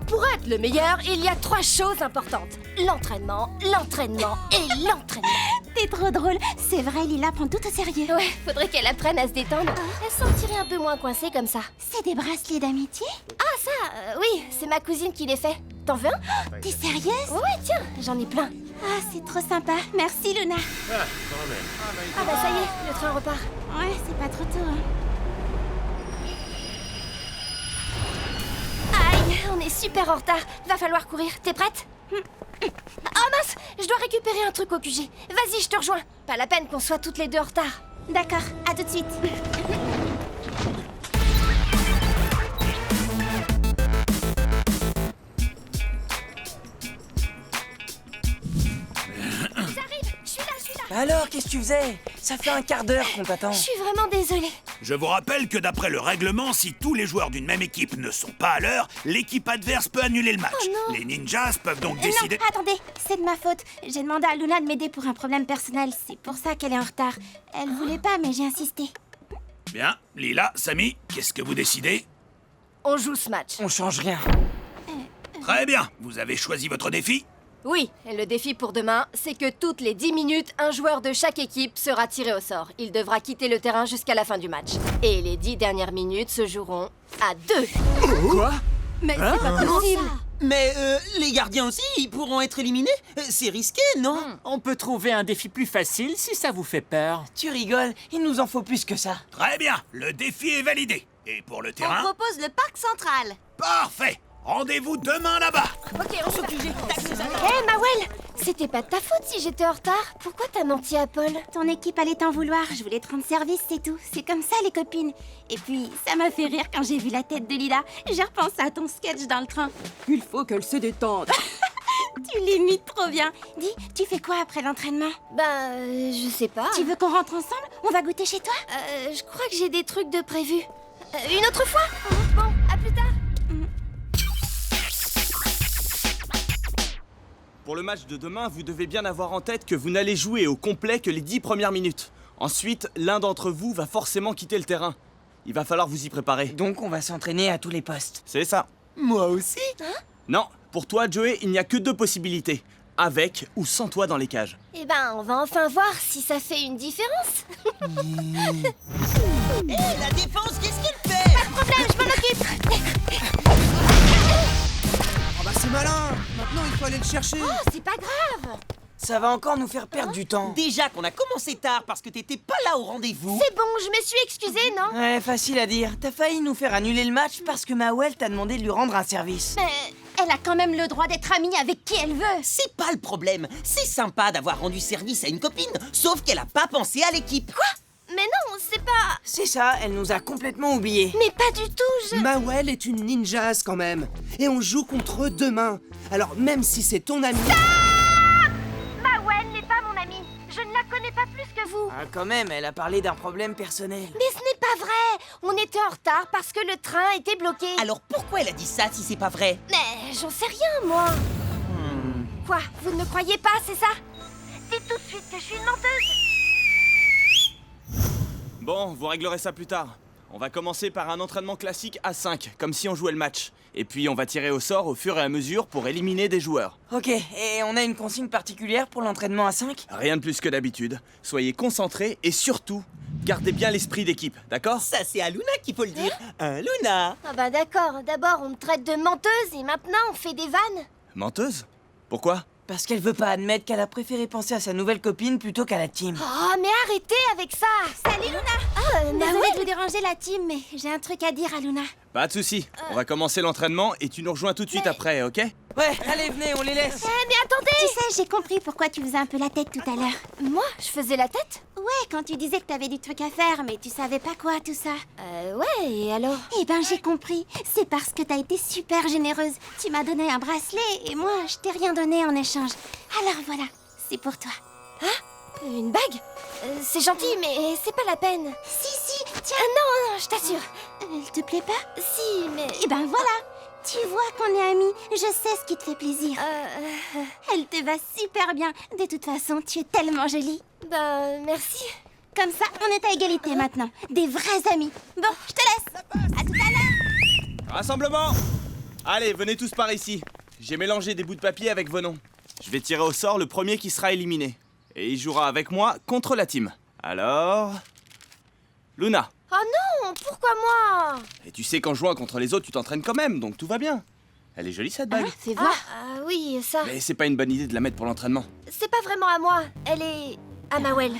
pour être le meilleur, il y a 3 choses importantes. L'entraînement, l'entraînement et l'entraînement. T'es trop drôle. C'est vrai, Lila prend tout au sérieux. Ouais, faudrait qu'elle apprenne à se détendre. Elle se sentirait un peu moins coincée comme ça. C'est des bracelets d'amitié? Ah ça, oui, c'est ma cousine qui les fait. T'en veux un? T'es sérieuse? Ouais, tiens, j'en ai plein. Ah, c'est trop sympa. Merci, Luna. Ah bah ça y est, le train repart. Ouais, c'est pas trop tôt, hein. Aïe, on est super en retard. Va falloir courir. T'es prête? Oh mince, je dois récupérer un truc au QG. Vas-y, je te rejoins. Pas la peine qu'on soit toutes les deux en retard. D'accord, à tout de suite. J'arrive, je suis là. Alors, qu'est-ce que tu faisais? Ça fait un quart d'heure qu'on t'attend. Je suis vraiment désolée. Je vous rappelle que d'après le règlement, si tous les joueurs d'une même équipe ne sont pas à l'heure, l'équipe adverse peut annuler le match. Oh non. Les ninjas peuvent donc décider... Non, attendez, c'est de ma faute. J'ai demandé à Luna de m'aider pour un problème personnel. C'est pour ça qu'elle est en retard. Elle voulait pas, mais j'ai insisté. Bien, Lila, Samy, qu'est-ce que vous décidez? On joue ce match. On change rien. Très bien, vous avez choisi votre défi? Oui, et le défi pour demain, c'est que toutes les 10 minutes, un joueur de chaque équipe sera tiré au sort. Il devra quitter le terrain jusqu'à la fin du match. Et les 10 dernières minutes se joueront à 2. Quoi? Mais c'est pas possible. Mais les gardiens aussi, ils pourront être éliminés? C'est risqué, non? On peut trouver un défi plus facile si ça vous fait peur. Tu rigoles, il nous en faut plus que ça. Très bien, le défi est validé. Et pour le terrain? On propose le parc central. Parfait! Rendez-vous demain là-bas! Ok, on s'occupe. Hé, Mawel, c'était pas de ta faute si j'étais en retard. Pourquoi t'as menti à Paul? Ton équipe allait t'en vouloir. Je voulais te rendre service, c'est tout. C'est comme ça, les copines. Et puis, ça m'a fait rire quand j'ai vu la tête de Lila. J'ai repensé à ton sketch dans le train. Il faut qu'elle se détende. Tu l'imites trop bien. Dis, tu fais quoi après l'entraînement? Je sais pas. Tu veux qu'on rentre ensemble? On va goûter chez toi? Je crois que j'ai des trucs de prévus. Une autre fois? Bon, à plus tard. Pour le match de demain, vous devez bien avoir en tête que vous n'allez jouer au complet que les 10 premières minutes. Ensuite, l'un d'entre vous va forcément quitter le terrain. Il va falloir vous y préparer. Donc on va s'entraîner à tous les postes. C'est ça. Moi aussi? Non, pour toi, Joey, il n'y a que 2 possibilités. Avec ou sans toi dans les cages. Eh ben, on va enfin voir si ça fait une différence. Hé, la défense, qu'est-ce qu'elle fait? Pas de problème, je m'en occupe. Oh bah c'est malin. Maintenant, il faut aller le chercher. Oh, c'est pas grave. Ça va encore nous faire perdre du temps. Déjà qu'on a commencé tard parce que t'étais pas là au rendez-vous. C'est bon, je me suis excusée, non? Ouais, facile à dire. T'as failli nous faire annuler le match parce que Mawel t'a demandé de lui rendre un service. Mais elle a quand même le droit d'être amie avec qui elle veut. C'est pas le problème. C'est sympa d'avoir rendu service à une copine, sauf qu'elle a pas pensé à l'équipe. Quoi? Mais non, c'est pas... C'est ça, elle nous a complètement oubliés. Mais pas du tout, Mawel est une ninjas quand même. Et on joue contre eux demain. Alors même si c'est ton ami... Mawel n'est pas mon amie. Je ne la connais pas plus que vous. Ah, quand même, elle a parlé d'un problème personnel. Mais ce n'est pas vrai. On était en retard parce que le train était bloqué. Alors pourquoi elle a dit ça si c'est pas vrai? Mais j'en sais rien, moi. Quoi? Vous ne me croyez pas, c'est ça? Dites tout de suite que je suis une menteuse. Bon, vous réglerez ça plus tard. On va commencer par un entraînement classique à 5, comme si on jouait le match. Et puis on va tirer au sort au fur et à mesure pour éliminer des joueurs. Ok, et on a une consigne particulière pour l'entraînement à 5? Rien de plus que d'habitude. Soyez concentrés et surtout, gardez bien l'esprit d'équipe, d'accord? Ça, c'est à Luna qu'il faut le dire. Hein, Luna? Ah bah d'accord. D'abord, on me traite de menteuse et maintenant, on fait des vannes. Menteuse? Pourquoi? Parce qu'elle veut pas admettre qu'elle a préféré penser à sa nouvelle copine plutôt qu'à la team. Oh, mais arrêtez avec ça. Salut Luna. Ah, Désolée de vous déranger la team, mais j'ai un truc à dire à Luna. Pas de soucis. On va commencer l'entraînement et tu nous rejoins tout de suite après, ok? Ouais, allez, venez, on les laisse. Mais attendez. Tu sais, j'ai compris pourquoi tu faisais un peu la tête tout à l'heure. Moi, je faisais la tête? Ouais, quand tu disais que t'avais des trucs à faire, mais tu savais pas quoi, tout ça. Ouais, et alors? Eh ben, j'ai compris. C'est parce que t'as été super généreuse. Tu m'as donné un bracelet et moi, je t'ai rien donné en échange. Alors voilà, c'est pour toi. Hein? Une bague? C'est gentil, mais c'est pas la peine. Si, tiens. Non, je t'assure. Elle te plaît pas? Si, mais... Eh ben voilà. Tu vois qu'on est amis. Je sais ce qui te fait plaisir. Elle te va super bien. De toute façon, tu es tellement jolie. Merci. Comme ça, on est à égalité maintenant. Des vrais amis. Bon, je te laisse. À tout à l'heure. Rassemblement! Allez, venez tous par ici. J'ai mélangé des bouts de papier avec vos noms. Je vais tirer au sort le premier qui sera éliminé. Et il jouera avec moi contre la team. Alors... Luna. Oh non, pourquoi moi? Et tu sais qu'en jouant contre les autres, tu t'entraînes quand même, donc tout va bien. Elle est jolie cette bague. Fais voir. Oui, ça. Mais c'est pas une bonne idée de la mettre pour l'entraînement. C'est pas vraiment à moi. Elle est à Mawel.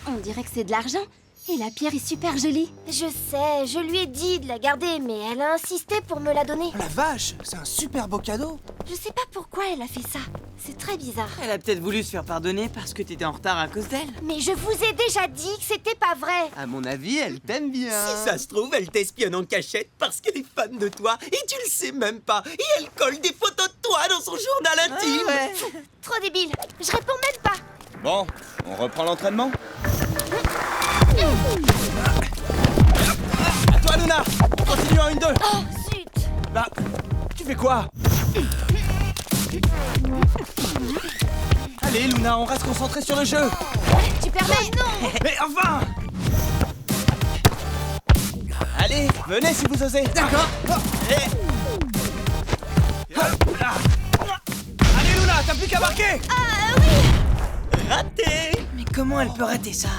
On dirait que c'est de l'argent. Et la pierre est super jolie. Je sais, je lui ai dit de la garder, mais elle a insisté pour me la donner. La vache, c'est un super beau cadeau. Je sais pas pourquoi elle a fait ça. C'est très bizarre. Elle a peut-être voulu se faire pardonner parce que t'étais en retard à cause d'elle. Mais je vous ai déjà dit que c'était pas vrai. À mon avis, elle t'aime bien. Si ça se trouve, elle t'espionne en cachette parce qu'elle est fan de toi et tu le sais même pas. Et elle colle des photos de toi dans son journal intime. Trop débile. Je réponds même pas. Bon, on reprend l'entraînement. À toi, Luna. On continue en 1-2. Oh, zut. Bah, tu fais quoi? Allez, Luna, on reste concentré sur le jeu. Tu permets? Non. Mais enfin! Allez, venez si vous osez. D'accord. Allez, Luna, t'as plus qu'à marquer. Raté. Mais comment elle peut rater ça?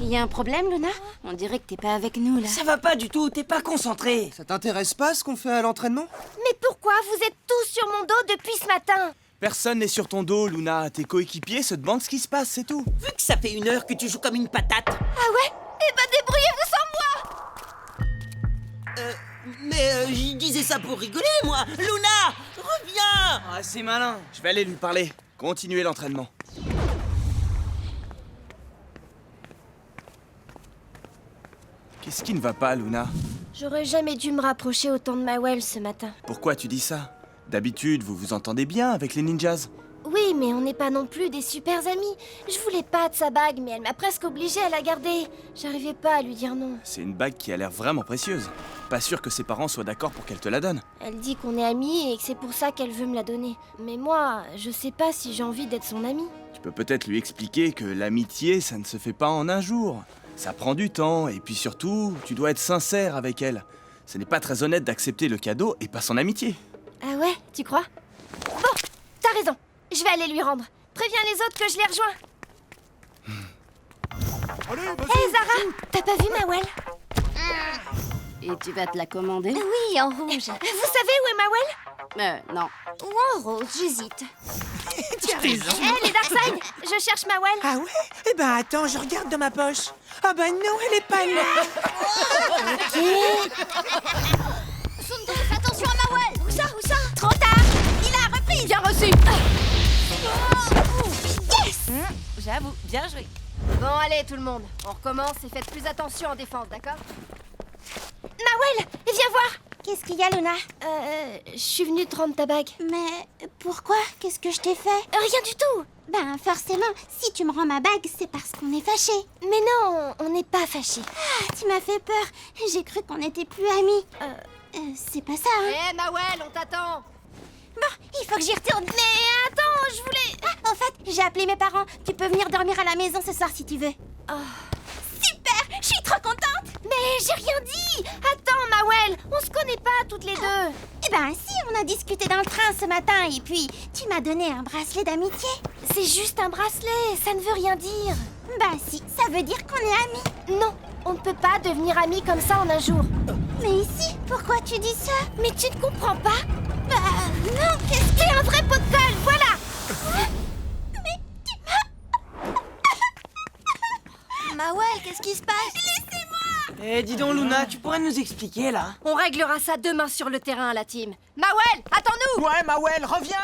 Il y a un problème, Luna? On dirait que t'es pas avec nous, là. Ça va pas du tout, t'es pas concentré. Ça t'intéresse pas ce qu'on fait à l'entraînement? Mais pourquoi vous êtes tous sur mon dos depuis ce matin? Personne n'est sur ton dos, Luna. Tes coéquipiers se demandent ce qui se passe, c'est tout. Vu que ça fait 1 heure que tu joues comme une patate. Ah ouais? Eh ben débrouillez-vous sans moi. Mais je disais ça pour rigoler, moi. Luna, reviens. Ah, c'est malin. Je vais aller lui parler. Continuez l'entraînement. Qu'est-ce qui ne va pas, Luna? J'aurais jamais dû me rapprocher autant de Mawel ce matin. Pourquoi tu dis ça? D'habitude, vous vous entendez bien avec les ninjas. Oui, mais on n'est pas non plus des super amis. Je voulais pas de sa bague, mais elle m'a presque obligée à la garder. J'arrivais pas à lui dire non. C'est une bague qui a l'air vraiment précieuse. Pas sûr que ses parents soient d'accord pour qu'elle te la donne. Elle dit qu'on est amis et que c'est pour ça qu'elle veut me la donner. Mais moi, je sais pas si j'ai envie d'être son amie. Tu peux peut-être lui expliquer que l'amitié, ça ne se fait pas en un jour. Ça prend du temps, et puis surtout, tu dois être sincère avec elle. Ce n'est pas très honnête d'accepter le cadeau et pas son amitié. Ah ouais, tu crois? Bon, t'as raison. Je vais aller lui rendre. Préviens les autres que je les rejoins. Hé Zara, t'as pas vu Mawel? Et tu vas te la commander? Oui, en rouge. Vous savez où est Mawel? Non. Ou en rose, j'hésite. Tu as raison. Hé les Darkseid, je cherche Mawel. Ah ouais? Eh ben attends, je regarde dans ma poche. Ah ben non, elle est pas là. Sundus, attention à Mawel. Où ça? Trop tard. Il a repris. Bien reçu. Yes. J'avoue, bien joué. Bon, allez, tout le monde. On recommence et faites plus attention en défense, d'accord? Mawel, viens voir. Qu'est-ce qu'il y a, Luna? Je suis venue te rendre ta bague. Mais pourquoi? Qu'est-ce que je t'ai fait? Rien du tout. Ben, forcément, si tu me rends ma bague, c'est parce qu'on est fâchés. Mais non, on n'est pas fâchés. Ah, tu m'as fait peur. J'ai cru qu'on n'était plus amis. C'est pas ça, hein? Hé, Mawel, on t'attend. Bon, il faut que j'y retourne. Mais attends, je voulais... En fait, j'ai appelé mes parents. Tu peux venir dormir à la maison ce soir si tu veux. Super! Je suis trop contente! Mais j'ai rien dit. Attends, Mawel, on se connaît pas toutes les deux. Eh ben si, on a discuté dans le train ce matin et puis tu m'as donné un bracelet d'amitié. C'est juste un bracelet, ça ne veut rien dire. Ben si, ça veut dire qu'on est amis. Non, on ne peut pas devenir amis comme ça en un jour. Mais ici, pourquoi tu dis ça? Mais tu ne comprends pas? Bah non, qu'est-ce T'es un vrai pot de colle, voilà. Mais tu m'as... Mawel, qu'est-ce qui se passe? Eh, dis donc, Luna, tu pourrais nous expliquer, là? On réglera ça demain sur le terrain, la team. Mawel, attends-nous. Ouais, Mawel, reviens.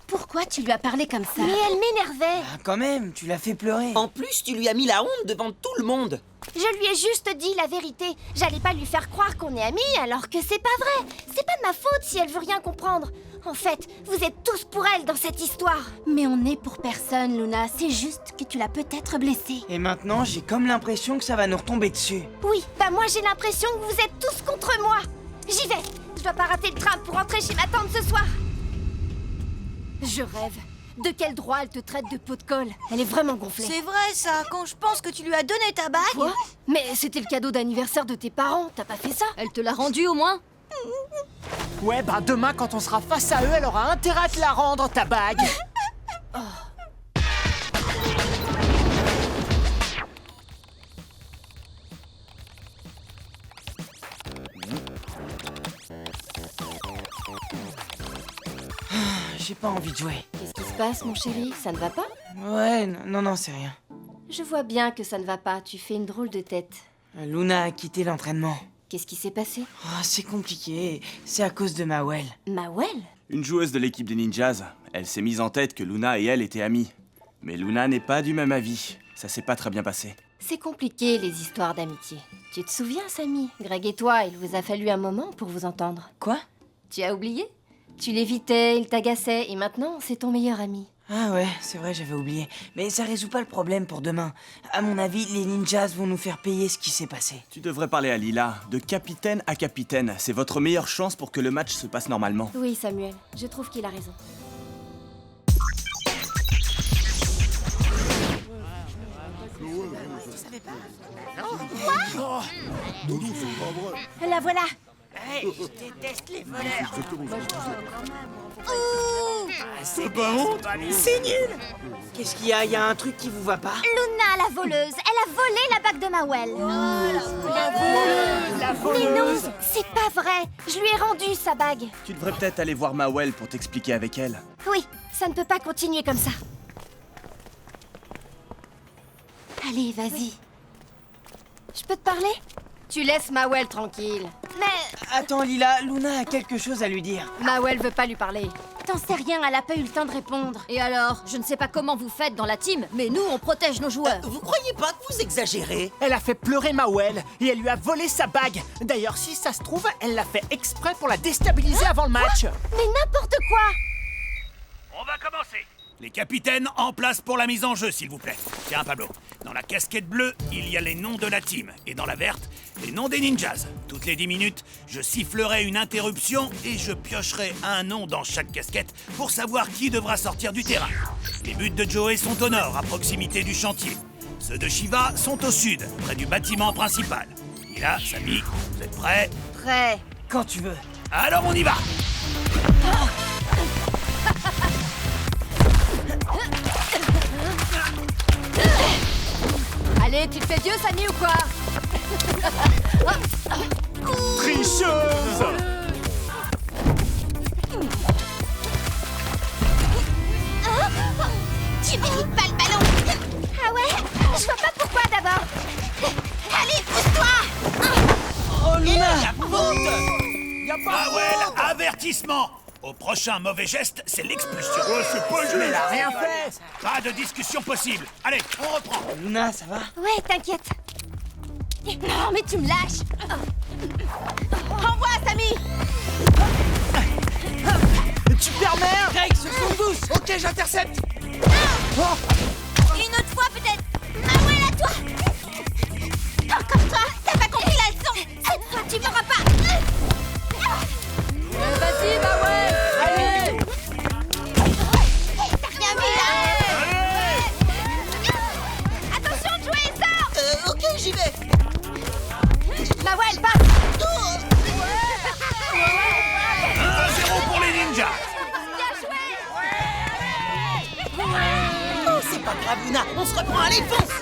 Pourquoi tu lui as parlé comme ça? Mais elle m'énervait. Ah, quand même, tu l'as fait pleurer. En plus, tu lui as mis la honte devant tout le monde. Je lui ai juste dit la vérité. J'allais pas lui faire croire qu'on est amis alors que c'est pas vrai. C'est pas de ma faute si elle veut rien comprendre. En fait, vous êtes tous pour elle dans cette histoire. Mais on n'est pour personne, Luna. C'est juste que tu l'as peut-être blessée. Et maintenant, j'ai comme l'impression que ça va nous retomber dessus. Oui, bah moi j'ai l'impression que vous êtes tous contre moi. J'y vais. Je dois pas rater le train pour rentrer chez ma tante ce soir. Je rêve. De quel droit elle te traite de pot de colle? Elle est vraiment gonflée. C'est vrai ça, quand je pense que tu lui as donné ta bague. Quoi? Mais c'était le cadeau d'anniversaire de tes parents, t'as pas fait ça? Elle te l'a rendu au moins? Ouais, bah demain, quand on sera face à eux, elle aura intérêt à te la rendre, ta bague. j'ai pas envie de jouer. Qu'est-ce qui se passe, mon chéri? Ça ne va pas? Ouais, non, c'est rien. Je vois bien que ça ne va pas. Tu fais une drôle de tête. Luna a quitté l'entraînement. Qu'est-ce qui s'est passé? Oh, c'est compliqué. C'est à cause de Mawel. Mawel? Une joueuse de l'équipe des Ninjas. Elle s'est mise en tête que Luna et elle étaient amies. Mais Luna n'est pas du même avis. Ça s'est pas très bien passé. C'est compliqué, les histoires d'amitié. Tu te souviens, Samy? Greg et toi, il vous a fallu un moment pour vous entendre. Quoi? Tu as oublié? Tu l'évitais, il t'agaçait, et maintenant, c'est ton meilleur ami. Ah ouais, c'est vrai, j'avais oublié. Mais ça résout pas le problème pour demain. À mon avis, les ninjas vont nous faire payer ce qui s'est passé. Tu devrais parler à Lila, de capitaine à capitaine. C'est votre meilleure chance pour que le match se passe normalement. Oui, Samuel, je trouve qu'il a raison. La voilà. Hey, je déteste les voleurs. C'est pas honte. C'est nul. Qu'est-ce qu'il y a? Il y a un truc qui vous va pas? Luna, la voleuse, elle a volé la bague de Mawel. La Mais non, voleuse. c'est pas vrai. Je lui ai rendu sa bague. Tu devrais peut-être aller voir Mawel pour t'expliquer avec elle. Oui, ça ne peut pas continuer comme ça. Allez, vas-y. Je peux te parler? Tu laisses Mawel tranquille. Mais Attends, Lila, Luna a quelque chose à lui dire. Mawel veut pas lui parler. T'en sais rien, elle a pas eu le temps de répondre. Et alors, je ne sais pas comment vous faites dans la team, mais nous, on protège nos joueurs. Vous croyez pas que vous exagérez? Elle a fait pleurer Mawel et elle lui a volé sa bague. D'ailleurs, si ça se trouve, elle l'a fait exprès pour la déstabiliser avant le match. Mais n'importe quoi. On va commencer. Les capitaines en place pour la mise en jeu, s'il vous plaît. Tiens, Pablo, dans la casquette bleue, il y a les noms de la team. Et dans la verte, les noms des ninjas. Toutes les 10 minutes, je sifflerai une interruption et je piocherai un nom dans chaque casquette pour savoir qui devra sortir du terrain. Les buts de Joey sont au nord, à proximité du chantier. Ceux de Shiva sont au sud, près du bâtiment principal. Lila, Samy, vous êtes prêts? Prêt. Quand tu veux. Alors on y va! Allez, tu te fais vieux, Samy, ou quoi? Tricheuse. Tu mérites pas le ballon. Ah ouais? Je vois pas pourquoi d'abord. Allez, pousse-toi. Oh, Luna! Mawel, avertissement! Au prochain mauvais geste, c'est l'expulsion. Oh, c'est pas juste. Elle a rien fait. Pas de discussion possible. Allez, on reprend. Luna, ça va? Ouais, t'inquiète. Non, mais tu me lâches. Envoie, Samy. Tu permets? Greg, ce sont douce. Ok, j'intercepte. Une autre fois peut-être. Mawel, à toi. Encore toi. T'as pas compris la leçon. Cette fois, tu m'auras pas. Vas-y, Mawel. Allez. T'as rien vu là. Attention, Joey, sors. Ok, j'y vais. Mawel, passe. 1-0 pour les ninjas. Oh, c'est pas grave, Luna. On se reprend à l'enfonce.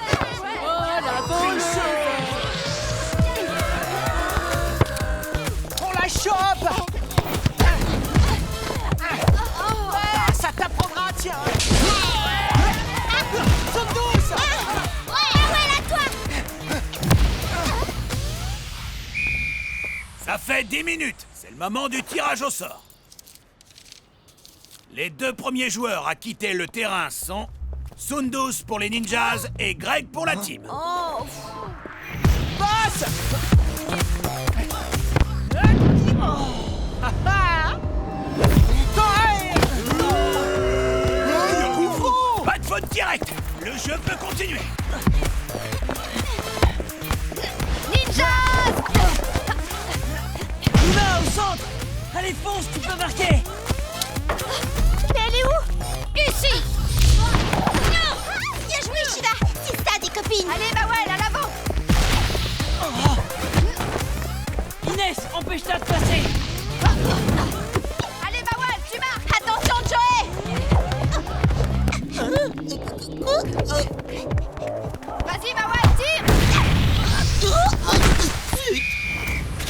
On la chope. Ça t'apprendra, tiens. Saute douce. Mawel, à toi. Ça fait 10 minutes. C'est le moment du tirage au sort. Les deux premiers joueurs à quitter le terrain sont Sundus pour les ninjas et Greg pour la team. Passe. Pas de faute directe. Le jeu peut continuer. Luna, au centre! Allez, fonce, tu peux marquer! Mais elle est où? Ici. Non. Bien joué, Shiva. C'est ça, des copines. Allez, Mawel, à l'avant. Inès, empêche-la de passer! Allez, Mawel, tu marques. Attention, Joey. Vas-y, Mawel, tire.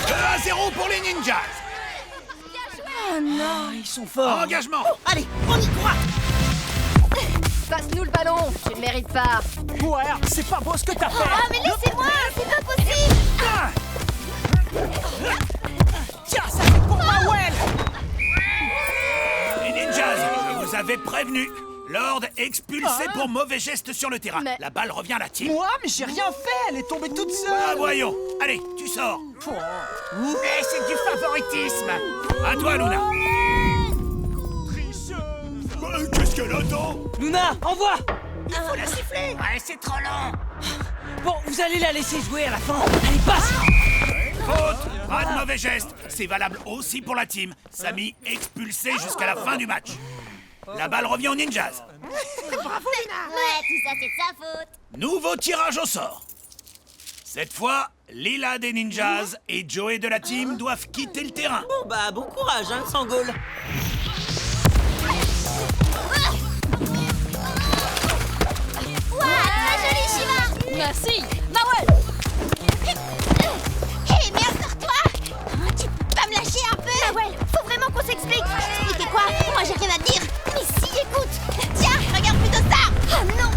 2-0 pour les ninjas. Oh non. Ils sont forts. Engagement. Allez, on y croit. Passe-nous le ballon, tu le mérites pas. Ouais, c'est pas beau ce que t'as fait. Ah, mais laissez-moi, c'est pas possible. Tiens, ça c'est pour Mawel. Les ninjas, je vous avais prévenu. Lord expulsé pour mauvais geste sur le terrain. Mais- La balle revient à la team. Moi, mais j'ai rien fait. Elle est tombée toute Ah, seule. voyons. Allez, tu sors. Eh, c'est du favoritisme. À toi, Luna. Qu'est-ce qu'elle attend? Luna, envoie. Faut la siffler. Ouais, c'est trop long. Bon, vous allez la laisser jouer à la fin. Allez, passe. Faute. Pas de mauvais geste. C'est valable aussi pour la team. Samy expulsé jusqu'à la fin du match. La balle revient aux ninjas. Ouais, tout ça, c'est de sa faute. Nouveau tirage au sort. Cette fois, Lila des ninjas et Joey de la team doivent quitter le terrain. Bon bah, bon courage, hein, sans goal. Ouah, très joli, Shiva. Merci. Mawel. Hé, merde sur toi. Tu peux pas me lâcher un peu? Ah ouais, faut vraiment qu'on s'explique. Expliquer quoi? Moi, j'ai rien à dire. Mais si, écoute. Tiens, regarde plutôt ça. Oh non.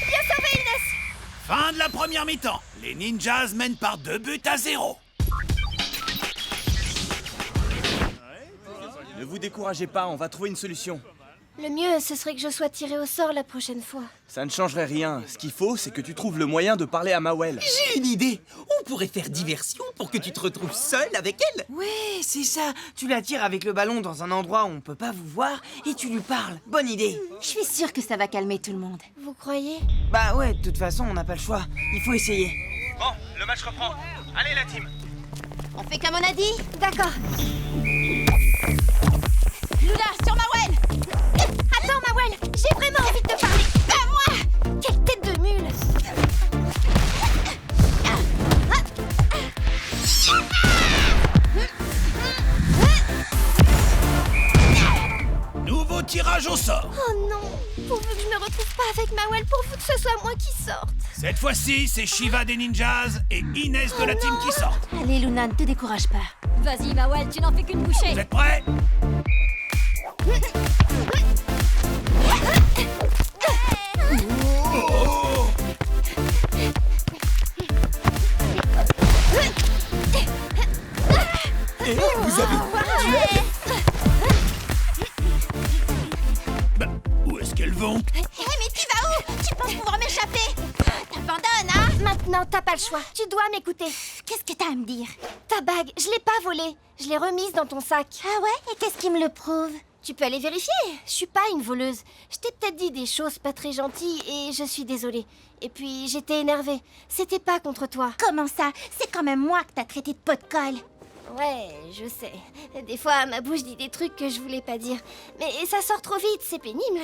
Bien sauvé, Inès. Fin de la première mi-temps. Les ninjas mènent par 2-0. Ne vous découragez pas, on va trouver une solution. Le mieux, ce serait que je sois tirée au sort la prochaine fois. Ça ne changerait rien. Ce qu'il faut, c'est que tu trouves le moyen de parler à Mawel. J'ai une idée. On pourrait faire diversion pour que tu te retrouves seule avec elle. Ouais, c'est ça. Tu la tires avec le ballon dans un endroit où on peut pas vous voir et tu lui parles. Bonne idée. Je suis sûre que ça va calmer tout le monde. Vous croyez? Bah ouais, de toute façon, on n'a pas le choix. Il faut essayer. Bon, le match reprend. Allez, la team. On fait comme on a dit? D'accord. Luna, sur Mawel. Attends, Mawel, j'ai vraiment envie de te parler. Pas moi. Quelle tête de mule. Nouveau tirage au sort. Oh non. Pourvu que je me retrouve pas avec Mawel, pourvu que ce soit moi qui sorte. Cette fois-ci, c'est Shiva des ninjas et Inès de la team qui sortent. Allez, Luna, ne te décourage pas. Vas-y, Mawel, tu n'en fais qu'une bouchée. Vous êtes prêts? Vous avez Bah, où est-ce qu'elles vont? Hé, mais tu vas où? Tu penses pouvoir m'échapper? T'abandonnes, hein? Maintenant, t'as pas le choix. Tu dois m'écouter. Qu'est-ce que t'as à me dire? Ta bague, je l'ai pas volée. Je l'ai remise dans ton sac. Ah ouais? Et qu'est-ce qui me le prouve? Tu peux aller vérifier. Je suis pas une voleuse. Je t'ai peut-être dit des choses pas très gentilles et je suis désolée. Et puis, j'étais énervée. C'était pas contre toi. Comment ça? C'est quand même moi que t'as traité de pot de colle. Ouais, je sais. Des fois, ma bouche dit des trucs que je voulais pas dire. Mais ça sort trop vite, c'est pénible.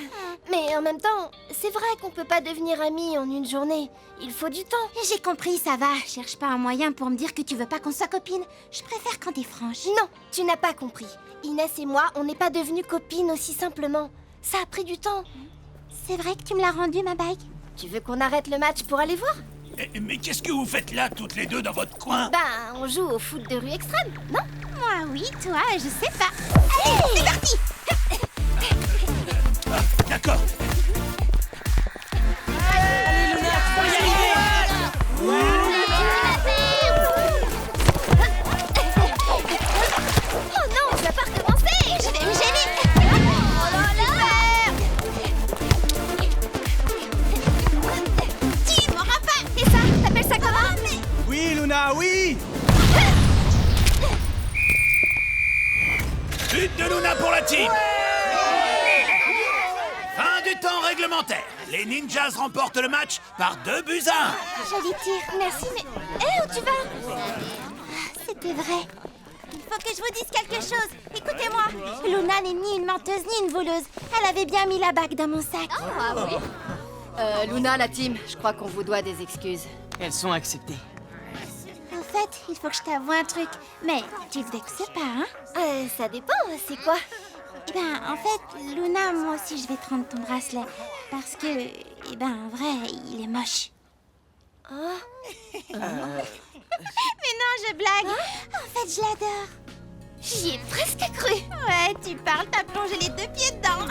Mais en même temps, c'est vrai qu'on peut pas devenir amis en une journée. Il faut du temps. J'ai compris, ça va. Cherche pas un moyen pour me dire que tu veux pas qu'on soit copines. Je préfère quand t'es franche. Non, tu n'as pas compris. Inès et moi, on n'est pas devenues copines aussi simplement. Ça a pris du temps. C'est vrai que tu me l'as rendu, ma bague? Tu veux qu'on arrête le match pour aller voir? Mais qu'est-ce que vous faites là, toutes les deux, dans votre coin? Ben, on joue au foot de rue extrême, non? Moi, oui, toi, je sais pas. Allez, c'est parti! D'accord. Allez, Luna, tu vas y arriver. Oh non, tu vas pas recommencer! Je vais me gêner! Oh là là! Tu m'auras pas! Et ça, t'appelles ça comment? Oui, Luna, oui. But de Luna pour la team. Fin du temps réglementaire. Les ninjas remportent le match par 2-1. Joli tir, merci, mais... Hé, où tu vas? C'était vrai. Il faut que je vous dise quelque chose. Écoutez-moi. Luna n'est ni une menteuse ni une voleuse. Elle avait bien mis la bague dans mon sac. Ah oui. Luna, la team, je crois qu'on vous doit des excuses. Elles sont acceptées. En fait, il faut que je t'avoue un truc. Mais tu le sais pas, hein? Ça dépend, c'est quoi? Eh ben, en fait, Luna, moi aussi, je vais te rendre ton bracelet. Parce que, eh ben, en vrai, il est moche. Oh. Mais non, je blague. En fait, je l'adore. J'y ai presque cru. Ouais, tu parles, t'as plongé les 2 pieds dedans.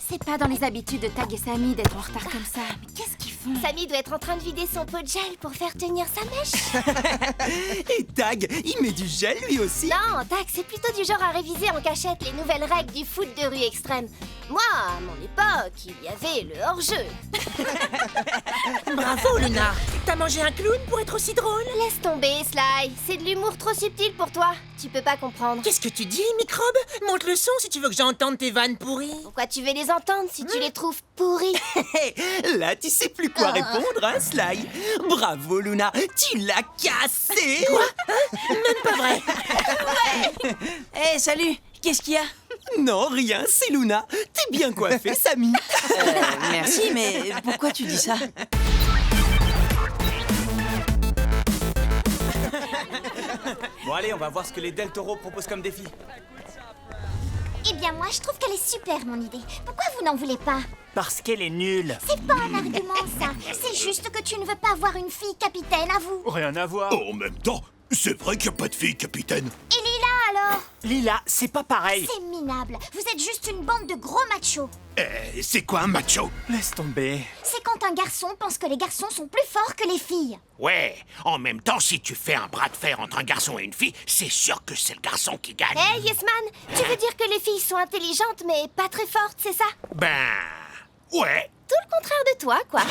C'est pas dans les habitudes de Tag et Samy d'être en retard comme ça. Mais qu'est-ce qu'ils font? Samy doit être en train de vider son pot de gel pour faire tenir sa mèche. Et Tag, il met du gel lui aussi. Non, Tag, c'est plutôt du genre à réviser en cachette les nouvelles règles du foot de rue extrême. Moi, à mon époque, il y avait le hors-jeu. Bravo, Luna. T'as mangé un clown pour être aussi drôle? Laisse tomber, Sly. C'est de l'humour trop subtil pour toi. Tu peux pas comprendre. Qu'est-ce que tu dis, microbe? Monte le son si tu veux que j'entende tes vannes pourries. Pourquoi tu veux les entendre si tu les trouves pourries? Là, tu sais plus quoi répondre, hein, Sly? Bravo, Luna, tu l'as cassé. Quoi? Hein? Même pas vrai. Hé, salut. Qu'est-ce qu'il y a? Non, rien, c'est Luna. T'es bien coiffé, Samy. Merci, mais pourquoi tu dis ça? Bon, allez, on va voir ce que les Del Toro proposent comme défi. Eh bien, moi, je trouve qu'elle est super, mon idée. Pourquoi vous n'en voulez pas? Parce qu'elle est nulle. C'est pas un argument, ça. C'est juste que tu ne veux pas avoir une fille capitaine, à vous. Rien à voir. En même temps, c'est vrai qu'il n'y a pas de fille, capitaine. Et Lila, alors? Lila, c'est pas pareil. C'est minable. Vous êtes juste une bande de gros machos. C'est quoi un macho? Laisse tomber. C'est quand un garçon pense que les garçons sont plus forts que les filles. Ouais, en même temps, si tu fais un bras de fer entre un garçon et une fille, c'est sûr que c'est le garçon qui gagne. Hey, Yesman, tu veux dire que les filles sont intelligentes mais pas très fortes, c'est ça? Ben... ouais. Tout le contraire de toi, quoi.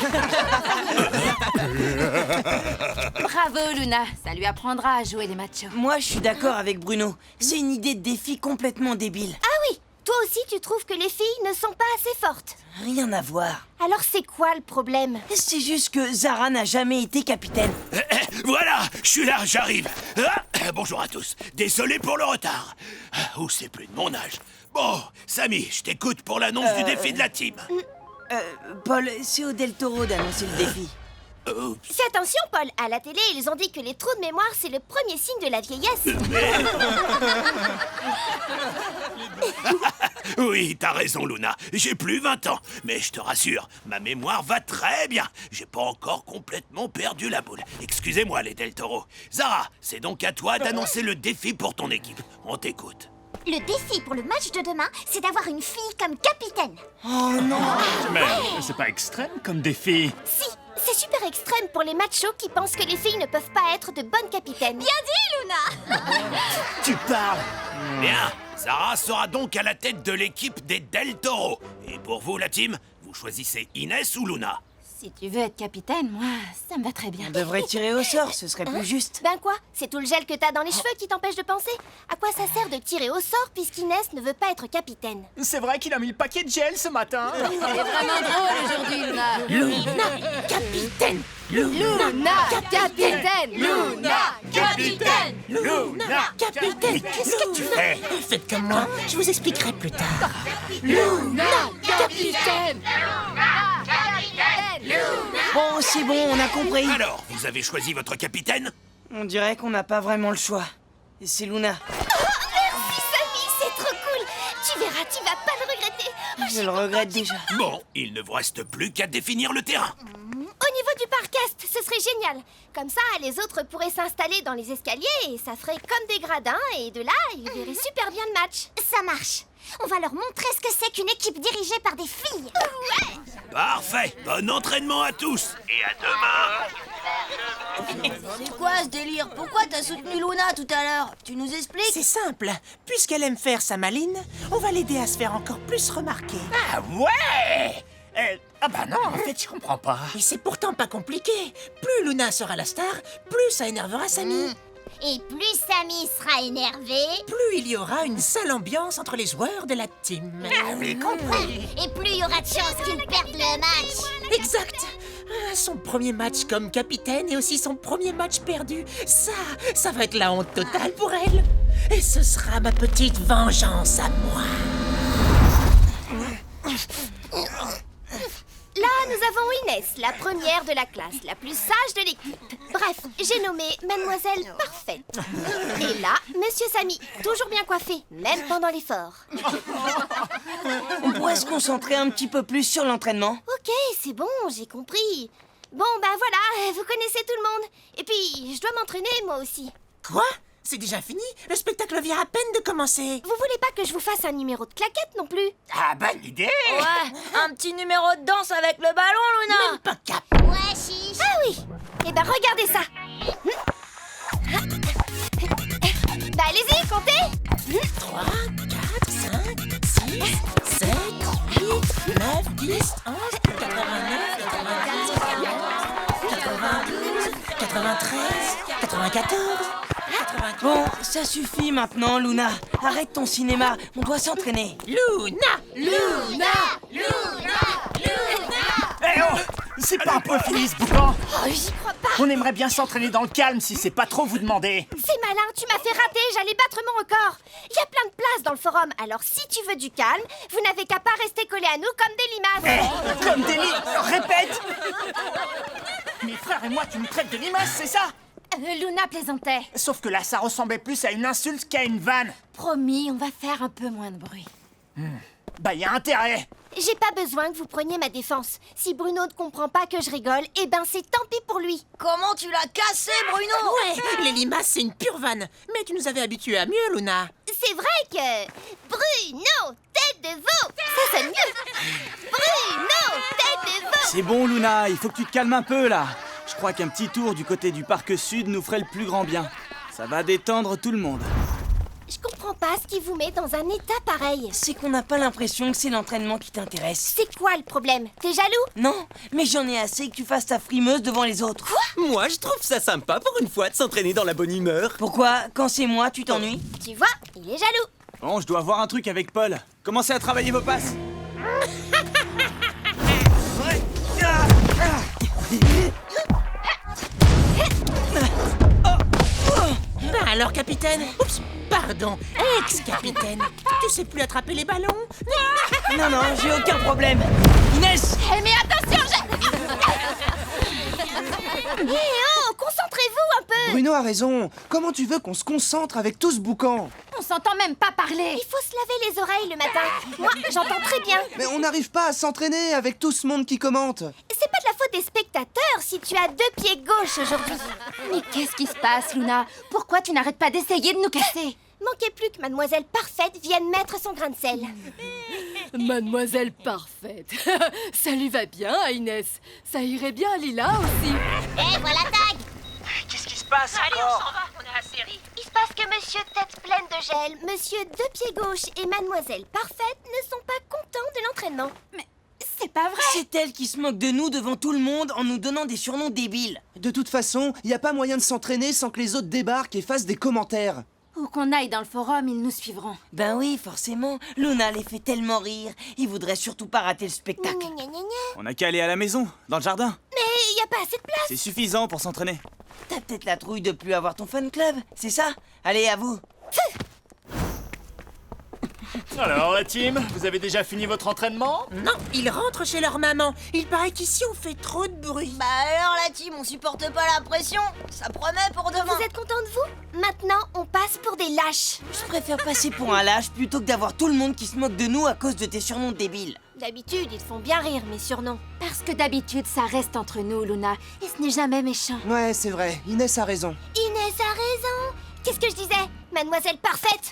Bravo, Luna. Ça lui apprendra à jouer les machos. Moi, je suis d'accord avec Bruno. C'est une idée de défi complètement débile. Ah oui, toi aussi tu trouves que les filles ne sont pas assez fortes. Rien à voir. Alors c'est quoi le problème? C'est juste que Zara n'a jamais été capitaine. Voilà, je suis là, j'arrive. Bonjour à tous. Désolé pour le retard. Oh, c'est plus de mon âge. Bon, Samy, je t'écoute pour l'annonce du défi de la team. Paul, c'est au Del Toro d'annoncer le défi. Fais attention, Paul. À la télé, ils ont dit que les trous de mémoire, c'est le premier signe de la vieillesse. Oui, t'as raison, Luna. J'ai plus 20 ans. Mais je te rassure, ma mémoire va très bien. J'ai pas encore complètement perdu la boule. Excusez-moi, les Del Toro. Zara, c'est donc à toi d'annoncer le défi pour ton équipe. On t'écoute. Le défi pour le match de demain, c'est d'avoir une fille comme capitaine. Oh non! Mais c'est pas extrême comme défi. Si, c'est super extrême pour les machos qui pensent que les filles ne peuvent pas être de bonnes capitaines. Bien dit, Luna! Tu parles. Bien, Zara sera donc à la tête de l'équipe des Del Toro. Et pour vous, la team, vous choisissez Inès ou Luna? Si tu veux être capitaine, moi, ça me va très bien. On devrait tirer au sort, ce serait plus juste. Ben quoi? C'est tout le gel que t'as dans les cheveux qui t'empêche de penser? À quoi ça sert de tirer au sort puisqu'Inès ne veut pas être capitaine? C'est vrai qu'il a mis le paquet de gel ce matin. Elle est vraiment drôle aujourd'hui, Luna. Luna, capitaine. Luna, capitaine. Luna, capitaine. Luna, capitaine. Qu'est-ce que tu fais? Faites comme moi, je vous expliquerai plus tard. Luna, capitaine. Bon, c'est bon, on a compris. Alors, vous avez choisi votre capitaine? On dirait qu'on n'a pas vraiment le choix. Et c'est Luna. Merci, Samy, c'est trop cool. Tu verras, tu vas pas le regretter. Je le regrette déjà. Bon, il ne vous reste plus qu'à définir le terrain. Au niveau du parcast, ce serait génial. Comme ça, les autres pourraient s'installer dans les escaliers et ça ferait comme des gradins. Et de là, ils verraient super bien le match. Ça marche. On va leur montrer ce que c'est qu'une équipe dirigée par des filles. Ouais. Parfait. Bon entraînement à tous. Et à demain. C'est quoi ce délire? Pourquoi t'as soutenu Luna tout à l'heure? Tu nous expliques? C'est simple. Puisqu'elle aime faire sa maline, on va l'aider à se faire encore plus remarquer. Ah ouais. Ah bah non, en fait, je comprends pas. Et c'est pourtant pas compliqué. Plus Luna sera la star, plus ça énervera Samy. Et plus Samy sera énervé, Plus il y aura une sale ambiance entre les joueurs de la team. Ah oui, compris. et plus il y aura de chances qu'ils perdent le match. Exact. Son premier match comme capitaine et aussi son premier match perdu. Ça va être la honte totale pour elle. Et ce sera ma petite vengeance à moi. Là, nous avons Inès, la première de la classe, la plus sage de l'équipe. Bref, j'ai nommé Mademoiselle Parfaite. Et là, Monsieur Samy, toujours bien coiffé, même pendant l'effort. On pourrait se concentrer un petit peu plus sur l'entraînement. Ok, c'est bon, j'ai compris. Bon, bah voilà, vous connaissez tout le monde. Et puis, je dois m'entraîner, moi aussi. Quoi? C'est déjà fini? Le spectacle vient à peine de commencer. Vous voulez pas que je vous fasse un numéro de claquette non plus? Ah, bonne idée! Ouais, un petit numéro de danse avec le ballon, Luna. Même pas cap. Ouais, chiche. Ah oui. Eh ben, regardez ça. Bah, allez-y, comptez. 3, 4, 5, 6, 7, 8, 9, 10, 11, 89, 90, 92, 93, 94... Bon, ça suffit maintenant, Luna. Arrête ton cinéma, on doit s'entraîner. Luna! Luna. Eh oh! C'est pas un peu fini ce boucan? Oh, j'y crois pas. On aimerait bien s'entraîner dans le calme si c'est pas trop vous demander. C'est malin, tu m'as fait rater, j'allais battre mon record. Il y a plein de places dans le forum, alors si tu veux du calme, vous n'avez qu'à pas rester collés à nous comme des limaces. Comme des répète! Mes frères et moi, tu nous traites de limaces, c'est ça? Luna plaisantait. Sauf que là, ça ressemblait plus à une insulte qu'à une vanne. Promis, on va faire un peu moins de bruit. Bah, y a intérêt. J'ai pas besoin que vous preniez ma défense. Si Bruno ne comprend pas que je rigole, eh ben c'est tant pis pour lui. Comment tu l'as cassé, Bruno? Ouais, les limaces, c'est une pure vanne. Mais tu nous avais habitués à mieux, Luna. C'est vrai que... Bruno, tête de veau, ça sonne mieux. Bruno, tête de veau. C'est bon, Luna, il faut que tu te calmes un peu, là. Je crois qu'un petit tour du côté du parc sud nous ferait le plus grand bien. Ça va détendre tout le monde. Je comprends pas ce qui vous met dans un état pareil. C'est qu'on n'a pas l'impression que c'est l'entraînement qui t'intéresse. C'est quoi le problème? T'es jaloux? Non, mais j'en ai assez que tu fasses ta frimeuse devant les autres. Quoi? Moi, je trouve ça sympa pour une fois de s'entraîner dans la bonne humeur. Pourquoi, quand c'est moi, tu t'ennuies? Tu vois, il est jaloux. Bon, je dois voir un truc avec Paul. Commencez à travailler vos passes. Ben alors, capitaine. Oups, pardon, ex-capitaine. Tu sais plus attraper les ballons? Non, non, j'ai aucun problème. Inès! Eh mais attention, Eh oh, concentrez-vous un peu. Bruno a raison. Comment tu veux qu'on se concentre avec tout ce boucan? On s'entend même pas parler. Il faut se laver les oreilles le matin. Moi, j'entends très bien. Mais on n'arrive pas à s'entraîner avec tout ce monde qui commente. C'est pas de la faute des spectateurs si tu as 2 pieds gauche aujourd'hui. Mais qu'est-ce qui se passe, Luna? Pourquoi tu n'arrêtes pas d'essayer de nous casser? Manquait plus que Mademoiselle Parfaite vienne mettre son grain de sel. Mademoiselle Parfaite. Ça lui va bien à Inès. Ça irait bien à Lila aussi. Eh, voilà tag. Qu'est-ce qui se passe encore? Il se passe que Monsieur Tête pleine de gel, Monsieur 2 pieds gauche et Mademoiselle Parfaite ne sont pas contents de l'entraînement. Mais c'est pas vrai. C'est elle qui se moque de nous devant tout le monde en nous donnant des surnoms débiles. De toute façon, il n'y a pas moyen de s'entraîner sans que les autres débarquent et fassent des commentaires. Où qu'on aille dans le forum, ils nous suivront. Ben oui, forcément. Luna les fait tellement rire. Ils voudraient surtout pas rater le spectacle. Gna, gna, gna, gna. On a qu'à aller à la maison, dans le jardin. Mais il y a pas assez de place. C'est suffisant pour s'entraîner. T'as peut-être la trouille de plus avoir ton fan club, c'est ça? Allez, à vous. Alors, la team, vous avez déjà fini votre entraînement? Non, ils rentrent chez leur maman. Il paraît qu'ici on fait trop de bruit. Bah alors la team, on supporte pas la pression. Ça promet pour demain. Vous êtes contents de vous? Maintenant, on passe pour des lâches. Je préfère passer pour un lâche plutôt que d'avoir tout le monde qui se moque de nous à cause de tes surnoms débiles. D'habitude, ils te font bien rire, mes surnoms. Parce que d'habitude, ça reste entre nous, Luna. Et ce n'est jamais méchant. Ouais, c'est vrai. Inès a raison. Inès a raison. Qu'est-ce que je disais? Mademoiselle Parfaite.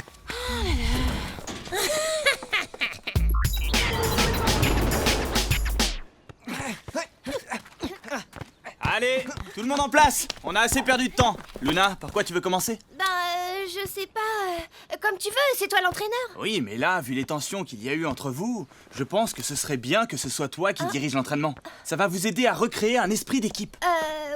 Allez, tout le monde en place. On a assez perdu de temps. Luna, par quoi tu veux commencer? Ben, je sais pas. Comme tu veux, c'est toi l'entraîneur. Oui, mais là, vu les tensions qu'il y a eu entre vous, je pense que ce serait bien que ce soit toi qui dirige l'entraînement. Ça va vous aider à recréer un esprit d'équipe.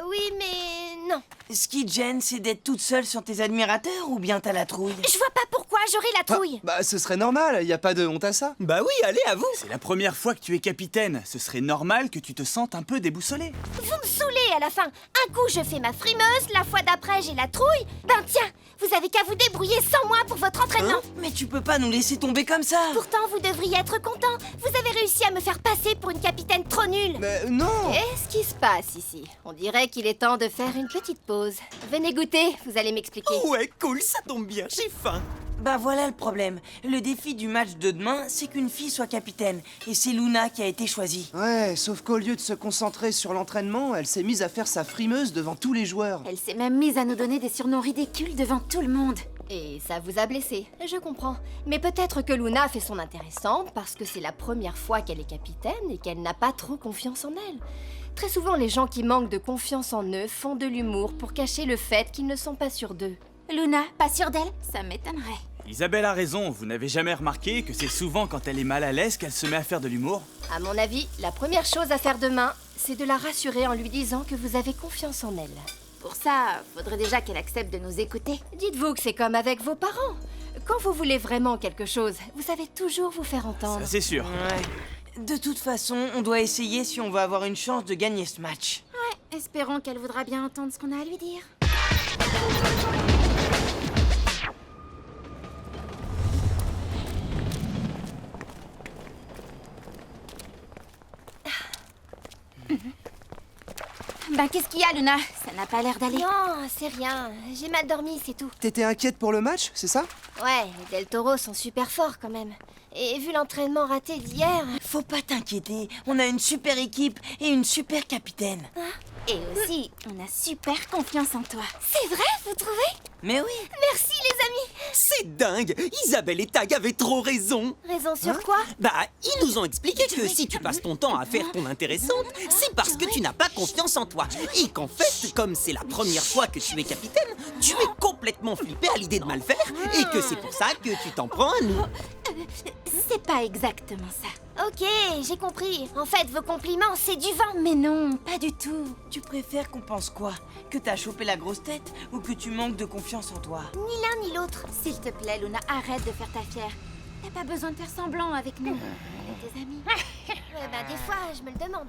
Oui, mais non. Ce qui te gêne, c'est d'être toute seule sur tes admirateurs ou bien t'as la trouille? Je vois pas pourquoi j'aurais la trouille. Bah, ce serait normal. Y a pas de honte à ça. Bah oui, allez, à vous. C'est la première fois que tu es capitaine. Ce serait normal que tu te sentes un peu déboussolé. Vous me saoulez à la fin. Un coup, je fais ma frimeuse, la fois d'après, j'ai la trouille. Ben tiens, Vous avez qu'à vous débrouiller sans moi pour votre entraînement. Mais tu peux pas nous laisser tomber comme ça. Pourtant, vous devriez être content. Vous avez réussi à me faire passer pour une capitaine trop nulle. Mais non! Qu'est-ce qui se passe ici? On dirait qu'il est temps de faire une petite pause. Venez goûter, vous allez m'expliquer. Ouais, cool, ça tombe bien, j'ai faim. Bah voilà le problème. Le défi du match de demain, c'est qu'une fille soit capitaine. Et c'est Luna qui a été choisie. Ouais, sauf qu'au lieu de se concentrer sur l'entraînement, elle s'est mise à faire sa frimeuse devant tous les joueurs. Elle s'est même mise à nous donner des surnoms ridicules devant tout le monde. Et ça vous a blessé, je comprends. Mais peut-être que Luna fait son intéressante parce que c'est la première fois qu'elle est capitaine et qu'elle n'a pas trop confiance en elle. Très souvent, les gens qui manquent de confiance en eux font de l'humour pour cacher le fait qu'ils ne sont pas sûrs d'eux. Luna, pas sûre d'elle? Ça m'étonnerait. Isabelle a raison, vous n'avez jamais remarqué que c'est souvent quand elle est mal à l'aise qu'elle se met à faire de l'humour? À mon avis, la première chose à faire demain, c'est de la rassurer en lui disant que vous avez confiance en elle. Pour ça, faudrait déjà qu'elle accepte de nous écouter. Dites-vous que c'est comme avec vos parents. Quand vous voulez vraiment quelque chose, vous savez toujours vous faire entendre. Ça, c'est sûr. Ouais. De toute façon, on doit essayer si on veut avoir une chance de gagner ce match. Ouais, espérons qu'elle voudra bien entendre ce qu'on a à lui dire. Ben, qu'est-ce qu'il y a, Luna? Ça n'a pas l'air d'aller. Non, c'est rien. J'ai mal dormi, c'est tout. T'étais inquiète pour le match, c'est ça? Ouais, les Del Toro sont super forts quand même. Et vu l'entraînement raté d'hier... Faut pas t'inquiéter, on a une super équipe et une super capitaine. Et aussi, on a super confiance en toi. C'est vrai, vous trouvez? Mais oui. Merci les amis. C'est dingue, Isabelle et Tag avaient trop raison. Raison sur quoi? Bah, ils nous ont expliqué que si tu passes ton temps à faire ton intéressante, c'est parce que tu n'as pas confiance en toi. Et qu'en fait, comme c'est la première fois que tu es capitaine, tu es complètement flippé à l'idée de mal faire et que c'est pour ça que tu t'en prends à nous. C'est pas exactement ça. Ok, j'ai compris. En fait, vos compliments, c'est du vent. Mais non, pas du tout. Tu préfères qu'on pense quoi? Que t'as chopé la grosse tête ou que tu manques de confiance en toi? Ni l'un ni l'autre. S'il te plaît, Luna, arrête de faire ta fière. T'as pas besoin de faire semblant avec nous. On est tes amis. Ouais, bah des fois, je me le demande.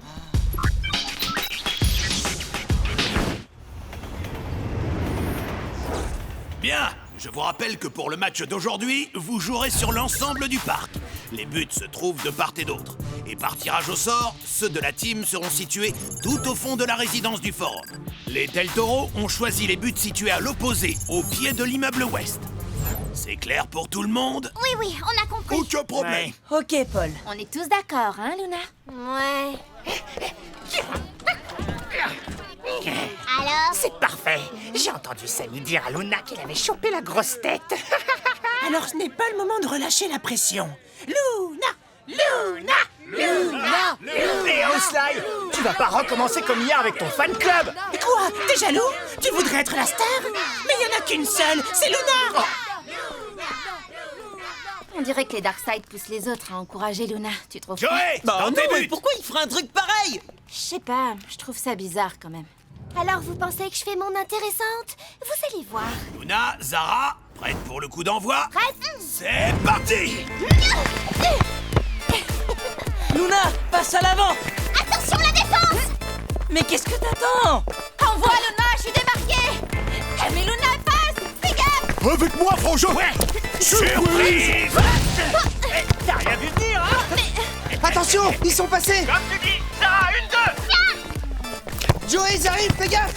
Bien, je vous rappelle que pour le match d'aujourd'hui, vous jouerez sur l'ensemble du parc. Les buts se trouvent de part et d'autre. Et par tirage au sort, ceux de la team seront situés tout au fond de la résidence du forum. Les Del Toro ont choisi les buts situés à l'opposé, au pied de l'immeuble ouest. C'est clair pour tout le monde? Oui, oui, on a compris. Aucun problème. Ok, Paul. On est tous d'accord, hein, Luna? Ouais. Alors? C'est parfait. J'ai entendu Sammy dire à Luna qu'il avait chopé la grosse tête. Alors ce n'est pas le moment de relâcher la pression. Luna! Luna! Luna! Et Sly, tu vas pas recommencer comme hier avec ton fan club. Quoi? T'es jaloux? Tu voudrais être la star? Mais il y en a qu'une seule, c'est Luna! On dirait que les Darkseid poussent les autres à encourager Luna, tu trouves pas? Joey, Bah dans non, tes mais buts. pourquoi il ferait un truc pareil? Je sais pas, je trouve ça bizarre quand même. Alors, vous pensez que je fais mon intéressante? Vous allez voir. Luna, Zara, prête pour le coup d'envoi? Prête? C'est parti! Luna, passe à l'avant! Attention, la défense! Mais qu'est-ce que t'attends? Envoie, Luna, je suis démarquée! Mais Luna, passe! Fais gaffe! Avec moi, frangin! Ouais. Surprise! T'as rien vu venir, hein? Attention, ils sont passés! Comme tu dis, Zara, 1-2! Joey, ils arrivent, fais gaffe!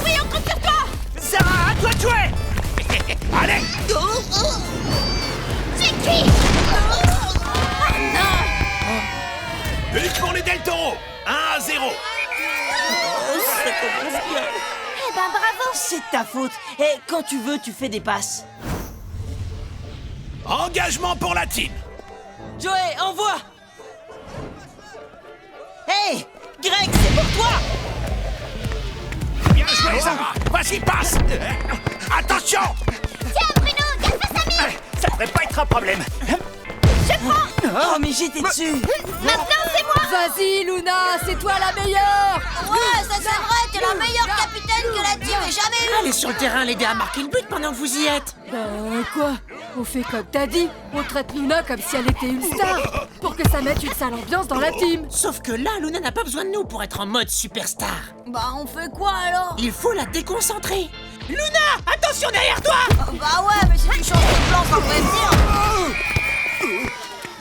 Oui, on compte sur toi! Zara, à toi de jouer! Allez! C'est qui? But pour les Del Toro! 1-0! Ça commence bien. Eh ben, bravo! C'est de ta faute. Et quand tu veux, tu fais des passes. Engagement pour la team! Joey, envoie! Hey! Greg, c'est pour toi! Bien joué, Zara! Vas-y, passe! Attention! Tiens, Bruno, garde face à Mille! Ça devrait pas être un problème. Oh, mais j'étais dessus! Maintenant, c'est moi! Vas-y, Luna, c'est toi la meilleure! Ouais, ça c'est vrai, t'es la meilleure capitaine que la team ait jamais eue. Allez sur le terrain l'aider à marquer le but pendant que vous y êtes. Quoi? On fait comme t'as dit. On traite Luna comme si elle était une star. Pour que ça mette une sale ambiance dans la team. Sauf que là, Luna n'a pas besoin de nous pour être en mode superstar. Bah, on fait quoi alors? Il faut la déconcentrer. Luna, attention derrière toi! Bah ouais, mais si tu changes de plan sans prévenir.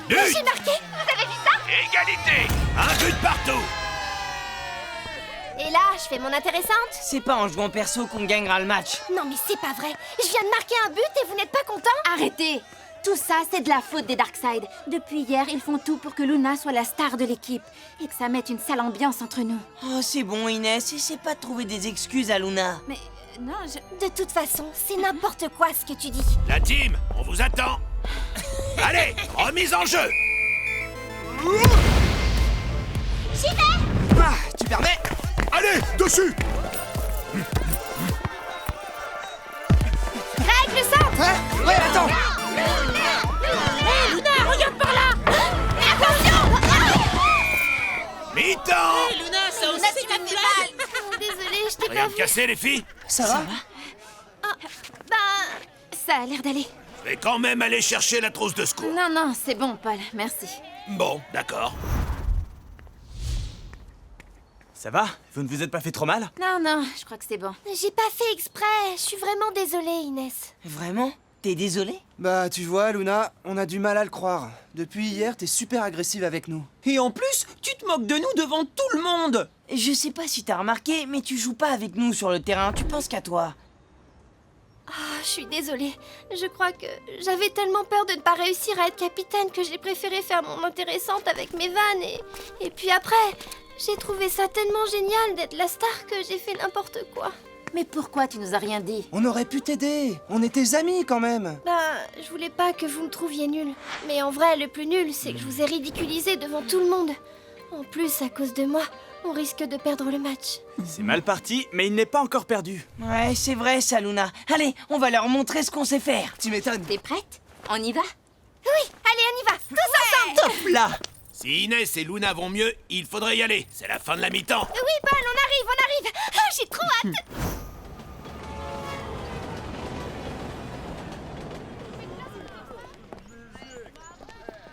J'ai marqué. Vous avez vu ça? Égalité. Un but partout. Et là, je fais mon intéressante? C'est pas en jouant perso qu'on gagnera le match. Non mais c'est pas vrai. Je viens de marquer un but et vous n'êtes pas content? Arrêtez! Tout ça, c'est de la faute des Darkseid. Depuis hier, ils font tout pour que Luna soit la star de l'équipe et que ça mette une sale ambiance entre nous. Oh, c'est bon, Inès, essaie pas de trouver des excuses à Luna. Mais non, De toute façon, c'est n'importe quoi ce que tu dis. La team, on vous attend. Allez, remise en jeu. J'y vais! Ah, tu permets? Allez, dessus! Greg, le centre! Hein? Ouais, attends! Hé, Luna, regarde par là! Attention! Mi-temps. Luna, ça aussi, c'est une blague! Oh, désolée, je t'ai Rien pas de vu. cassé, les filles? Ça va? Ben, ça a l'air d'aller. Je vais quand même aller chercher la trousse de secours. Non, non, c'est bon, Paul, merci. Bon, d'accord. Ça va? Vous ne vous êtes pas fait trop mal? Non, non, je crois que c'est bon. j'ai pas fait exprès. Je suis vraiment désolée, Inès. Vraiment? T'es désolé? Bah, tu vois, Luna, on a du mal à le croire. Depuis hier, t'es super agressive avec nous. Et en plus, tu te moques de nous devant tout le monde. Je sais pas si t'as remarqué, mais tu joues pas avec nous sur le terrain, tu penses qu'à toi. Ah, je suis désolée. Je crois que j'avais tellement peur de ne pas réussir à être capitaine que j'ai préféré faire mon intéressante avec mes vannes et puis après, j'ai trouvé ça tellement génial d'être la star que j'ai fait n'importe quoi. Mais pourquoi tu nous as rien dit? On aurait pu t'aider. On est tes amis quand même. Ben, je voulais pas que vous me trouviez nul. Mais en vrai, le plus nul, c'est que je vous ai ridiculisé devant tout le monde. En plus, à cause de moi, on risque de perdre le match. C'est mal parti, mais il n'est pas encore perdu. Ouais, c'est vrai ça, Luna. Allez, on va leur montrer ce qu'on sait faire. Tu m'étonnes. T'es prête? On y va? Oui, allez, on y va, tous ensemble. Top là! Si Inès et Luna vont mieux, il faudrait y aller. C'est la fin de la mi-temps. Oui, Paul, on arrive, on arrive. Ah, j'ai trop hâte.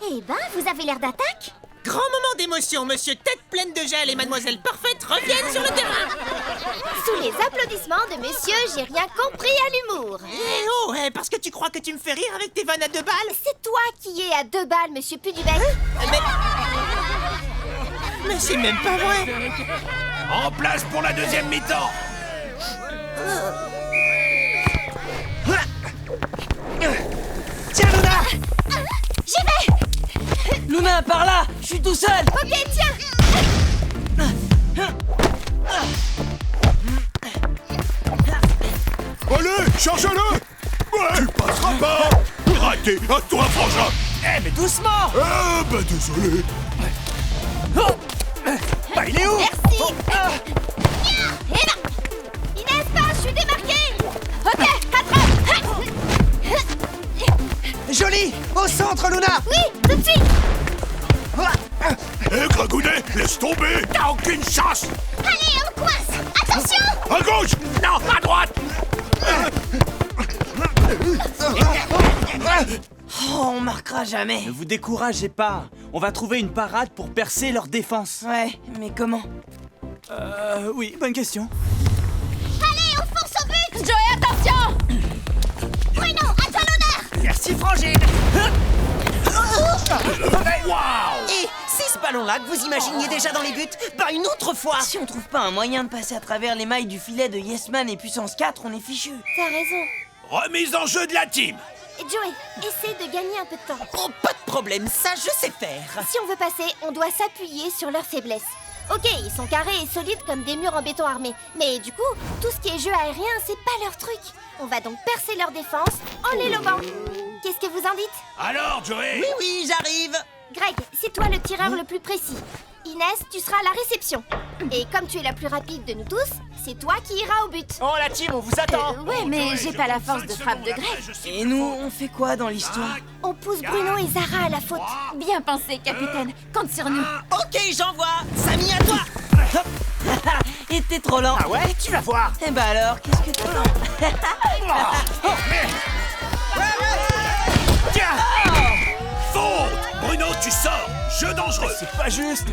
Eh ben, vous avez l'air d'attaque. Grand moment d'émotion, monsieur Tête pleine de gel et mademoiselle Parfaite reviennent sur le terrain. Sous les applaudissements de monsieur, j'ai rien compris à l'humour. Eh oh, parce que tu crois que tu me fais rire avec tes vannes à 2 balles? C'est toi qui es à 2 balles, monsieur Pudubec. Mais c'est même pas vrai. En place pour la deuxième mi-temps. Tiens, Luna! J'y vais. Luna, par là! Je suis tout seul! Ok, tiens. Allez, charge-le! Ouais, tu passeras pas! Raté, à toi, frangin! Eh, mais doucement! Ah, bah désolé! Bah, il est où? Merci. Et là. Inès, passe, je suis démarquée. Ok, attrape. Joli! Au centre, Luna! Oui, tout de suite. Hé, Gragounet, laisse tomber! T'as aucune chance. Allez, on coince. Attention. À gauche! Non, à droite. Oh, on marquera jamais. Ne vous découragez pas. On va trouver une parade pour percer leur défense. Ouais, mais comment? Oui, bonne question. Allez, on fonce au but. Joey, attention. Bruno, à toi l'honneur. Merci, Frangine. Waouh! Et si ce ballon-là que vous imaginiez déjà dans les buts, bah une autre fois. Si on trouve pas un moyen de passer à travers les mailles du filet de Yesman et puissance 4, on est fichu. T'as raison. Remise en jeu de la team. Joey, essaie de gagner un peu de temps. Oh, pas de problème, ça je sais faire. Si on veut passer, on doit s'appuyer sur leurs faiblesses. Ok, ils sont carrés et solides comme des murs en béton armé. Mais du coup, tout ce qui est jeu aérien, c'est pas leur truc. On va donc percer leur défense en les lobant. Qu'est-ce que vous en dites? Alors, Joey? Oui, oui, j'arrive. Greg, c'est toi le tireur le plus précis. Inès, tu seras à la réception. Et comme tu es la plus rapide de nous tous, c'est toi qui iras au but. Oh, la team, on vous attend! Ouais, mais j'ai pas la force de frappe de Greg. Et nous, on fait quoi dans l'histoire? On pousse Bruno et Zara à la faute. Bien pensé, capitaine. Compte sur nous. Ok, j'envoie. Samy, à toi. Et t'es trop lent. Ah ouais, tu vas voir! Eh bah alors, qu'est-ce que t'attends? Tiens! Faute! Bruno, tu sors! Jeu dangereux! C'est pas juste.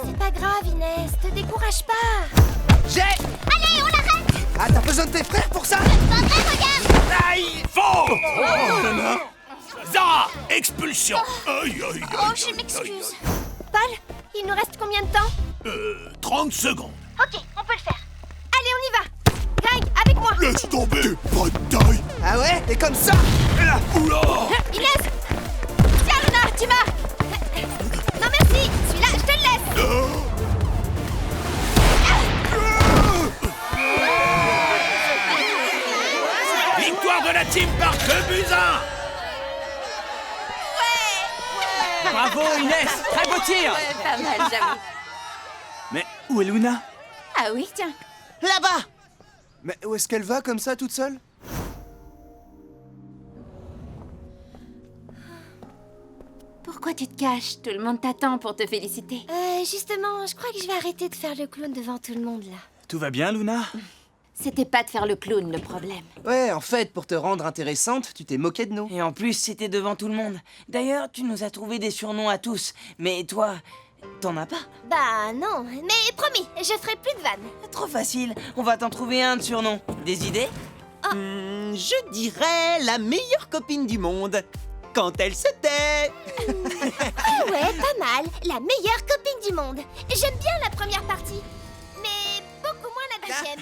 C'est pas grave, Inès, te décourage pas. J'ai... Allez, on l'arrête. Ah, t'as besoin de tes frères pour ça? Pas vrai, regarde. Aïe! Faux! Zara, expulsion! Aïe, aïe, aïe, Oh, je m'excuse. Paul, il nous reste combien de temps? 30 secondes. Ok, on peut le faire. Allez, on y va. Greg, avec moi. Laisse tomber, pas de taille. Ah ouais? Et comme ça? Oula! Inès. Tiens, Luna, tu m'as. Non, merci. Celui-là, je te le laisse. Victoire de la team par 2-1. Bravo Inès, très beau tir. Pas mal, j'avoue. Mais où est Luna? Ah oui, tiens. Là-bas! Mais où est-ce qu'elle va comme ça, toute seule? Pourquoi tu te caches? Tout le monde t'attend pour te féliciter. Justement, je crois que je vais arrêter de faire le clown devant tout le monde, là. Tout va bien Luna? C'était pas de faire le clown le problème. Ouais, en fait, pour te rendre intéressante, tu t'es moqué de nous. Et en plus, c'était devant tout le monde. D'ailleurs, tu nous as trouvé des surnoms à tous. Mais toi, t'en as pas? Bah non, mais promis, je ferai plus de vannes. Trop facile. On va t'en trouver un de surnom. Des idées? Je dirais la meilleure copine du monde. Quand elle se tait. Ouais, pas mal. La meilleure copine du monde. J'aime bien la première partie, mais beaucoup moins la deuxième.